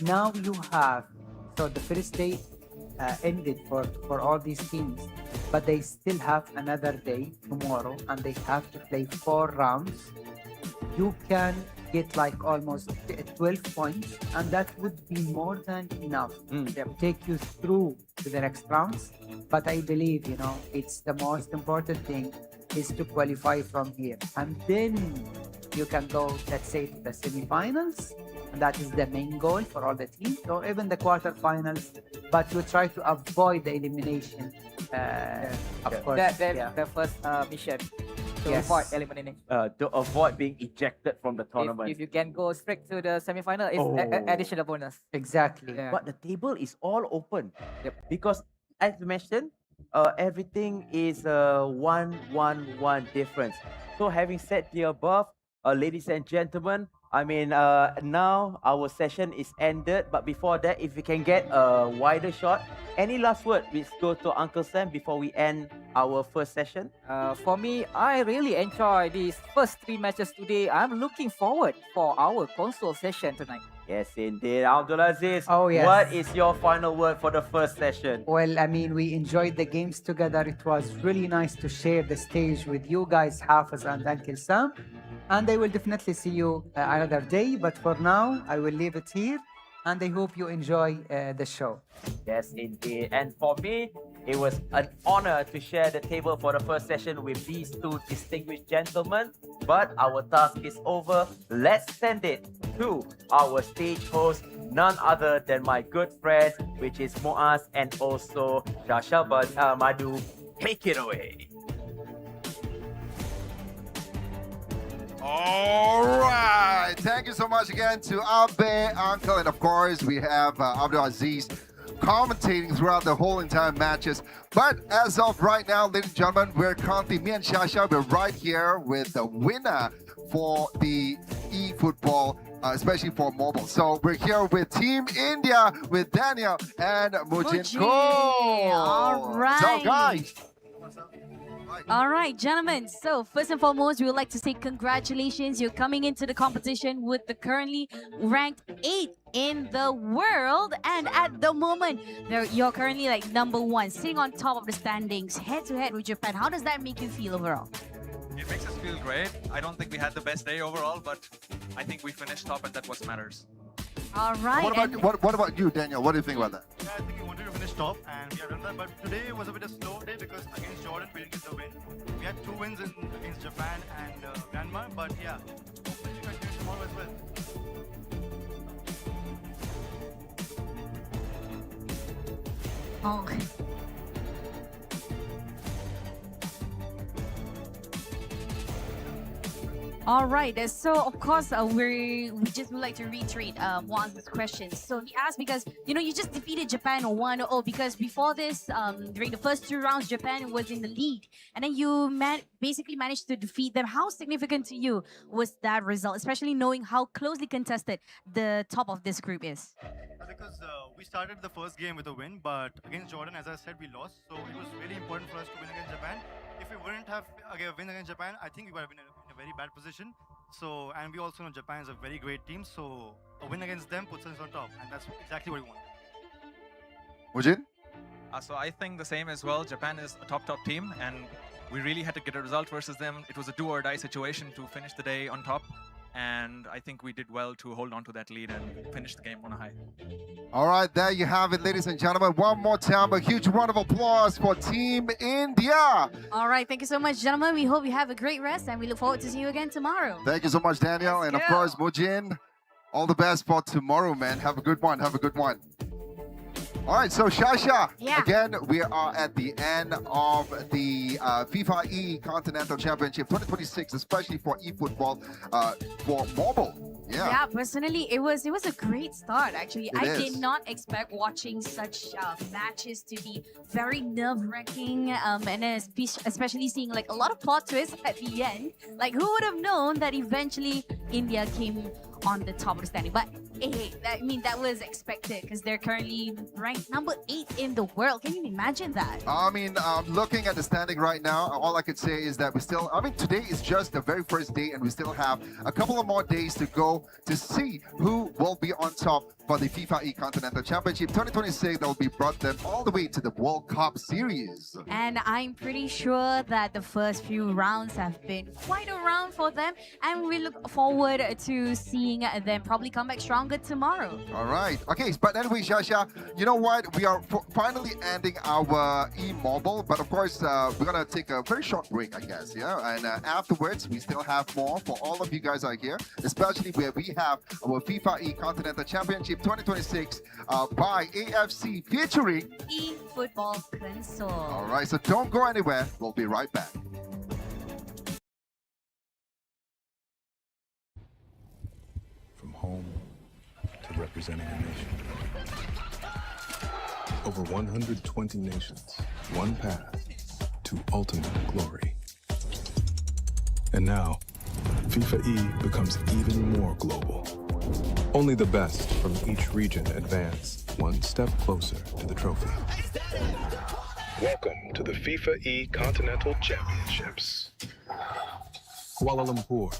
Now you have the first day ended for all these teams, but they still have another day tomorrow, and they have to play 4 rounds. You can get like almost 12 points, and that would be more than enough to take you through to the next rounds. But I believe, it's the most important thing is to qualify from here, and then you can go, let's say, to the semifinals, and that is the main goal for all the teams, or even the quarterfinals. But you try to avoid the elimination, of course. That's yeah. the first mission to Yes. avoid elimination. To avoid being ejected from the tournament. If you can go straight to the semi-final, it's additional bonus. Exactly. Yeah. But the table is all open. Yep. Because as mentioned, everything is 1-1-1 difference. So having said the above, ladies and gentlemen, I mean, now our session is ended. But before that, if we can get a wider shot, any last word? Let's go to Uncle Sam before we end our first session. For me, I really enjoy these first 3 matches today. I'm looking forward for our console session tonight. Yes, indeed. Abdulaziz, Oh, yes. what is your final word for the first session? Well, I mean, we enjoyed the games together. It was really nice to share the stage with you guys, Hafiz and Uncle Sam. And I will definitely see you another day. But for now, I will leave it here. And I hope you enjoy the show. Yes, indeed. And for me, it was an honor to share the table for the first session with these 2 distinguished gentlemen. But our task is over. Let's send it to our stage host, none other than my good friend, which is Muaz and also Shasha Madu. Take it away. All right. Thank you so much again to Abe, Uncle, and of course we have Abdul Aziz commentating throughout the whole entire matches. But as of right now, ladies and gentlemen, we're currently, me and Shasha, we're right here with the winner for the eFootball, especially for mobile. So we're here with Team India with Daniel and Mujin. Mujin. Cool. All right. So guys. All right, gentlemen. So first and foremost, we would like to say congratulations. You're coming into the competition with the currently ranked 8th in the world. And at the moment, you're currently like number 1, sitting on top of the standings, head to head with Japan. How does that make you feel overall? It makes us feel great. I don't think we had the best day overall, but I think we finished top and that's what matters. All right. What about you, Daniel? What do you think about that? Yeah, I think we wanted to finish top and we have done that. But today was a bit of a slow day because against Jordan we didn't get the win. We had 2 wins against Japan and Myanmar. But yeah, hopefully we continue tomorrow as well. Oh. All right. So of course, we just would like to reiterate Juan's questions. So he asked because you just defeated Japan 1-0 because before this, during the first 2 rounds, Japan was in the lead, and then you basically managed to defeat them. How significant to you was that result, especially knowing how closely contested the top of this group is? Because we started the first game with a win, but against Jordan, as I said, we lost. So it was really important for us to win against Japan. If we wouldn't have a win against Japan, I think we would have been in a very bad position. So, and we also know Japan is a very great team. So a win against them puts us on top, and that's exactly what we want. Mujin? So I think the same as well. Japan is a top team and we really had to get a result versus them. It was a do or die situation to finish the day on top. And I think we did well to hold on to that lead and finish the game on a high. All right, there you have it, ladies and gentlemen. One more time, a huge round of applause for Team India. All right. Thank you so much, gentlemen. We hope you have a great rest, and we look forward to seeing you again tomorrow. Thank you so much, Daniel. Let's and of go. course, Mujin, all the best for tomorrow, man. Have a good one. Have a good one. All right, so Shasha, Yeah. again, we are at the end of the FIFAe Continental Championship 2026, especially for eFootball for mobile. Yeah, personally, it was a great start. Actually, It I is. did not expect watching such matches to be very nerve-wracking, and then especially seeing like a lot of plot twists at the end. Like, who would have known that eventually India came on the top of the standing? But hey, that was expected because they're currently ranked number 8 in the world. Can you imagine that? I mean, looking at the standing right now, all I could say is that today is just the very first day, and we still have a couple of more days to go to see who will be on top for the FIFAe Continental Championship 2026 that will be brought them all the way to the World Cup Series. And I'm pretty sure that the first few rounds have been quite a round for them, and we look forward to seeing them probably come back stronger tomorrow. All right. Okay, but anyway, Shasha, you know what? We are finally ending our e-mobile, but of course, we're going to take a very short break, I guess, yeah? And afterwards, we still have more for all of you guys out here, especially where we have our FIFAe Continental Championship 2026 by AFC featuring eFootball console. All right, so don't go anywhere. We'll be right back. From home to representing a nation. Over 120 nations, one path to ultimate glory. And now, FIFA E becomes even more global. Only the best from each region advance one step closer to the trophy. Welcome to the FIFA E Continental Championships. Kuala Lumpur,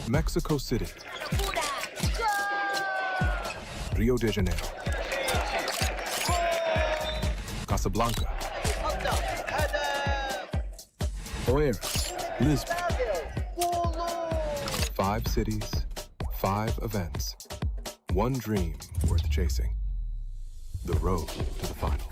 Mexico City, Rio de Janeiro, Casablanca, Oeiras, Lisbon. 5 cities, 5 events, one dream worth chasing. The road to the final.